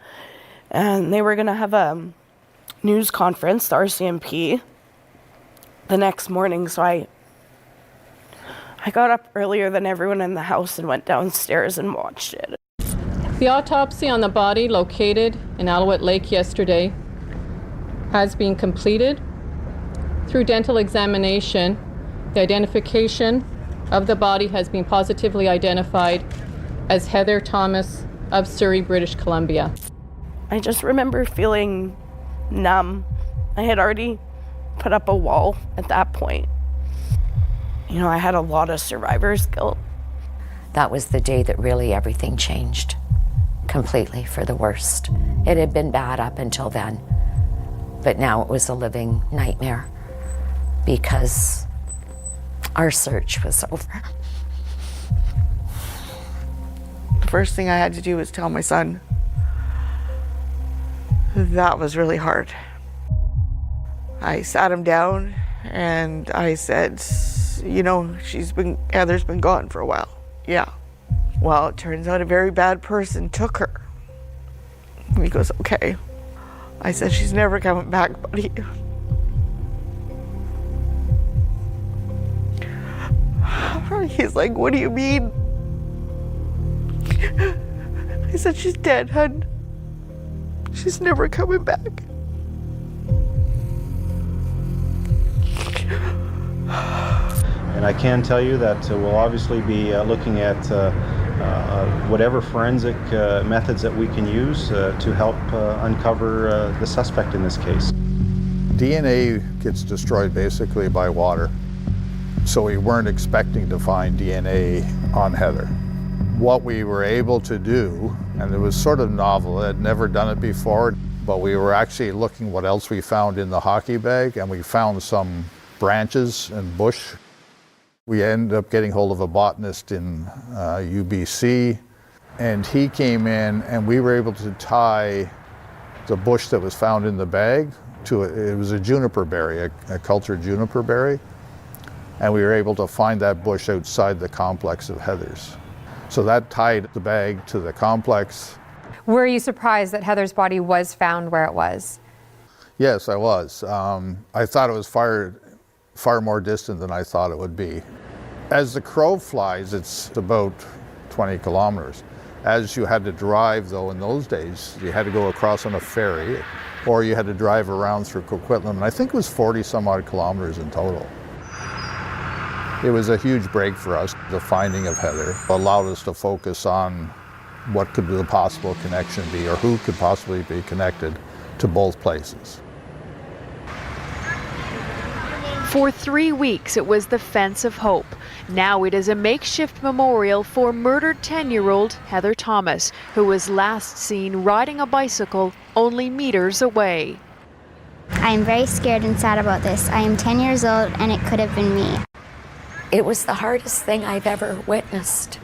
And they were going to have a news conference, the RCMP, the next morning, so I got up earlier than everyone in the house and went downstairs and watched it. The autopsy on the body located in Alouette Lake yesterday has been completed. Through dental examination, the identification of the body has been positively identified as Heather Thomas of Surrey, British Columbia. I just remember feeling numb. I had already put up a wall at that point. You know, I had a lot of survivor's guilt. That was the day that really everything changed completely for the worst. It had been bad up until then, but now it was a living nightmare because our search was over. The first thing I had to do was tell my son. That was really hard. I sat him down and I said, you know, Heather's been gone for a while. Yeah. Well, it turns out a very bad person took her. He goes, okay. I said, she's never coming back, buddy. He's like, what do you mean? I said, she's dead, hun. She's never coming back. And I can tell you that we'll obviously be looking at whatever forensic methods that we can use to help uncover the suspect in this case. DNA gets destroyed basically by water. So we weren't expecting to find DNA on Heather. What we were able to do, and it was sort of novel, I'd never done it before, but we were actually looking what else we found in the hockey bag, and we found some branches and bush. We ended up getting hold of a botanist in UBC, and he came in and we were able to tie the bush that was found in the bag to it was a juniper berry, a cultured juniper berry, and we were able to find that bush outside the complex of Heather's. So that tied the bag to the complex. Were you surprised that Heather's body was found where it was? Yes, I was. I thought it was far more distant than I thought it would be. As the crow flies, it's about 20 kilometers. As you had to drive, though, in those days, you had to go across on a ferry, or you had to drive around through Coquitlam, and I think it was 40 some odd kilometers in total. It was a huge break for us. The finding of Heather allowed us to focus on what could the possible connection be, or who could possibly be connected to both places. For 3 weeks, it was the Fence of Hope. Now it is a makeshift memorial for murdered 10-year-old Heather Thomas, who was last seen riding a bicycle only meters away. I am very scared and sad about this. I am 10 years old and it could have been me. It was the hardest thing I've ever witnessed.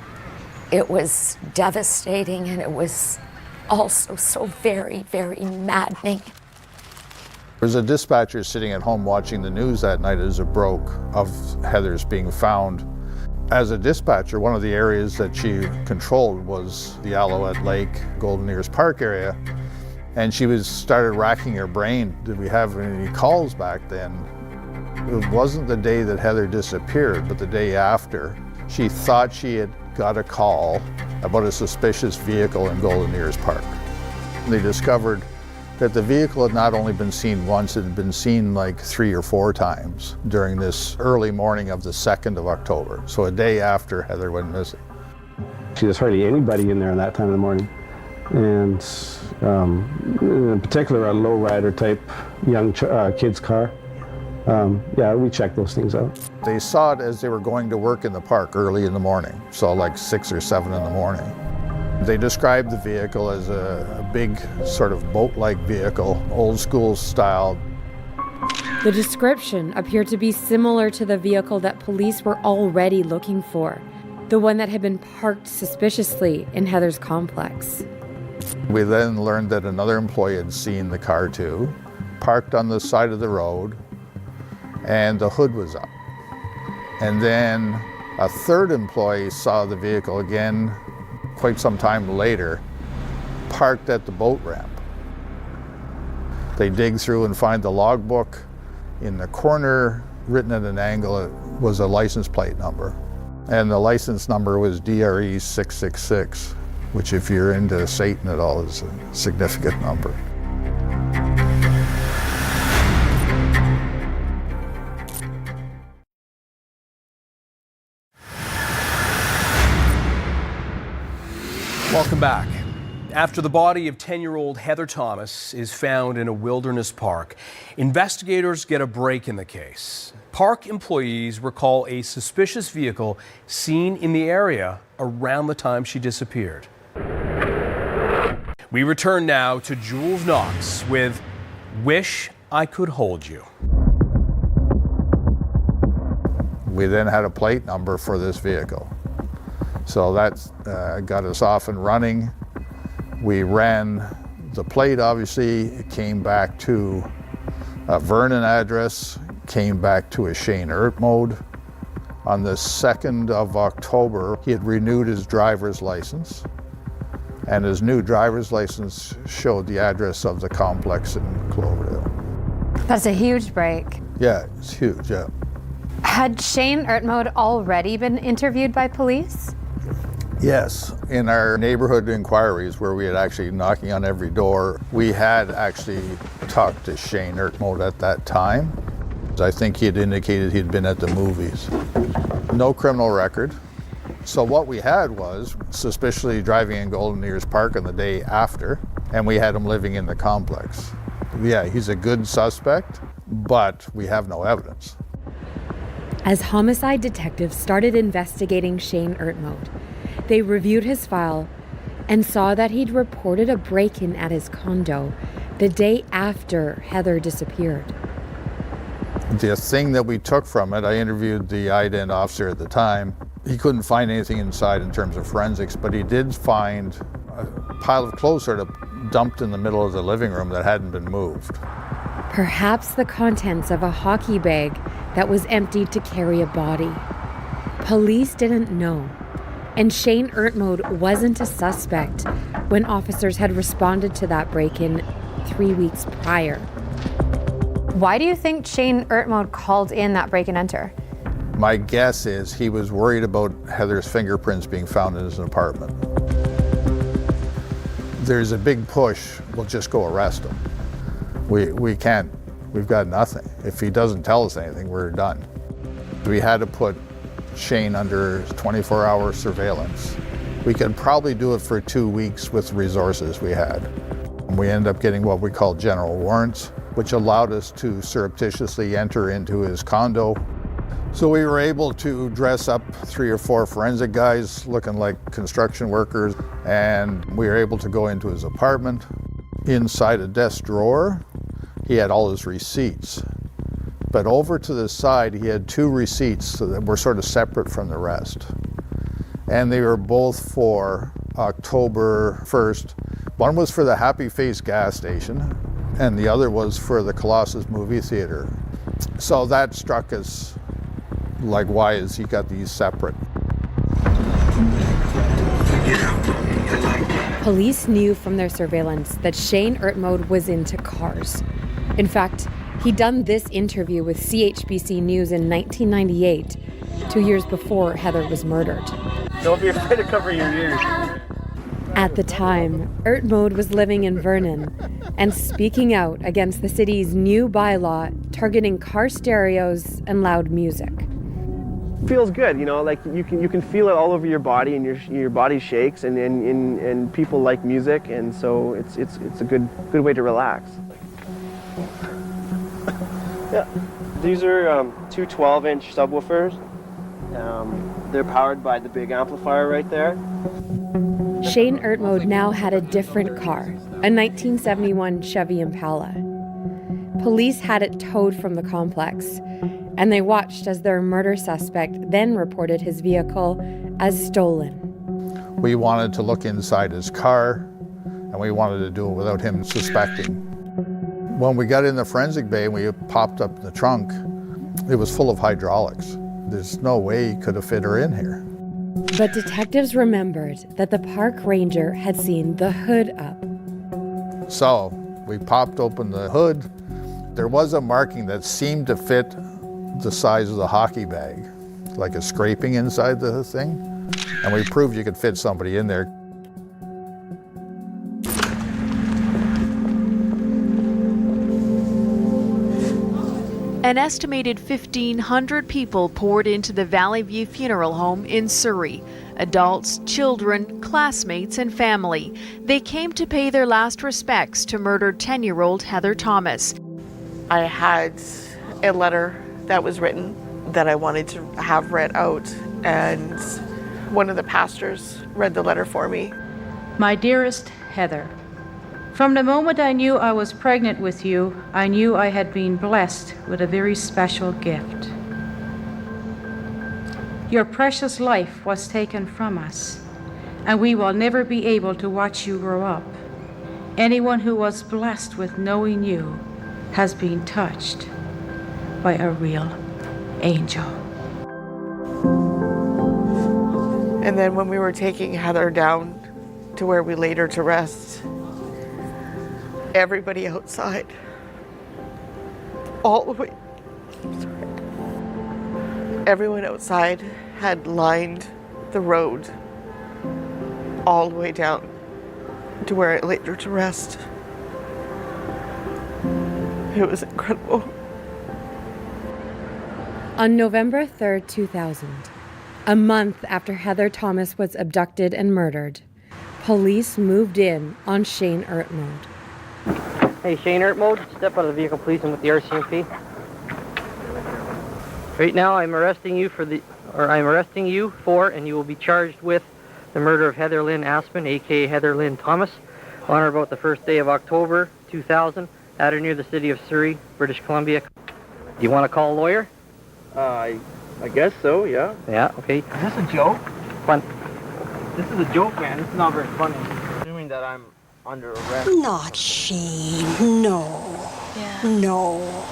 It was devastating, and it was also so very, very maddening. There was a dispatcher sitting at home watching the news that night as it broke of Heather's being found. As a dispatcher, one of the areas that she controlled was the Alouette Lake, Golden Ears Park area, and she started racking her brain. Did we have any calls back then? It wasn't the day that Heather disappeared, but the day after. She thought she had got a call about a suspicious vehicle in Golden Ears Park. They discovered that the vehicle had not only been seen once, it had been seen like 3 or 4 times during this early morning of the 2nd of October, so a day after Heather went missing. There's hardly anybody in there at that time of the morning. And in particular, a lowrider type young kid's car. Yeah, we checked those things out. They saw it as they were going to work in the park early in the morning, so like 6 or 7 in the morning. They described the vehicle as a big sort of boat-like vehicle, old school style. The description appeared to be similar to the vehicle that police were already looking for, the one that had been parked suspiciously in Heather's complex. We then learned that another employee had seen the car too, parked on the side of the road, and the hood was up. And then a third employee saw the vehicle again quite some time later, parked at the boat ramp. They dig through and find the logbook. In the corner, written at an angle, it was a license plate number. And the license number was DRE 666, which if you're into Satan at all is a significant number. Welcome back. After the body of 10-year-old Heather Thomas is found in a wilderness park, investigators get a break in the case. Park employees recall a suspicious vehicle seen in the area around the time she disappeared. We return now to Jules Knox with Wish I Could Hold You. We then had a plate number for this vehicle. So that got us off and running. We ran The plate obviously came back to a Vernon address, came back to a Shane Ertmode. On the 2nd of October, he had renewed his driver's license, and his new driver's license showed the address of the complex in Cloverdale. That's a huge break. Yeah, it's huge, yeah. Had Shane Ertmode already been interviewed by police? Yes, in our neighborhood inquiries where we had actually knocking on every door, we had actually talked to Shane Ertmode at that time. I think he had indicated he'd been at the movies. No criminal record. So what we had was suspiciously driving in Golden Ears Park on the day after, and we had him living in the complex. Yeah, he's a good suspect, but we have no evidence. As homicide detectives started investigating Shane Ertmode, they reviewed his file and saw that he'd reported a break-in at his condo the day after Heather disappeared. The thing that we took from it, I interviewed the ident officer at the time. He couldn't find anything inside in terms of forensics, but he did find a pile of clothes sort of dumped in the middle of the living room that hadn't been moved. Perhaps the contents of a hockey bag that was emptied to carry a body. Police didn't know, and Shane Ertmode wasn't a suspect when officers had responded to that break-in 3 weeks prior. Why do you think Shane Ertmode called in that break and enter? My guess is he was worried about Heather's fingerprints being found in his apartment. There's a big push, we'll just go arrest him. We can't, we've got nothing. If he doesn't tell us anything, we're done. We had to put Shane under 24-hour surveillance. We could probably do it for 2 weeks with the resources we had. We ended up getting what we call general warrants, which allowed us to surreptitiously enter into his condo. So we were able to dress up 3 or 4 forensic guys looking like construction workers, and we were able to go into his apartment. Inside a desk drawer, he had all his receipts. But over to the side, he had 2 receipts that were sort of separate from the rest. And they were both for October 1st. One was for the Happy Face gas station, and the other was for the Colossus movie theater. So that struck us like, why is he got these separate? Police knew from their surveillance that Shane Ertmode was into cars. In fact, he'd done this interview with CHBC News in 1998, 2 years before Heather was murdered. Don't be afraid to cover your ears. At the time, Ertmode was living in Vernon and speaking out against the city's new bylaw targeting car stereos and loud music. Feels good, you know, like you can feel it all over your body, and your body shakes, and people like music, and so it's a good way to relax. Yeah, these are 2 12-inch subwoofers. They're powered by the big amplifier right there. Shane Ertmode now had a different car, a 1971 Chevy Impala. Police had it towed from the complex, and they watched as their murder suspect then reported his vehicle as stolen. We wanted to look inside his car, and we wanted to do it without him suspecting. When we got in the forensic bay and we popped up the trunk, it was full of hydraulics. There's no way he could have fit her in here. But detectives remembered that the park ranger had seen the hood up. So we popped open the hood. There was a marking that seemed to fit the size of the hockey bag, like a scraping inside the thing. And we proved you could fit somebody in there. An estimated 1,500 people poured into the Valley View Funeral Home in Surrey. Adults, children, classmates, and family. They came to pay their last respects to murdered 10-year-old Heather Thomas. I had a letter that was written that I wanted to have read out, and one of the pastors read the letter for me. My dearest Heather, from the moment I knew I was pregnant with you, I knew I had been blessed with a very special gift. Your precious life was taken from us, and we will never be able to watch you grow up. Anyone who was blessed with knowing you has been touched by a real angel. And then when we were taking Heather down to where we laid her to rest, everybody outside, all the way, everyone outside had lined the road all the way down to where I laid her to rest. It was incredible. On November 3rd, 2000, a month after Heather Thomas was abducted and murdered, police moved in on Shane Ertmode. Hey, Shane Ertmode, step out of the vehicle, please, and with the RCMP. Right now, I'm arresting you for, and you will be charged with the murder of Heather Lynn Aspen, aka Heather Lynn Thomas, on or about the first day of October 2000, at or near the city of Surrey, British Columbia. Do you want to call a lawyer? I guess so, yeah. Yeah, okay. Is this a joke? Fun. This is a joke, man. This is not very funny. Assuming that I'm under arrest. Not Shane, no. Yeah. No.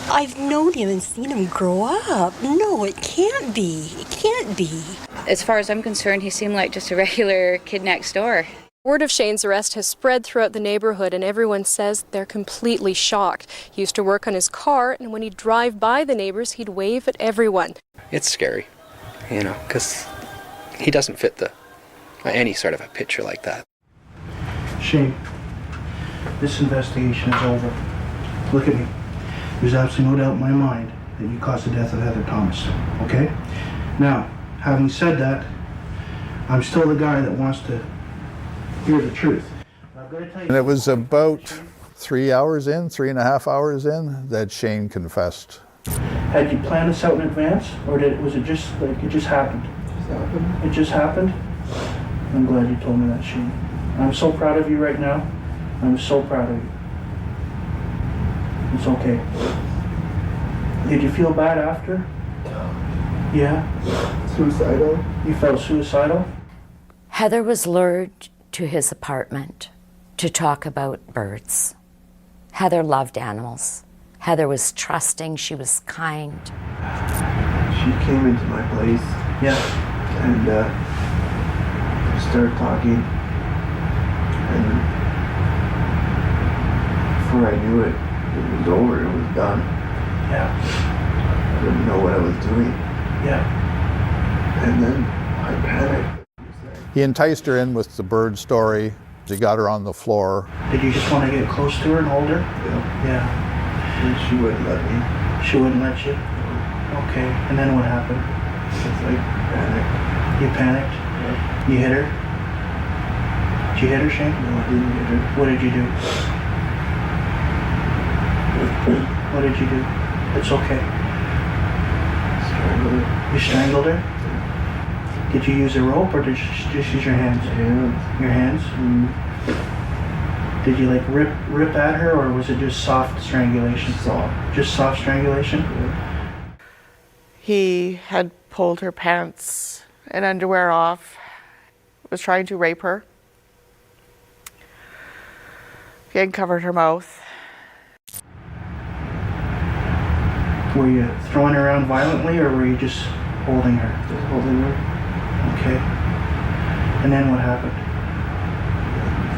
I've known him and seen him grow up. No, it can't be. It can't be. As far as I'm concerned, he seemed like just a regular kid next door. Word of Shane's arrest has spread throughout the neighborhood, and everyone says they're completely shocked. He used to work on his car, and when he'd drive by the neighbors, he'd wave at everyone. It's scary, you know, because he doesn't fit any sort of a picture like that. Shane, this investigation is over. Look at me. There's absolutely no doubt in my mind that you caused the death of Heather Thomas, okay? Now, having said that, I'm still the guy that wants to hear the truth. And it was about 3 hours in, 3.5 hours in, that Shane confessed. Had you planned this out in advance, or was it just like it just happened? It just happened? I'm glad you told me that, Shane. I'm so proud of you right now. I'm so proud of you. It's okay. Did you feel bad after? Yeah? Suicidal. You felt suicidal? Heather was lured to his apartment to talk about birds. Heather loved animals. Heather was trusting, she was kind. She came into my place. Yeah. And started talking. And before I knew it, it was over, it was done. Yeah. I didn't know what I was doing. Yeah. And then I panicked. He enticed her in with the bird story. He got her on the floor. Did you just want to get close to her and hold her? Yeah. Yeah. And she wouldn't let me. She wouldn't let you? Okay. And then what happened? It's like panicked. You panicked? Yeah. You hit her? Did you hit her, Shane? No, I didn't hit her. What did you do? What did you do? It's okay. Strangled her. You strangled her? Did you use a rope or did you just use your hands? Your hands? Did you like rip at her, or was it just soft strangulation? Soft. Just soft strangulation? Yeah. He had pulled her pants and underwear off, was trying to rape her. He had covered her mouth. Were you throwing her around violently, or were you just holding her? Just holding her. Okay. And then what happened?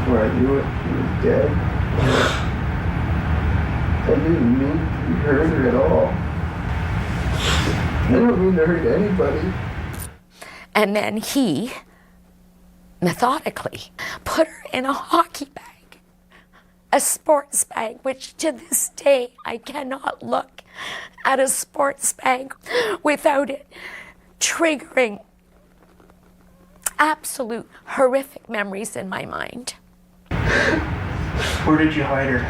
Before I knew it, she was dead. I didn't mean to hurt her at all. I don't mean to hurt anybody. And then he, methodically, put her in a hockey bag, a sports bag, which to this day I cannot look at a sports bag without it triggering absolute horrific memories in my mind. Where did you hide her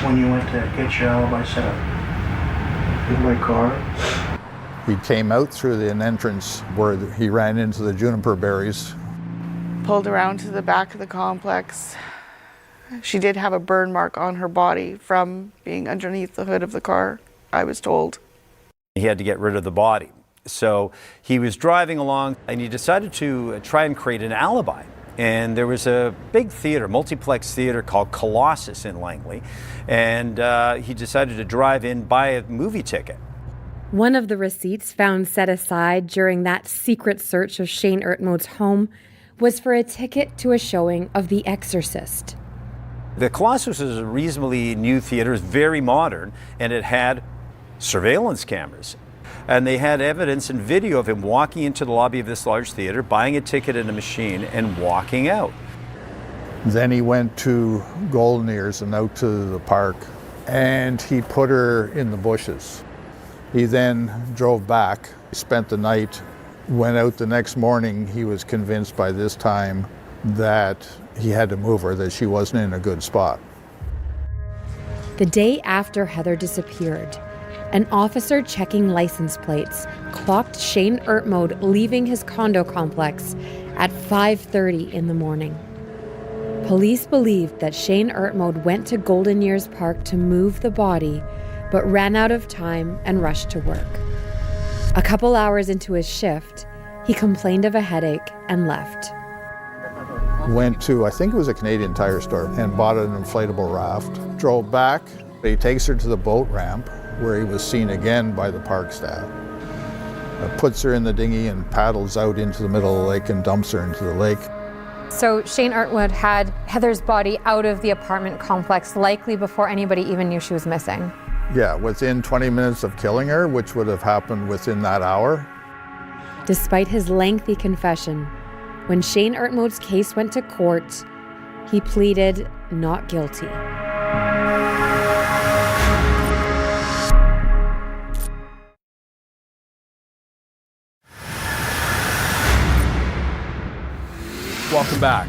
when you went to get your alibi set up? In my car. He came out through an entrance where he ran into the juniper berries. Pulled around to the back of the complex. She did have a burn mark on her body from being underneath the hood of the car, I was told. He had to get rid of the body. So he was driving along and he decided to try and create an alibi And there was a big theater, multiplex theater called Colossus in Langley. And he decided to drive in, buy a movie ticket. One of the receipts found set aside during that secret search of Shane Ertmode's home was for a ticket to a showing of The Exorcist. The Colossus is a reasonably new theater, it's very modern, and it had surveillance cameras. And they had evidence and video of him walking into the lobby of this large theater, buying a ticket in a machine, and walking out. Then he went to Golden Ears and out to the park, and he put her in the bushes. He then drove back, spent the night, went out the next morning. He was convinced by this time that he had to move her, that she wasn't in a good spot. The day after Heather disappeared, an officer checking license plates clocked Shane Ertmode leaving his condo complex at 5:30 in the morning. Police believed that Shane Ertmode went to Golden Ears Park to move the body, but ran out of time and rushed to work. A couple hours into his shift, he complained of a headache and left. Went to, I think it was a Canadian Tire store, and bought an inflatable raft. Drove back. He takes her to the boat ramp, where he was seen again by the park staff. Puts her in the dinghy and paddles out into the middle of the lake and dumps her into the lake. So Shane Ertmode had Heather's body out of the apartment complex, likely before anybody even knew she was missing. Yeah, within 20 minutes of killing her, which would have happened within that hour. Despite his lengthy confession, when Shane Ertmode's case went to court, he pleaded not guilty. Welcome back.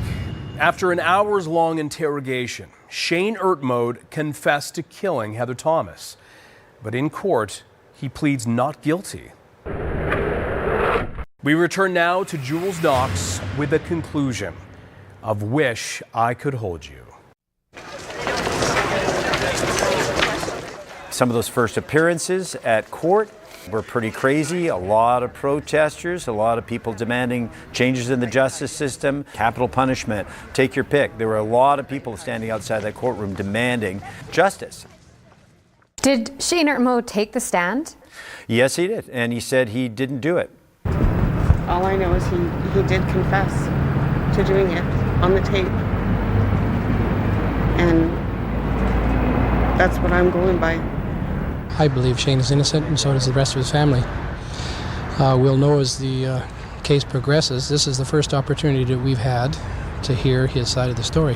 After an hours-long interrogation, Shane Ertmode confessed to killing Heather Thomas. But in court, he pleads not guilty. We return now to Jules Knox with the conclusion of Wish I Could Hold You. Some of those first appearances at court were pretty crazy. A lot of protesters, a lot of people demanding changes in the justice system, capital punishment, take your pick. There were a lot of people standing outside that courtroom demanding justice. Did Shane Ertmode take the stand? Yes, he did, and he said he didn't do it. All I know is he did confess to doing it on the tape. And that's what I'm going by. I believe Shane is innocent, and so does the rest of his family. We'll know as the case progresses. This is the first opportunity that we've had to hear his side of the story.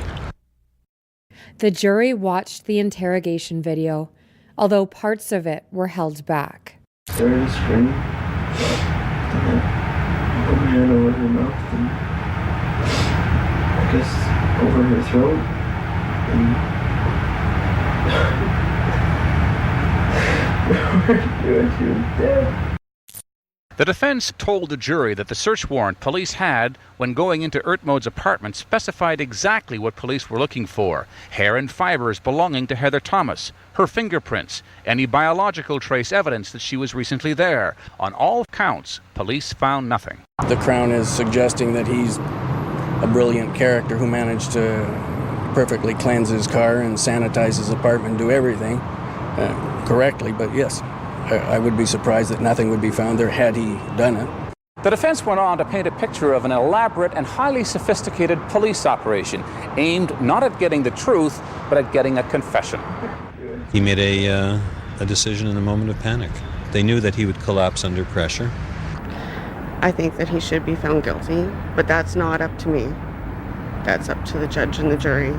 The jury watched the interrogation video, although parts of it were held back. Started screaming, put my hand over her mouth and I guess over her throat, and she was dead. The defense told the jury that the search warrant police had when going into Ertmode's apartment specified exactly what police were looking for: hair and fibers belonging to Heather Thomas, her fingerprints, any biological trace evidence that she was recently there. On all counts, police found nothing. The Crown is suggesting that he's a brilliant character who managed to perfectly cleanse his car and sanitize his apartment, do everything correctly, but yes, I would be surprised that nothing would be found there had he done it. The defense went on to paint a picture of an elaborate and highly sophisticated police operation aimed not at getting the truth, but at getting a confession. He made a decision in a moment of panic. They knew that he would collapse under pressure. I think that he should be found guilty, but that's not up to me. That's up to the judge and the jury.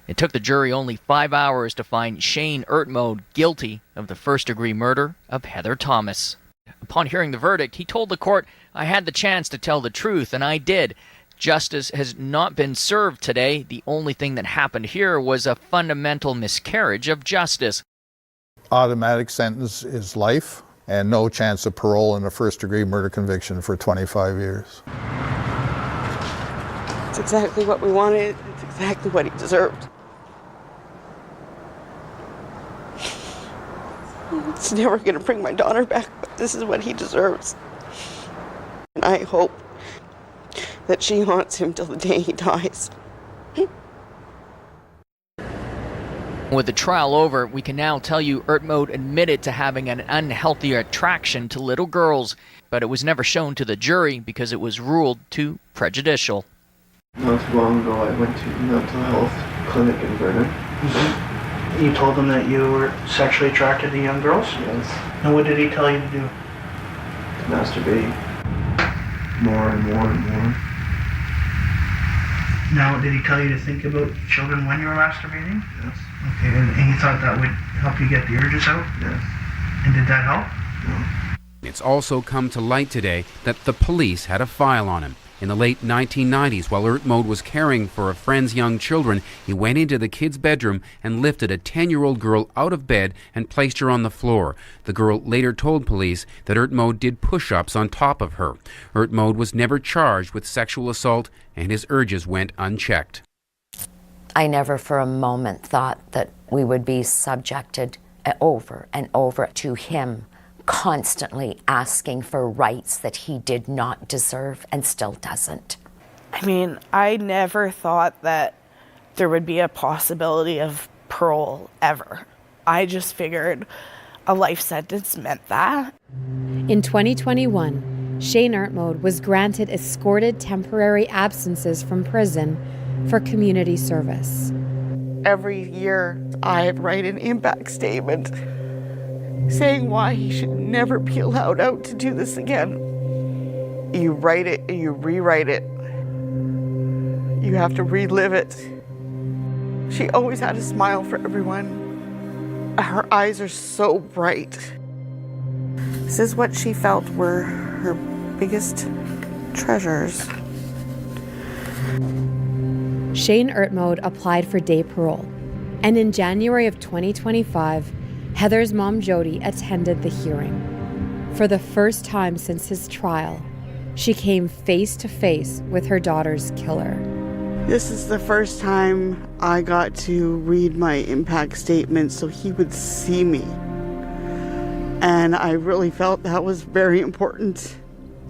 It took the jury only 5 hours to find Shane Ertmode guilty of the first-degree murder of Heather Thomas. Upon hearing the verdict, he told the court, "I had the chance to tell the truth, and I did. Justice has not been served today. The only thing that happened here was a fundamental miscarriage of justice." Automatic sentence is life and no chance of parole in a first-degree murder conviction for 25 years. It's exactly what we wanted. It's exactly what he deserved. It's never going to bring my daughter back, but this is what he deserves. And I hope that she haunts him till the day he dies. With the trial over, we can now tell you Ertmode admitted to having an unhealthy attraction to little girls, but it was never shown to the jury because it was ruled too prejudicial. Not too long ago, I went to a mental health clinic in Vernon. You told him that you were sexually attracted to young girls? Yes. And what did he tell you to do? To masturbate more and more and more. Now, did he tell you to think about children when you were masturbating? Yes. Okay, and he thought that would help you get the urges out? Yes. And did that help? No. It's also come to light today that the police had a file on him. In the late 1990s, while Ertmode was caring for a friend's young children, he went into the kid's bedroom and lifted a 10-year-old girl out of bed and placed her on the floor. The girl later told police that Ertmode did push-ups on top of her. Ertmode was never charged with sexual assault, and his urges went unchecked. I never for a moment thought that we would be subjected over and over to him constantly asking for rights that he did not deserve and still doesn't. I mean, I never thought that there would be a possibility of parole ever. I just figured a life sentence meant that. In 2021, Shane Ertmode was granted escorted temporary absences from prison for community service. Every year, I'd write an impact statement saying why he should never be allowed out to do this again. You write it and you rewrite it. You have to relive it. She always had a smile for everyone. Her eyes are so bright. This is what she felt were her biggest treasures. Shane Ertmode applied for day parole, and in January of 2025, Heather's mom, Jody, attended the hearing. For the first time since his trial, she came face to face with her daughter's killer. This is the first time I got to read my impact statement so he would see me. And I really felt that was very important.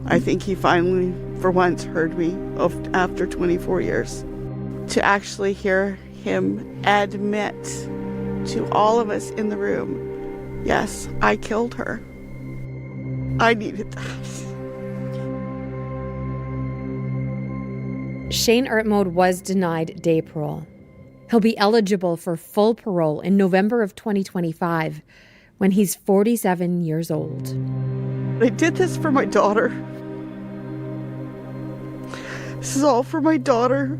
I think he finally, for once, heard me after 24 years. To actually hear him admit to all of us in the room, yes, I killed her. I needed that. Shane Ertmode was denied day parole. He'll be eligible for full parole in November of 2025 when he's 47 years old. I did this for my daughter. This is all for my daughter.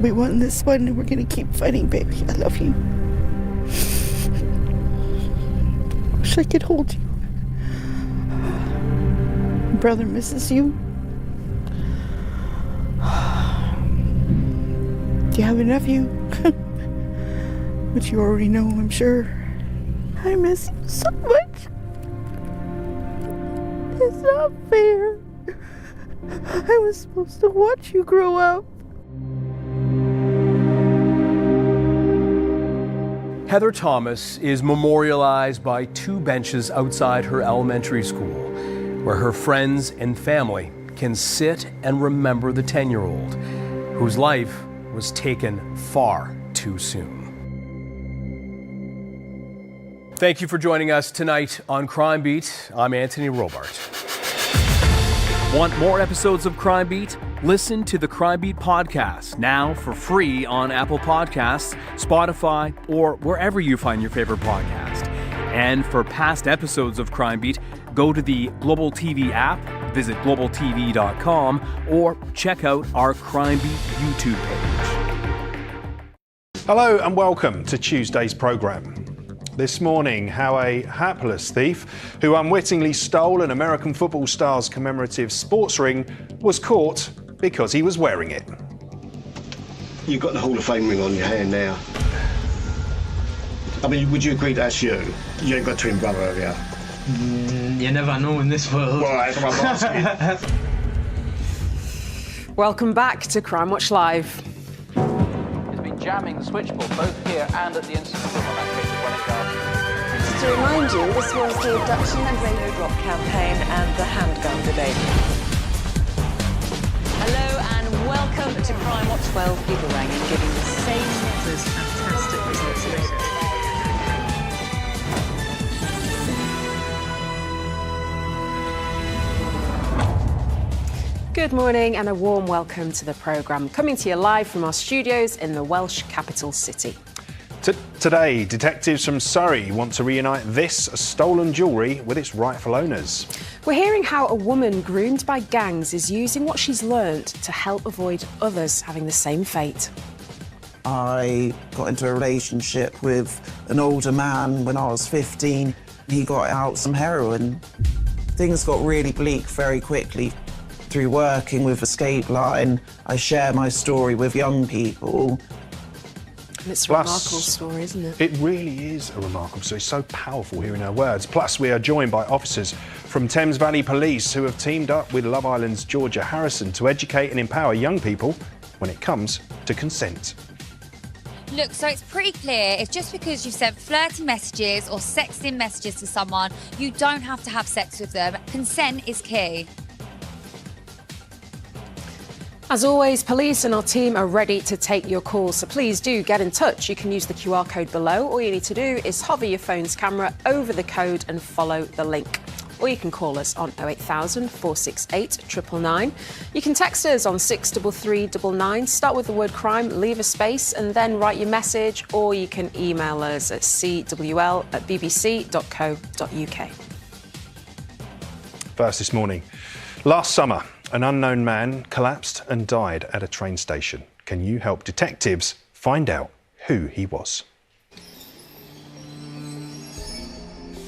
We won this one and we're gonna keep fighting, baby. I love you. Wish I could hold you. Brother misses you. Do you have a nephew? Which you already know, I'm sure. I miss you so much. It's not fair. I was supposed to watch you grow up. Heather Thomas is memorialized by 2 benches outside her elementary school, where her friends and family can sit and remember the 10-year-old, whose life was taken far too soon. Thank you for joining us tonight on Crime Beat. I'm Anthony Robart. Want more episodes of Crime Beat? Listen to the Crime Beat podcast now for free on Apple Podcasts, Spotify, or wherever you find your favorite podcast. And for past episodes of Crime Beat, go to the Global TV app, visit globaltv.com, or check out our Crime Beat YouTube page. Hello and welcome to Tuesday's programme. This morning, how a hapless thief who unwittingly stole an American football star's commemorative sports ring was caught because he was wearing it. You've got the Hall of Fame ring on your hand now. I mean, would you agree that's you? You ain't got a twin brother, have you? You never know in this world. Well, that's what I'm asking. Welcome back to Crime Watch Live. Has been jamming the switchboard both here and at the incident room on that case of Welling Garden. to remind you, this was the abduction and radio drop campaign and the handgun debate. Hello and welcome to Crime Watch. 12 people rang in, giving the same those fantastic results later. Good morning and a warm welcome to the programme, coming to you live from our studios in the Welsh capital city. Today, detectives from Surrey want to reunite this stolen jewellery with its rightful owners. We're hearing how a woman groomed by gangs is using what she's learnt to help avoid others having the same fate. I got into a relationship with an older man when I was 15. He got out some heroin. Things got really bleak very quickly. Through working with Escape Line, I share my story with young people. It's a remarkable story, isn't it? It really is a remarkable story. It's so powerful hearing her words. Plus, we are joined by officers from Thames Valley Police who have teamed up with Love Island's Georgia Harrison to educate and empower young people when it comes to consent. Look, so it's pretty clear, if just because you've sent flirty messages or sexting messages to someone, you don't have to have sex with them. Consent is key. As always, police and our team are ready to take your calls, so please do get in touch. You can use the QR code below. All you need to do is hover your phone's camera over the code and follow the link. Or you can call us on 08000 468 999. You can text us on 63399. Start with the word crime, leave a space, and then write your message, or you can email us at cwl@bbc.co.uk. First this morning. Last summer, an unknown man collapsed and died at a train station. Can you help detectives find out who he was?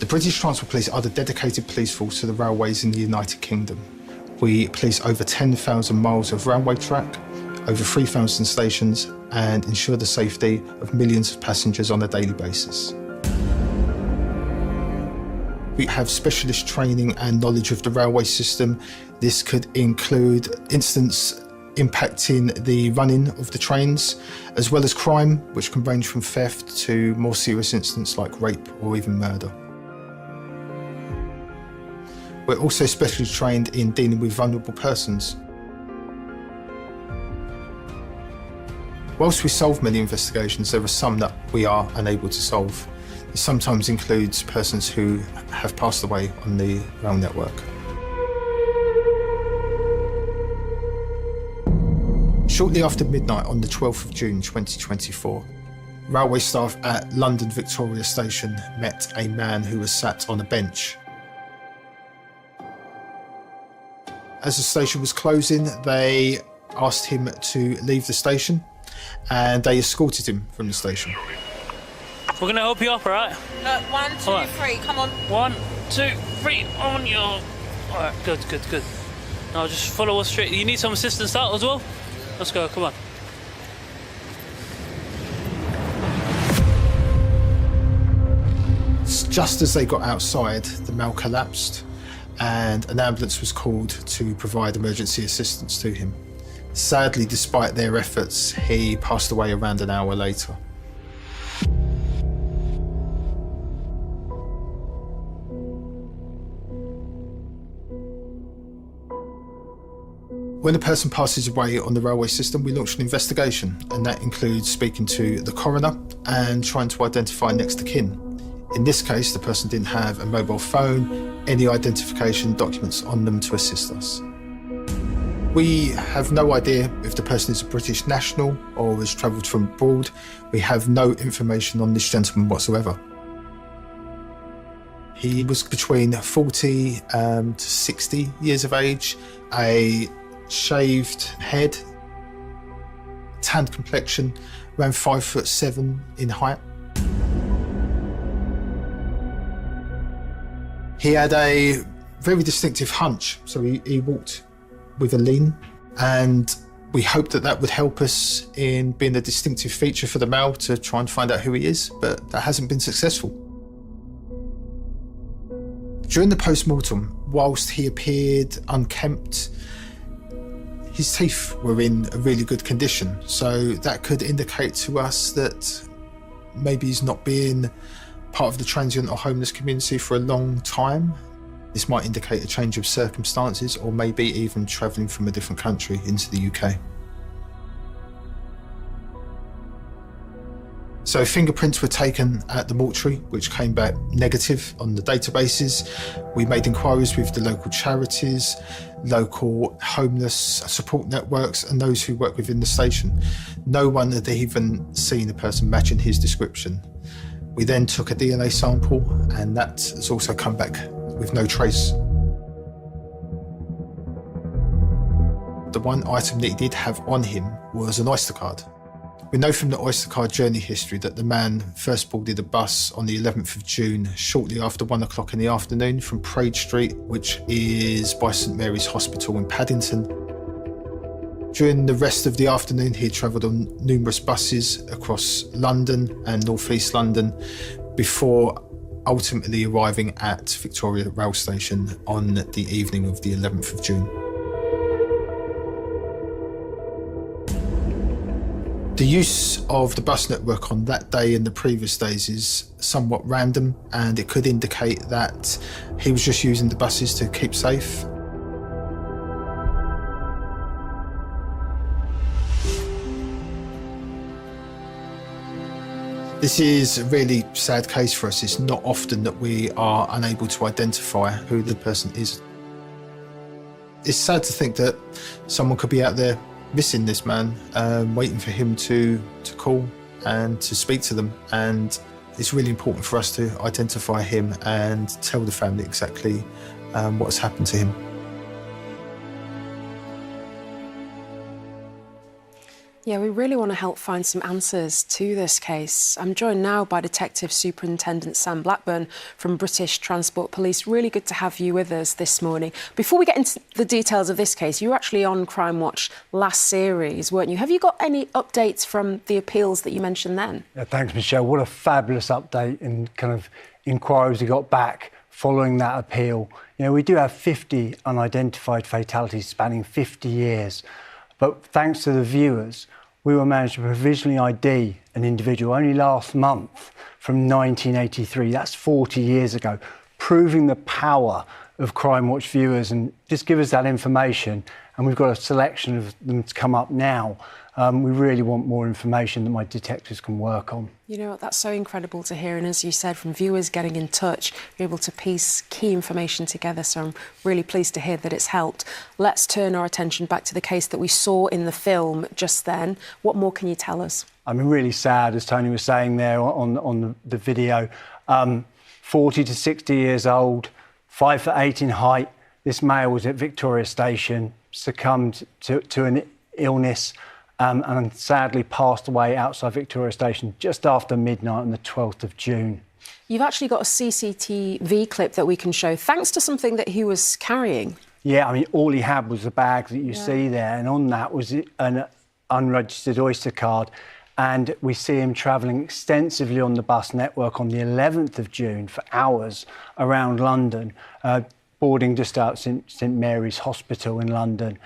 The British Transport Police are the dedicated police force to the railways in the United Kingdom. We police over 10,000 miles of railway track, over 3,000 stations, and ensure the safety of millions of passengers on a daily basis. We have specialist training and knowledge of the railway system. This could include incidents impacting the running of the trains, as well as crime, which can range from theft to more serious incidents like rape or even murder. We're also specially trained in dealing with vulnerable persons. Whilst we solve many investigations, there are some that we are unable to solve. It sometimes includes persons who have passed away on the rail network. Shortly after midnight on the 12th of June 2024, railway staff at London Victoria Station met a man who was sat on a bench. As the station was closing, they asked him to leave the station and they escorted him from the station. We're going to help you up, all right? 1, 2, 3, come on. 1, 2, 3, on your... All right, good. Now just follow us straight. You need some assistance out as well? Let's go, come on. Just as they got outside, the mail collapsed and an ambulance was called to provide emergency assistance to him. Sadly, despite their efforts, he passed away around an hour later. When a person passes away on the railway system, we launch an investigation, and that includes speaking to the coroner and trying to identify next of kin. In this case, the person didn't have a mobile phone, any identification documents on them to assist us. We have no idea if the person is a British national or has travelled from abroad. We have no information on this gentleman whatsoever. He was between 40 to 60 years of age, a shaved head, tanned complexion, around 5'7" in height. He had a very distinctive hunch, so he walked with a lean, and we hoped that that would help us in being a distinctive feature for the mail to try and find out who he is, but that hasn't been successful. During the post-mortem, whilst he appeared unkempt, his teeth were in a really good condition, so that could indicate to us that maybe he's not being part of the transient or homeless community for a long time. This might indicate a change of circumstances or maybe even travelling from a different country into the UK. So fingerprints were taken at the mortuary, which came back negative on the databases. We made inquiries with the local charities, local homeless support networks, and those who work within the station. No one had even seen a person matching his description. We then took a DNA sample, and that has also come back with no trace. The one item that he did have on him was an Oyster card. We know from the Oyster card journey history that the man first boarded a bus on the 11th of June, shortly after 1 o'clock in the afternoon from Praed Street, which is by St Mary's Hospital in Paddington. During the rest of the afternoon, he travelled on numerous buses across London and North East London before ultimately arriving at Victoria Rail Station on the evening of the 11th of June. The use of the bus network on that day and the previous days is somewhat random, and it could indicate that he was just using the buses to keep safe. This is a really sad case for us. It's not often that we are unable to identify who the person is. It's sad to think that someone could be out there missing this man, waiting for him to call and to speak to them. And it's really important for us to identify him and tell the family exactly what has happened to him. Yeah, we really want to help find some answers to this case. I'm joined now by Detective Superintendent Sam Blackburn from British Transport Police. Really good to have you with us this morning. Before we get into the details of this case, you were actually on Crime Watch last series, weren't you? Have you got any updates from the appeals that you mentioned then? Yeah, thanks, Michelle. What a fabulous update and kind of inquiries we got back following that appeal. You know, we do have 50 unidentified fatalities spanning 50 years. But thanks to the viewers, we were managed to provisionally ID an individual only last month from 1983. That's 40 years ago, proving the power of Crime Watch viewers. And just give us that information, and we've got a selection of them to come up now. We really want more information that my detectives can work on. You know, that's so incredible to hear. And as you said, from viewers getting in touch, you're able to piece key information together. So I'm really pleased to hear that it's helped. Let's turn our attention back to the case that we saw in the film just then. What more can you tell us? I mean, really sad, as Tony was saying there on the video. 40 to 60 years old, 5'8" in height. This male was at Victoria Station, succumbed to an illness, and sadly passed away outside Victoria Station just after midnight on the 12th of June. You've actually got a CCTV clip that we can show, thanks to something that he was carrying. Yeah, I mean, all he had was the bag that you see there, and on that was an unregistered Oyster card. And we see him travelling extensively on the bus network on the 11th of June for hours around London, boarding just out St Mary's Hospital in London.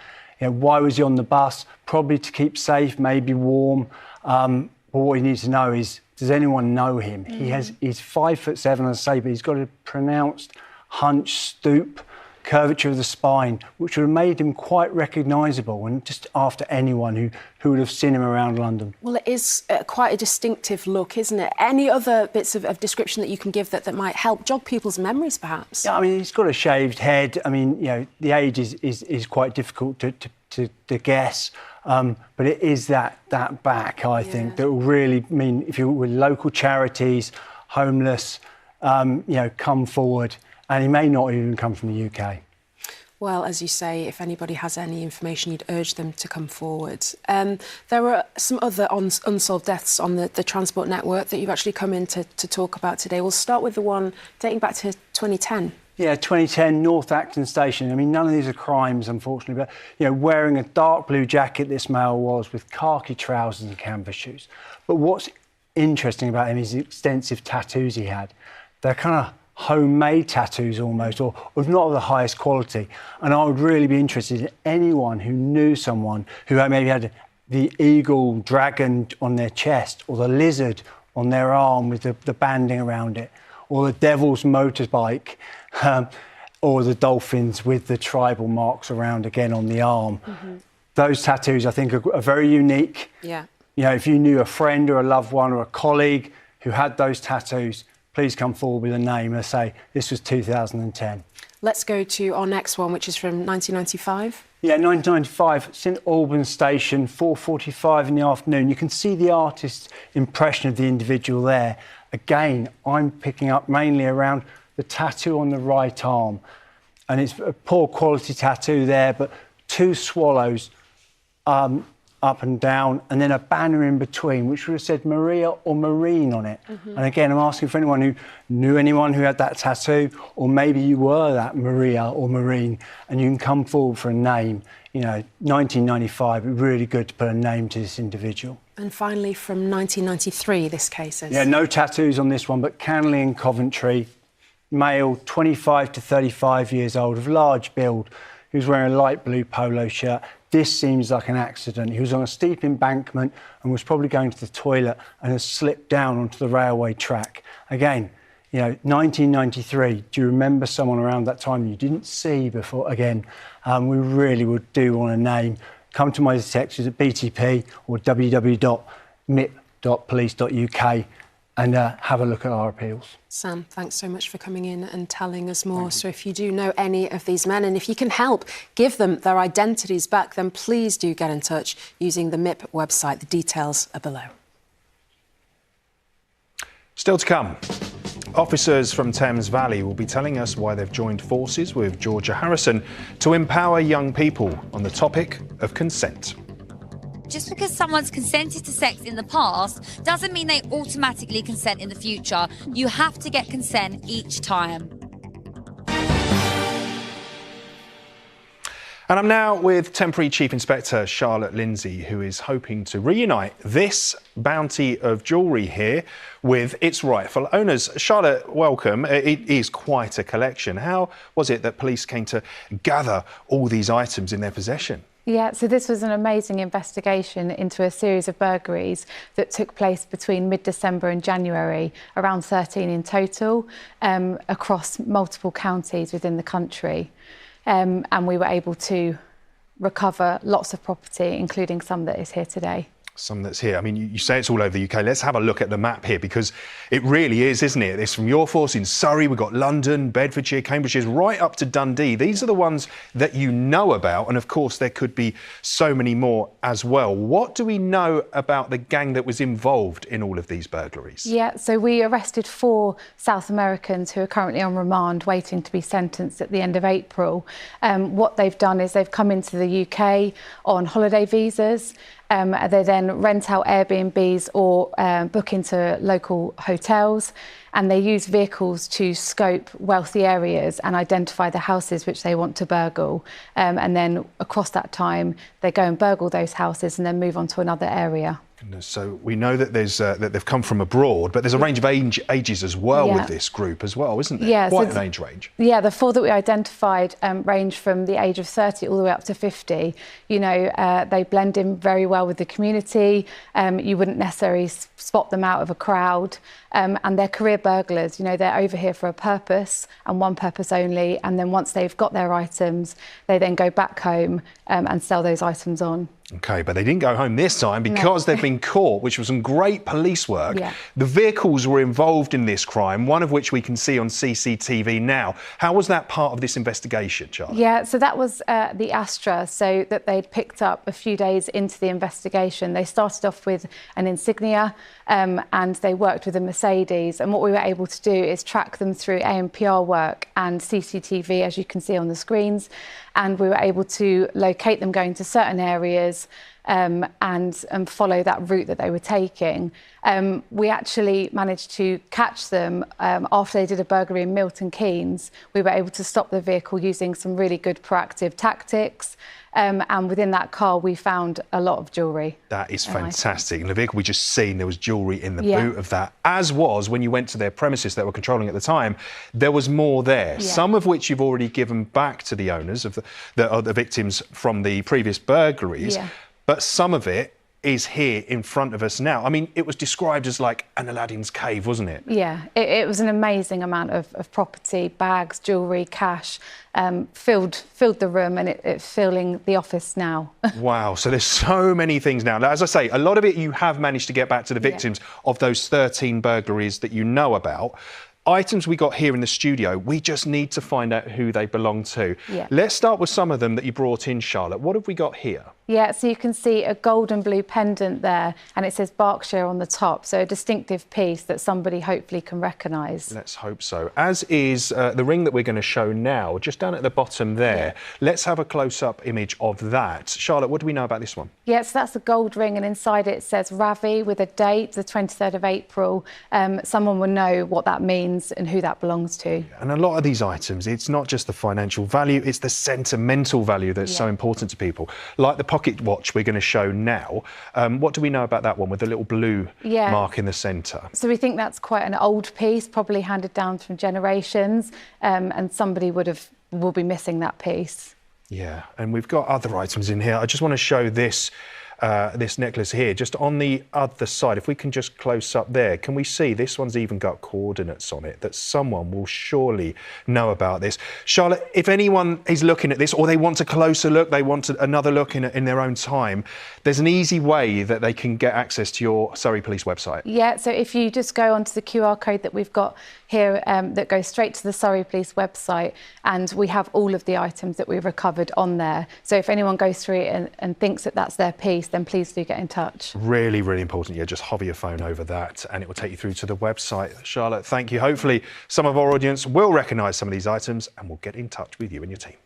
You know, why was he on the bus? Probably to keep safe, maybe warm. But what we need to know is, does anyone know him? He's 5'7", as I say, but he's got a pronounced hunch, stoop, curvature of the spine, which would have made him quite recognisable and just after anyone who would have seen him around London. Well, it is quite a distinctive look, isn't it? Any other bits of description that you can give that might help jog people's memories, perhaps? Yeah, I mean, he's got a shaved head. I mean, you know, the age is quite difficult to guess, but it is that back, I think, that will really mean, if you're with local charities, homeless, you know, come forward. And he may not even come from the UK. Well, as you say, if anybody has any information, you'd urge them to come forward. There were some other unsolved deaths on the transport network that you've actually come in to talk about today. We'll start with the one dating back to 2010. Yeah, 2010, North Acton Station. I mean, none of these are crimes, unfortunately, but, you know, wearing a dark blue jacket, this male was, with khaki trousers and canvas shoes. But what's interesting about him is the extensive tattoos he had. They're kind of homemade tattoos almost, or not of the highest quality. And I would really be interested in anyone who knew someone who maybe had the eagle, dragon on their chest, or the lizard on their arm with the banding around it, or the Devil's motorbike, or the dolphins with the tribal marks around again on the arm. Those tattoos, I think, are very unique. Yeah. You know, if you knew a friend or a loved one or a colleague who had those tattoos, please come forward with a name and say, this was 2010. Let's go to our next one, which is from 1995. Yeah, 1995, St Albans Station, 4:45 in the afternoon. You can see the artist's impression of the individual there. Again, I'm picking up mainly around the tattoo on the right arm. And it's a poor quality tattoo there, but 2 swallows up and down, and then a banner in between, which would have said Maria or Marine on it. And again, I'm asking for anyone who knew anyone who had that tattoo, or maybe you were that Maria or Marine, and you can come forward for a name. You know, 1995, it'd be really good to put a name to this individual. And finally, from 1993, this case is. Yeah, no tattoos on this one, but Canley in Coventry, male, 25 to 35 years old, of large build, who's wearing a light blue polo shirt. This seems like an accident. He was on a steep embankment and was probably going to the toilet and has slipped down onto the railway track. Again, you know, 1993, do you remember someone around that time you didn't see before? Again, we really do want a name. Come to my detectives at BTP or www.mip.police.uk and have a look at our appeals. Sam, thanks so much for coming in and telling us more. So if you do know any of these men, and if you can help give them their identities back, then please do get in touch using the MIP website. The details are below. Still to come. Officers from Thames Valley will be telling us why they've joined forces with Georgia Harrison to empower young people on the topic of consent. Just because someone's consented to sex in the past doesn't mean they automatically consent in the future. You have to get consent each time. And I'm now with Temporary Chief Inspector Charlotte Lindsay, who is hoping to reunite this bounty of jewellery here with its rightful owners. Charlotte, welcome. It is quite a collection. How was it that police came to gather all these items in their possession? Yeah, so this was an amazing investigation into a series of burglaries that took place between mid-December and January, around 13 in total, across multiple counties within the country. And we were able to recover lots of property, including some that is here today. Some that's here. I mean, you say it's all over the UK. Let's have a look at the map here, because it really is, isn't it? It's from your force in Surrey, we've got London, Bedfordshire, Cambridgeshire, right up to Dundee. These are the ones that you know about, and of course there could be so many more as well. What do we know about the gang that was involved in all of these burglaries? Yeah, so we arrested 4 South Americans who are currently on remand waiting to be sentenced at the end of April. What they've done is they've come into the UK on holiday visas. They then rent out Airbnbs or book into local hotels, and they use vehicles to scope wealthy areas and identify the houses which they want to burgle. And then across that time, they go and burgle those houses and then move on to another area. So we know that there's that they've come from abroad, but there's a range of ages as well with this group as well, isn't there? Yeah, quite an age range. Yeah, the 4 that we identified range from the age of 30 all the way up to 50. You know, they blend in very well with the community. You wouldn't necessarily spot them out of a crowd. And they're career burglars. You know, they're over here for a purpose and one purpose only. And then once they've got their items, they then go back home and sell those items on. OK, but they didn't go home this time because they've been caught, which was some great police work. Yeah. The vehicles were involved in this crime, one of which we can see on CCTV now. How was that part of this investigation, Charlotte? Yeah, so that was the Astra, so that they'd picked up a few days into the investigation. They started off with an Insignia and they worked with a Mercedes. And what we were able to do is track them through ANPR work and CCTV, as you can see on the screens. And we were able to locate them going to certain areas and follow that route that they were taking. We actually managed to catch them after they did a burglary in Milton Keynes. We were able to stop the vehicle using some really good proactive tactics. And within that car, we found a lot of jewellery. That is fantastic. In the vehicle we just seen, there was jewellery in the boot of that, as was when you went to their premises that were controlling at the time. There was more there, some of which you've already given back to the owners of the victims from the previous burglaries. But some of it is here in front of us now. I mean, it was described as like an Aladdin's cave, wasn't it? Yeah, it was an amazing amount of property, bags, jewellery, cash, filled the room, and it's filling the office now. Wow, so there's so many things now. Now, as I say, a lot of it you have managed to get back to the victims of those 13 burglaries that you know about. Items we got here in the studio, we just need to find out who they belong to. Yeah. Let's start with some of them that you brought in, Charlotte. What have we got here? Yeah, so you can see a gold and blue pendant there, and it says Berkshire on the top, so a distinctive piece that somebody hopefully can recognise. Let's hope so. As is the ring that we're going to show now, just down at the bottom there. Yeah. Let's have a close-up image of that. Charlotte, what do we know about this one? Yeah, so that's a gold ring, and inside it says Ravi with a date, the 23rd of April. Someone will know what that means and who that belongs to. And a lot of these items, it's not just the financial value, it's the sentimental value that's so important to people. Like the pocket watch we're going to show now. What do we know about that one with the little blue mark in the centre? So we think that's quite an old piece, probably handed down from generations, and somebody will be missing that piece. Yeah, and we've got other items in here. I just want to show this necklace here, just on the other side. If we can just close up there, can we see this one's even got coordinates on it that someone will surely know about this? Charlotte, if anyone is looking at this or they want a closer look, they want another look in their own time, there's an easy way that they can get access to your Surrey Police website. Yeah, so if you just go onto the QR code that we've got here that goes straight to the Surrey Police website, and we have all of the items that we've recovered on there. So if anyone goes through it and thinks that that's their piece, then please do get in touch. Really, really important. Yeah, just hover your phone over that and it will take you through to the website. Charlotte, thank you. Hopefully some of our audience will recognise some of these items and will get in touch with you and your team.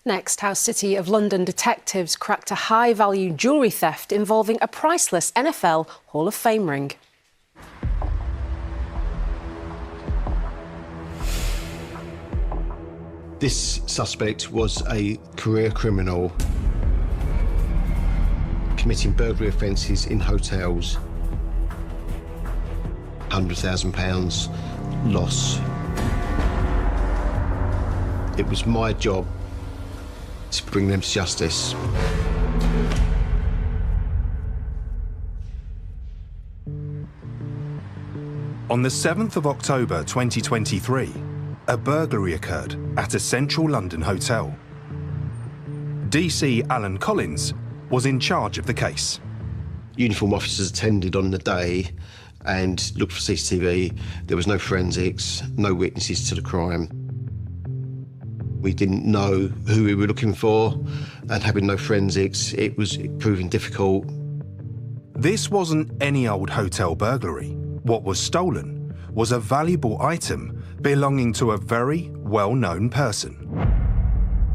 Next, how City of London detectives cracked a high-value jewellery theft involving a priceless NFL Hall of Fame ring. This suspect was a career criminal committing burglary offences in hotels. £100,000 loss. It was my job to bring them to justice. On the 7th of October 2023, a burglary occurred at a central London hotel. DC Alan Collins was in charge of the case. Uniform officers attended on the day and looked for CCTV. There was no forensics, no witnesses to the crime. We didn't know who we were looking for, and having no forensics, it was proving difficult. This wasn't any old hotel burglary. What was stolen was a valuable item belonging to a very well-known person.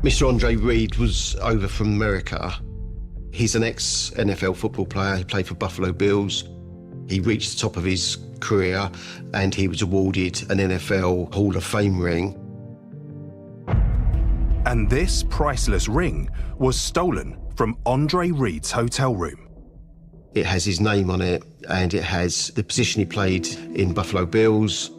Mr. Andre Reed was over from America. He's an ex-NFL football player. He played for Buffalo Bills. He reached the top of his career and he was awarded an NFL Hall of Fame ring. And this priceless ring was stolen from Andre Reed's hotel room. It has his name on it and it has the position he played in Buffalo Bills,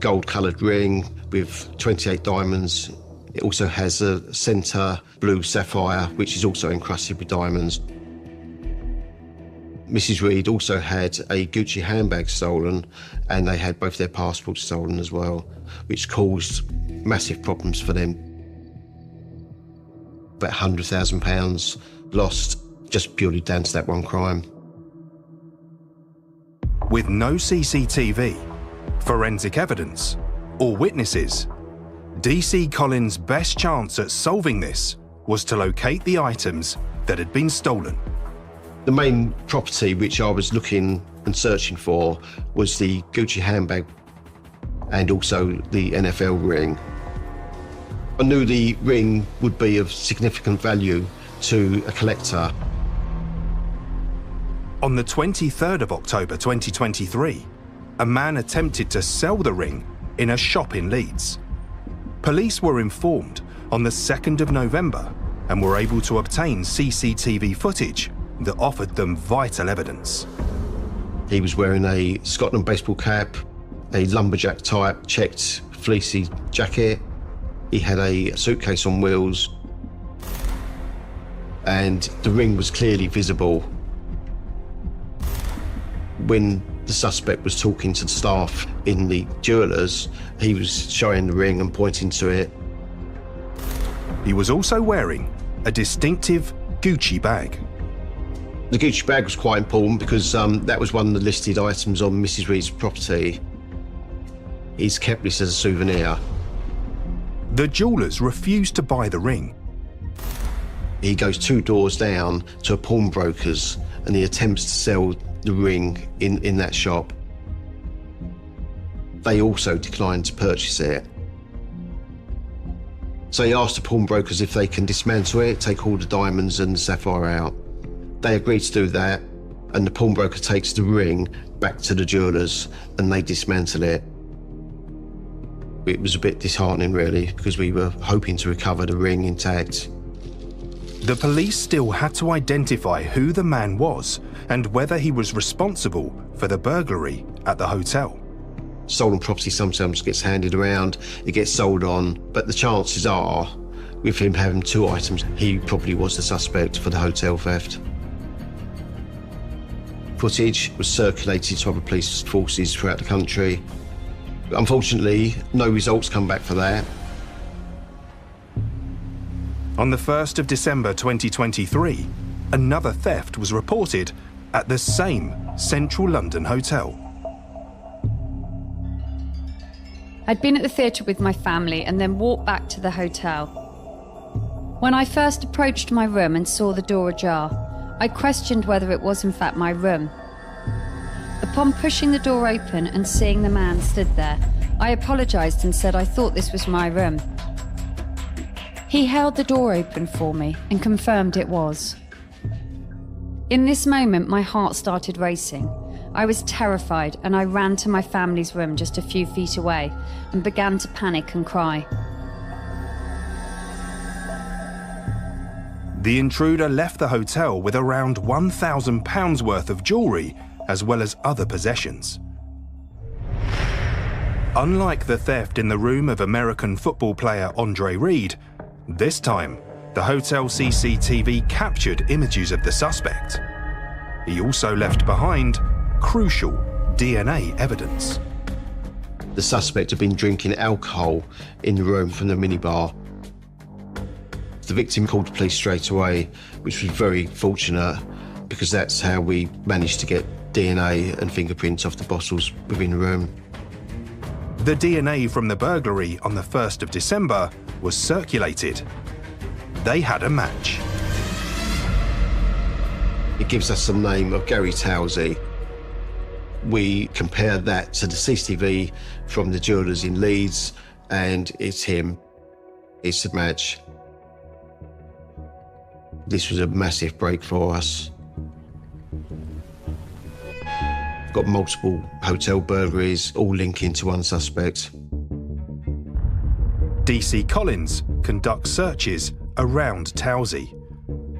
gold-coloured ring with 28 diamonds. It also has a centre blue sapphire, which is also encrusted with diamonds. Mrs. Reed also had a Gucci handbag stolen, and they had both their passports stolen as well, which caused massive problems for them. About £100,000 lost just purely down to that one crime. With no CCTV, forensic evidence, or witnesses, DC Collins' best chance at solving this was to locate the items that had been stolen. The main property which I was looking and searching for was the Gucci handbag and also the NFL ring. I knew the ring would be of significant value to a collector. On the 23rd of October 2023, a man attempted to sell the ring in a shop in Leeds. Police were informed on the 2nd of November and were able to obtain CCTV footage that offered them vital evidence. He was wearing a Scotland baseball cap, a lumberjack type checked fleecy jacket. He had a suitcase on wheels. and the ring was clearly visible. When the suspect was talking to the staff in the jewellers, he was showing the ring and pointing to it. He was also wearing a distinctive Gucci bag. The Gucci bag was quite important because that was one of the listed items on Mrs. Reed's property. He's kept this as a souvenir. The jewellers refused to buy the ring. He goes 2 doors down to a pawnbroker's and he attempts to sell the ring in that shop. They also declined to purchase it. So he asked the pawnbrokers if they can dismantle it, take all the diamonds and the sapphire out. They agreed to do that, and the pawnbroker takes the ring back to the jewellers and they dismantle it. It was a bit disheartening, really, because we were hoping to recover the ring intact. The police still had to identify who the man was and whether he was responsible for the burglary at the hotel. Stolen property sometimes gets handed around, it gets sold on, but the chances are, with him having 2 items, he probably was the suspect for the hotel theft. Footage was circulated to other police forces throughout the country. Unfortunately, no results come back for that. On the 1st of December 2023, another theft was reported at the same central London hotel. I'd been at the theatre with my family and then walked back to the hotel. When I first approached my room and saw the door ajar, I questioned whether it was in fact my room. Upon pushing the door open and seeing the man stood there, I apologised and said I thought this was my room. He held the door open for me and confirmed it was. In this moment, my heart started racing. I was terrified and I ran to my family's room just a few feet away and began to panic and cry. The intruder left the hotel with around £1,000 worth of jewellery as well as other possessions. Unlike the theft in the room of American football player Andre Reed, this time the hotel CCTV captured images of the suspect. He also left behind crucial DNA evidence. The suspect had been drinking alcohol in the room from the minibar. The victim called the police straight away, which was very fortunate because that's how we managed to get DNA and fingerprints off the bottles within the room. The DNA from the burglary on the 1st of December was circulated. They had a match. It gives us the name of Gary Towsey. We compared that to the CCTV from the jewellers in Leeds, and it's him. It's a match. This was a massive break for us. Got multiple hotel burglaries, all linking to one suspect. DC Collins conducts searches around Towsey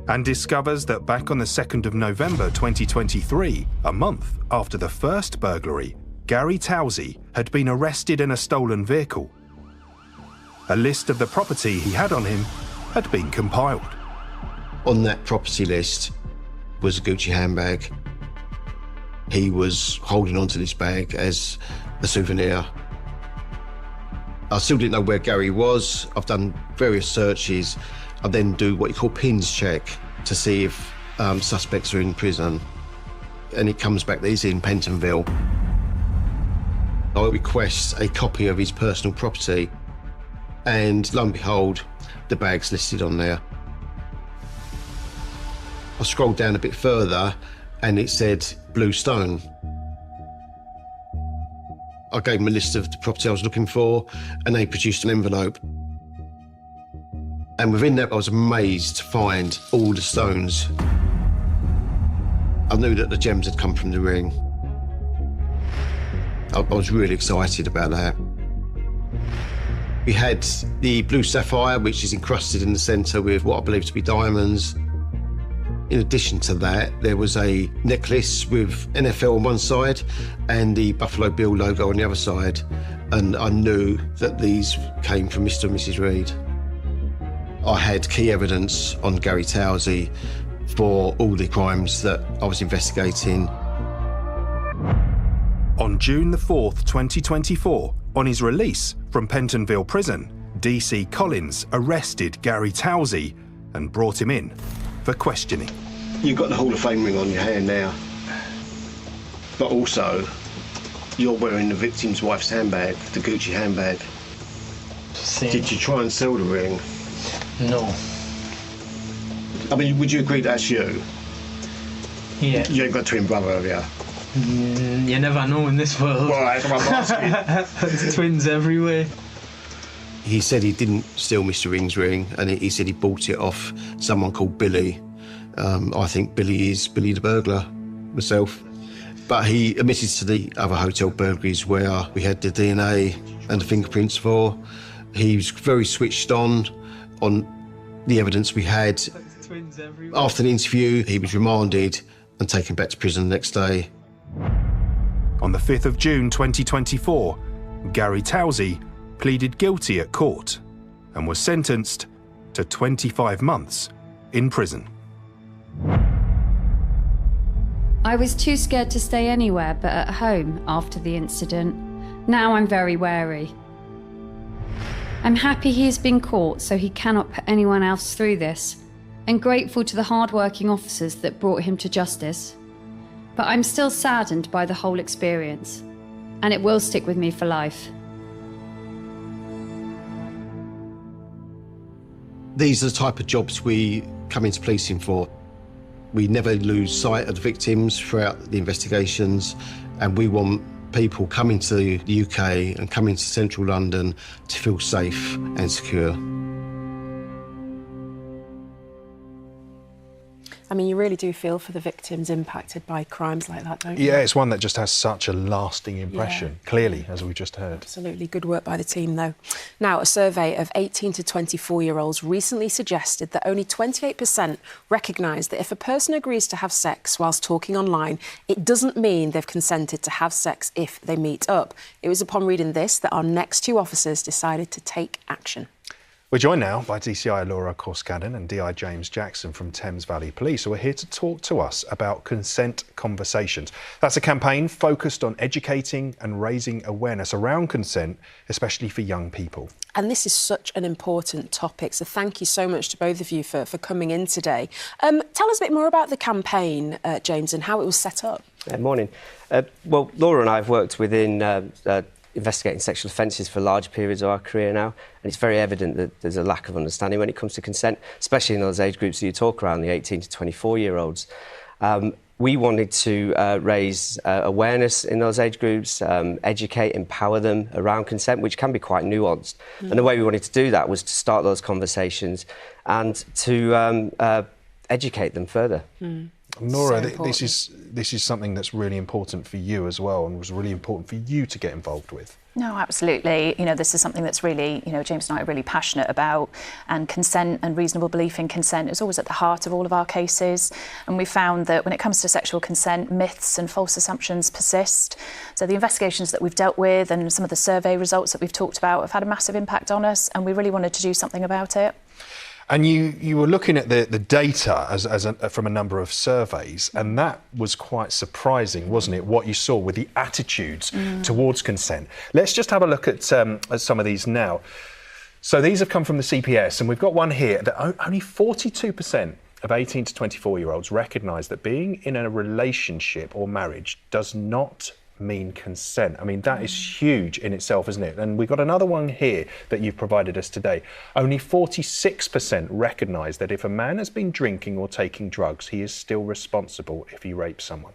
and discovers that back on the 2nd of November 2023, a month after the first burglary, Gary Towsey had been arrested in a stolen vehicle. A list of the property he had on him had been compiled. On that property list was a Gucci handbag. He was holding onto this bag as a souvenir. I still didn't know where Gary was. I've done various searches. I then do what you call pins check to see if suspects are in prison. And it comes back that he's in Pentonville. I request a copy of his personal property, and lo and behold, the bag's listed on there. I scrolled down a bit further and it said Blue Stone. I gave them a list of the property I was looking for and they produced an envelope. And within that I was amazed to find all the stones. I knew that the gems had come from the ring. I was really excited about that. We had the blue sapphire, which is encrusted in the centre with what I believe to be diamonds. In addition to that, there was a necklace with NFL on one side and the Buffalo Bill logo on the other side. And I knew that these came from Mr. and Mrs. Reed. I had key evidence on Gary Towsey for all the crimes that I was investigating. On June the 4th, 2024, on his release from Pentonville Prison, DC Collins arrested Gary Towsey and brought him in for questioning. You've got the Hall of Fame ring on your hand now, but also you're wearing the victim's wife's handbag, the Gucci handbag. Did you try and sell the ring? No. I mean, would you agree that's you? Yeah. You ain't got a twin brother, have you? You never know in this world. Right, I'm asking. There's twins everywhere. He said he didn't steal Mr. Ring's ring, and he said he bought it off someone called Billy. I think Billy is Billy the burglar, myself. But he admitted to the other hotel burglaries where we had the DNA and the fingerprints for. He was very switched on the evidence we had. After the interview, he was remanded and taken back to prison the next day. On the 5th of June 2024, Gary Towsey pleaded guilty at court and was sentenced to 25 months in prison. I was too scared to stay anywhere but at home after the incident. Now I'm very wary. I'm happy he has been caught so he cannot put anyone else through this, and grateful to the hard-working officers that brought him to justice. But I'm still saddened by the whole experience, and it will stick with me for life. These are the type of jobs we come into policing for. We never lose sight of the victims throughout the investigations, and we want people coming to the UK and coming to central London to feel safe and secure. I mean, you really do feel for the victims impacted by crimes like that, don't you? Yeah, it's one that just has such a lasting impression, clearly, as we just heard. Absolutely. Good work by the team, though. Now, a survey of 18 to 24-year-olds recently suggested that only 28% recognise that if a person agrees to have sex whilst talking online, it doesn't mean they've consented to have sex if they meet up. It was upon reading this that our next two officers decided to take action. We're joined now by DCI Laura Corskadden and DI James Jackson from Thames Valley Police, who are here to talk to us about consent conversations. That's a campaign focused on educating and raising awareness around consent, especially for young people. And this is such an important topic, so thank you so much to both of you for coming in today. Tell us a bit more about the campaign, James, and how it was set up. Morning. Well, Laura and I have worked within investigating sexual offences for large periods of our career now, and it's very evident that there's a lack of understanding when it comes to consent, especially in those age groups that you talk around, the 18 to 24-year-olds. We wanted to raise awareness in those age groups, educate, empower them around consent, which can be quite nuanced. And the way we wanted to do that was to start those conversations and to educate them further. Nora, this is something that's really important for you as well, and was really important for you to get involved with. No, absolutely. You know, this is something that's really, James and I are really passionate about, and consent and reasonable belief in consent is always at the heart of all of our cases. And we found that when it comes to sexual consent, myths and false assumptions persist. So the investigations that we've dealt with and some of the survey results that we've talked about have had a massive impact on us, and we really wanted to do something about it. And you were looking at the data from a number of surveys, and that was quite surprising, wasn't it, what you saw with the attitudes towards consent. Let's just have a look at some of these now. So these have come from the CPS, and we've got one here that only 42% of 18 to 24-year-olds recognise that being in a relationship or marriage does not mean consent. I mean, that is huge in itself, isn't it? And we've got another one here that you've provided us today. Only 46% recognise that if a man has been drinking or taking drugs, he is still responsible if he rapes someone.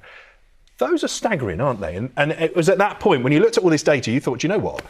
Those are staggering, aren't they? And it was at that point, when you looked at all this data, you thought, you know what?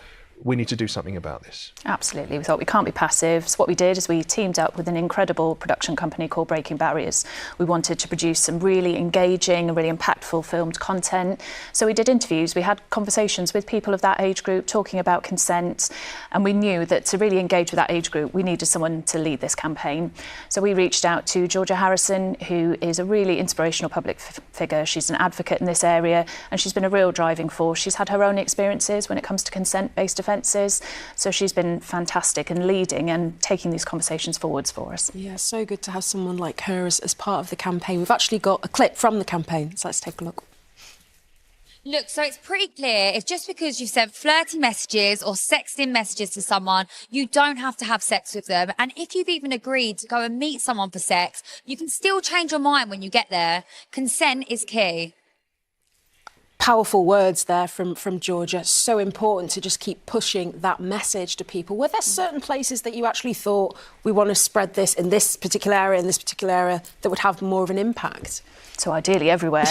We need to do something about this. Absolutely. We thought we can't be passive. So what we did is we teamed up with an incredible production company called Breaking Barriers. We wanted to produce some really engaging and really impactful filmed content. So we did interviews. We had conversations with people of that age group talking about consent. And we knew that to really engage with that age group, we needed someone to lead this campaign. So we reached out to Georgia Harrison, who is a really inspirational public figure. She's an advocate in this area, and she's been a real driving force. She's had her own experiences when it comes to consent face-to-face. offences. So she's been fantastic in leading and taking these conversations forwards for us. Yeah, so good to have someone like her as part of the campaign. We've actually got a clip from the campaign, so let's take a look. Look, so it's pretty clear if just because you've sent flirty messages or sexting messages to someone, you don't have to have sex with them. And if you've even agreed to go and meet someone for sex, you can still change your mind when you get there. Consent is key. Powerful words there from Georgia. So important to just keep pushing that message to people. Were there certain places that you actually thought we want to spread this in this particular area, that would have more of an impact? So ideally everywhere.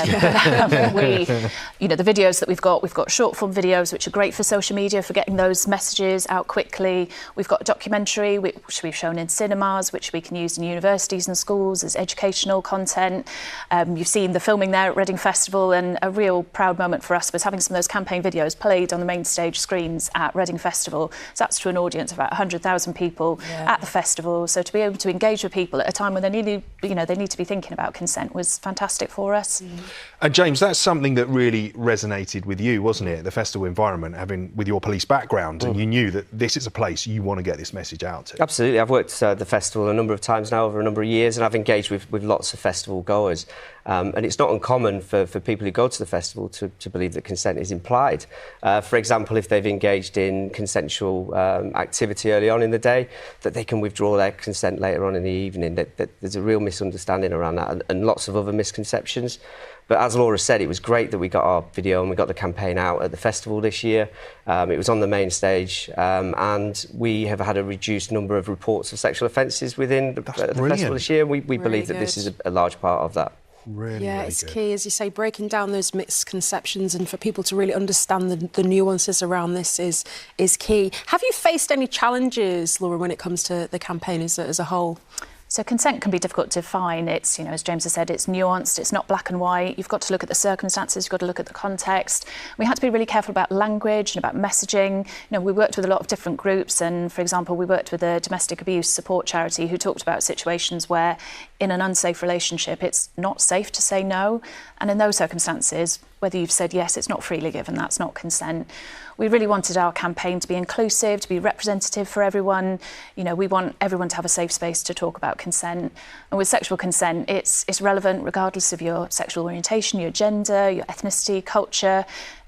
The videos that we've got short form videos which are great for social media, for getting those messages out quickly. We've got a documentary which we've shown in cinemas, which we can use in universities and schools as educational content. You've seen the filming there at Reading Festival, and a real proud moment for us was having some of those campaign videos played on the main stage screens at Reading Festival. So that's to an audience of about 100,000 people at the festival. So to be able to engage with people at a time when they need to be thinking about consent was fantastic for us. And James, that's something that really resonated with you, wasn't it? The festival environment, having with your police background, and you knew that this is a place you want to get this message out to. Absolutely. I've worked at the festival a number of times now over a number of years, and I've engaged with lots of festival goers. And it's not uncommon for people who go to the festival to believe that consent is implied. For example, if they've engaged in consensual activity early on in the day, that they can withdraw their consent later on in the evening. That there's a real misunderstanding around that, and lots of other misconceptions. But as Laura said, it was great that we got our video and we got the campaign out at the festival this year. It was on the main stage, and we have had a reduced number of reports of sexual offences within the festival this year. We believe that this is a large part of that. It's key, as you say, breaking down those misconceptions, and for people to really understand the nuances around this is key. Have you faced any challenges, Laura, when it comes to the campaign as a whole? So consent can be difficult to define. It's, as James has said, it's nuanced, it's not black and white. You've got to look at the circumstances, you've got to look at the context. We had to be really careful about language and about messaging. We worked with a lot of different groups, and for example, we worked with a domestic abuse support charity who talked about situations where in an unsafe relationship, it's not safe to say no. And in those circumstances, whether you've said yes, it's not freely given, that's not consent. We really wanted our campaign to be inclusive, to be representative for everyone. We want everyone to have a safe space to talk about consent. And with sexual consent, it's relevant regardless of your sexual orientation, your gender, your ethnicity, culture.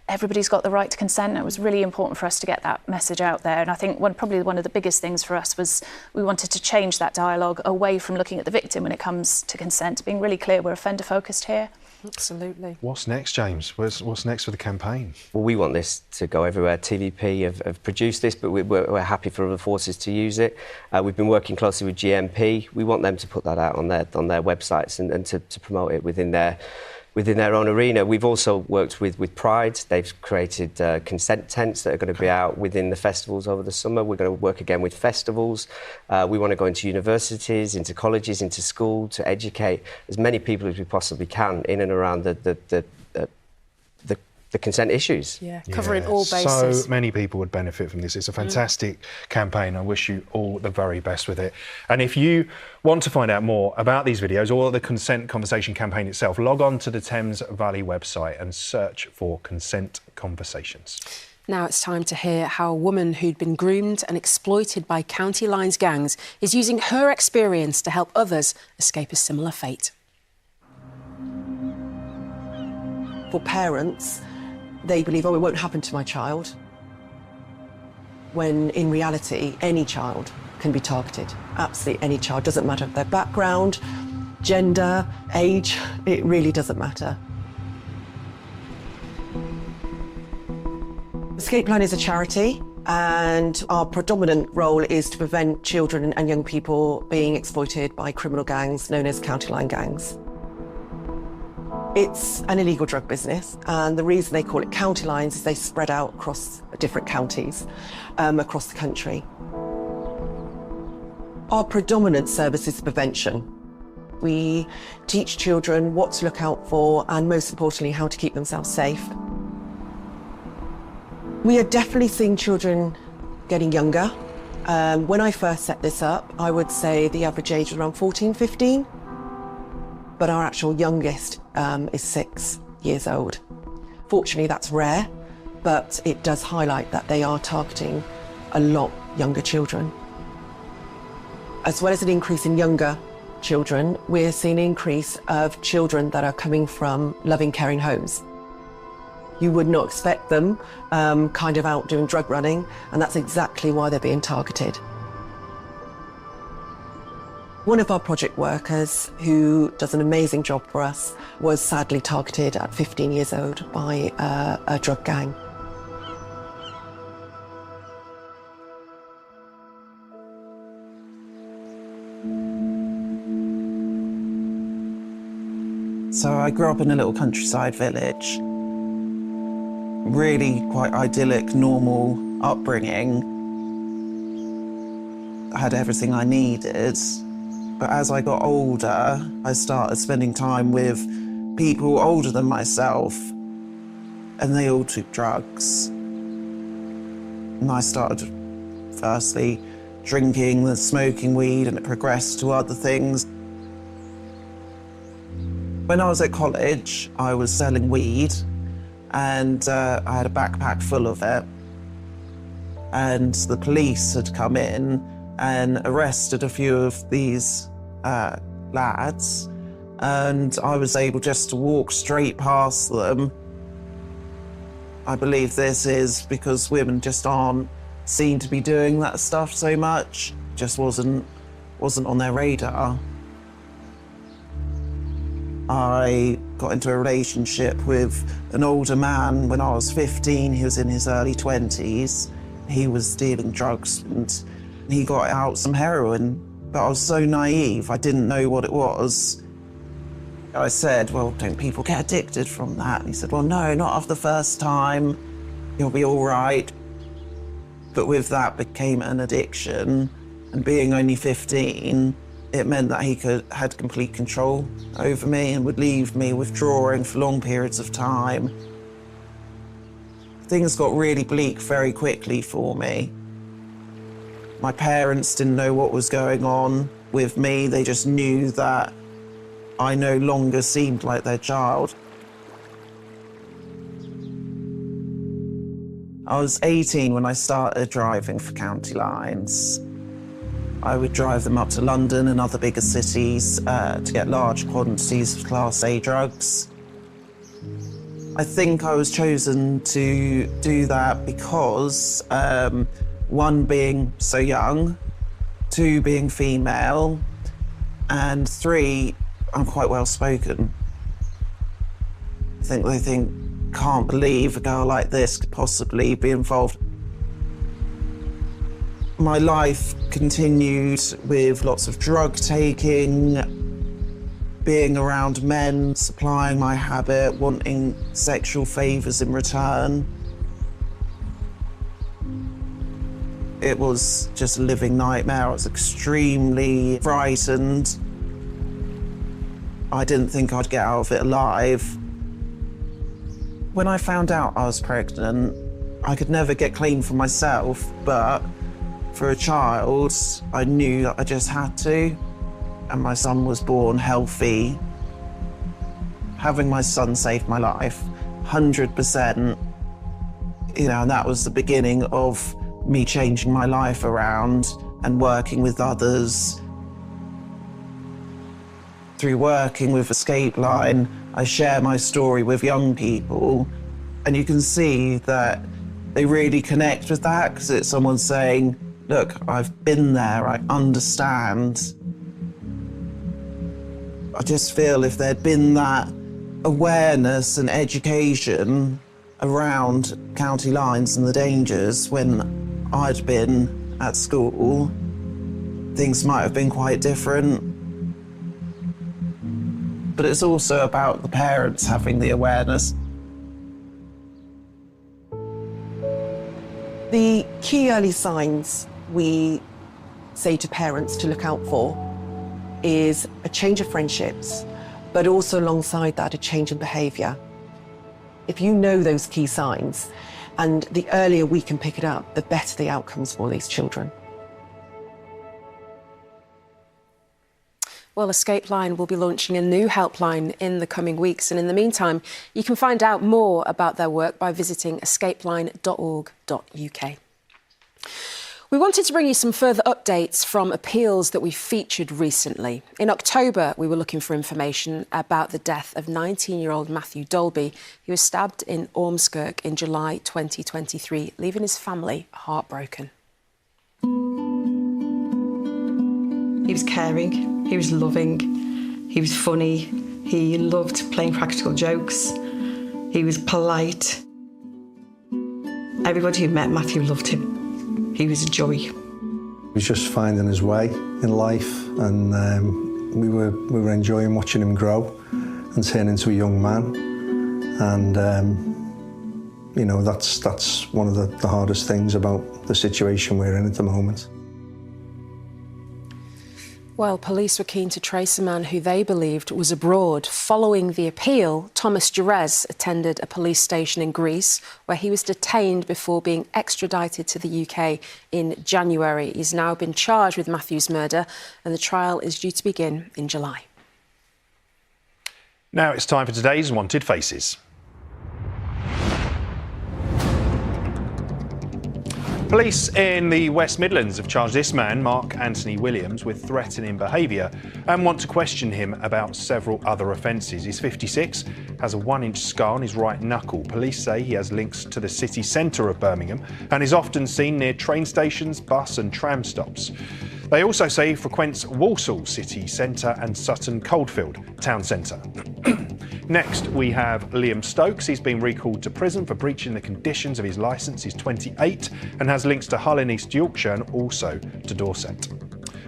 Everybody's got the right to consent. It was really important for us to get that message out there. And I think probably one of the biggest things for us was we wanted to change that dialogue away from looking at the victim when it comes to consent, being really clear we're offender focused here. Absolutely. What's next, James? What's next for the campaign? Well, we want this to go everywhere. TVP have produced this, but we're happy for other forces to use it. We've been working closely with GMP. We want them to put that out on their websites and to promote it within their own arena. We've also worked with Pride. They've created consent tents that are going to be out within the festivals over the summer. We're going to work again with festivals. We want to go into universities, into colleges, into school to educate as many people as we possibly can in and around the consent issues. Covering all bases. So many people would benefit from this. It's a fantastic campaign. I wish you all the very best with it. And if you want to find out more about these videos or the Consent Conversation campaign itself, log on to the Thames Valley website and search for Consent Conversations. Now it's time to hear how a woman who'd been groomed and exploited by county lines gangs is using her experience to help others escape a similar fate. For parents, they believe, it won't happen to my child, when in reality, any child can be targeted. Absolutely any child, doesn't matter their background, gender, age, it really doesn't matter. Escape Line is a charity, and our predominant role is to prevent children and young people being exploited by criminal gangs known as county line gangs. It's an illegal drug business, and the reason they call it county lines is they spread out across different counties across the country. Our predominant service is prevention. We teach children what to look out for and, most importantly, how to keep themselves safe. We are definitely seeing children getting younger. When I first set this up, I would say the average age was around 14, 15. But our actual youngest is 6 years old. Fortunately, that's rare, but it does highlight that they are targeting a lot younger children. As well as an increase in younger children, we're seeing an increase of children that are coming from loving, caring homes. You would not expect them kind of out doing drug running, and that's exactly why they're being targeted. One of our project workers, who does an amazing job for us, was sadly targeted at 15 years old by a drug gang. So I grew up in a little countryside village. Really quite idyllic, normal upbringing. I had everything I needed. But as I got older, I started spending time with people older than myself, and they all took drugs. And I started firstly drinking and smoking weed, and it progressed to other things. When I was at college, I was selling weed, and I had a backpack full of it. And the police had come in and arrested a few of these lads, and I was able just to walk straight past them. I believe this is because women just aren't seen to be doing that stuff so much. Just wasn't on their radar. I got into a relationship with an older man when I was 15. He was in his early 20s. He was dealing drugs, and he got out some heroin, but I was so naive, I didn't know what it was. I said, well, don't people get addicted from that? And he said, well, no, not after the first time. You'll be all right. But with that became an addiction, and being only 15, it meant that he had complete control over me and would leave me withdrawing for long periods of time. Things got really bleak very quickly for me. My parents didn't know what was going on with me. They just knew that I no longer seemed like their child. I was 18 when I started driving for county lines. I would drive them up to London and other bigger cities to get large quantities of Class A drugs. I think I was chosen to do that because, one, being so young, two, being female, and three, I'm quite well spoken. They think, can't believe a girl like this could possibly be involved. My life continued with lots of drug taking, being around men, supplying my habit, wanting sexual favours in return. It was just a living nightmare. I was extremely frightened. I didn't think I'd get out of it alive. When I found out I was pregnant, I could never get clean for myself, but for a child, I knew that I just had to. And my son was born healthy. Having my son saved my life, 100%. And that was the beginning of me changing my life around and working with others. Through working with Escape Line, I share my story with young people, and you can see that they really connect with that, because it's someone saying, look, I've been there, I understand. I just feel if there'd been that awareness and education around county lines and the dangers when I'd been at school, things might have been quite different. But it's also about the parents having the awareness. The key early signs we say to parents to look out for is a change of friendships, but also alongside that, a change in behaviour. If you know those key signs, and the earlier we can pick it up, the better the outcomes for these children. Well, Escape Line will be launching a new helpline in the coming weeks. And in the meantime, you can find out more about their work by visiting escapeline.org.uk. We wanted to bring you some further updates from appeals that we featured recently. In October, we were looking for information about the death of 19-year-old Matthew Dolby. He was stabbed in Ormskirk in July 2023, leaving his family heartbroken. He was caring, he was loving, he was funny, he loved playing practical jokes, he was polite. Everybody who met Matthew loved him. He was a joy. He was just finding his way in life, and we were enjoying watching him grow and turn into a young man. And you know, that's one of the hardest things about the situation we're in at the moment. Well, police were keen to trace a man who they believed was abroad. Following the appeal, Thomas Jerez attended a police station in Greece where he was detained before being extradited to the UK in January. He's now been charged with Matthew's murder, and the trial is due to begin in July. Now it's time for today's Wanted Faces. Police in the West Midlands have charged this man, Mark Anthony Williams, with threatening behaviour and want to question him about several other offences. He's 56, has a 1-inch scar on his right knuckle. Police say he has links to the city centre of Birmingham and is often seen near train stations, bus and tram stops. They also say he frequents Walsall city centre and Sutton Coldfield town centre. Next, we have Liam Stokes. He's been recalled to prison for breaching the conditions of his licence. He's 28 and has links to Hull in East Yorkshire and also to Dorset.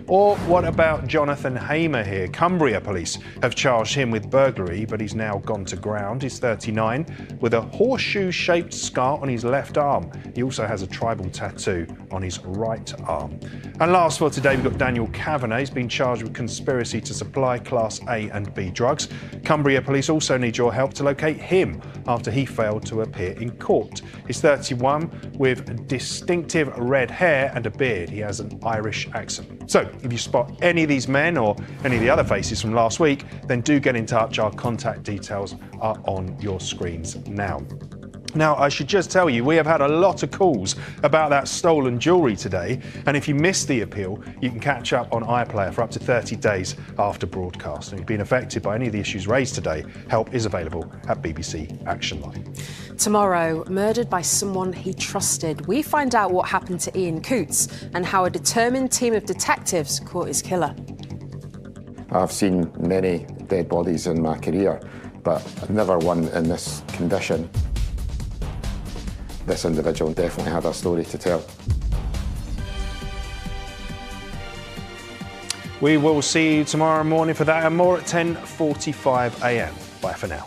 Or what about Jonathan Hamer here? Cumbria police have charged him with burglary, but he's now gone to ground. He's 39 with a horseshoe-shaped scar on his left arm. He also has a tribal tattoo on his right arm. And last for today, we've got Daniel Kavanagh. He's been charged with conspiracy to supply Class A and B drugs. Cumbria police also need your help to locate him after he failed to appear in court. He's 31 with distinctive red hair and a beard. He has an Irish accent. So, if you spot any of these men or any of the other faces from last week, then do get in touch. Our contact details are on your screens now. Now, I should just tell you, we have had a lot of calls about that stolen jewellery today, and if you missed the appeal, you can catch up on iPlayer for up to 30 days after broadcast. And if you've been affected by any of the issues raised today, help is available at BBC Action Line. Tomorrow, murdered by someone he trusted. We find out what happened to Ian Coots and how a determined team of detectives caught his killer. I've seen many dead bodies in my career, but never one in this condition. This individual definitely had a story to tell. We will see you tomorrow morning for that and more at 10:45 a.m. Bye for now.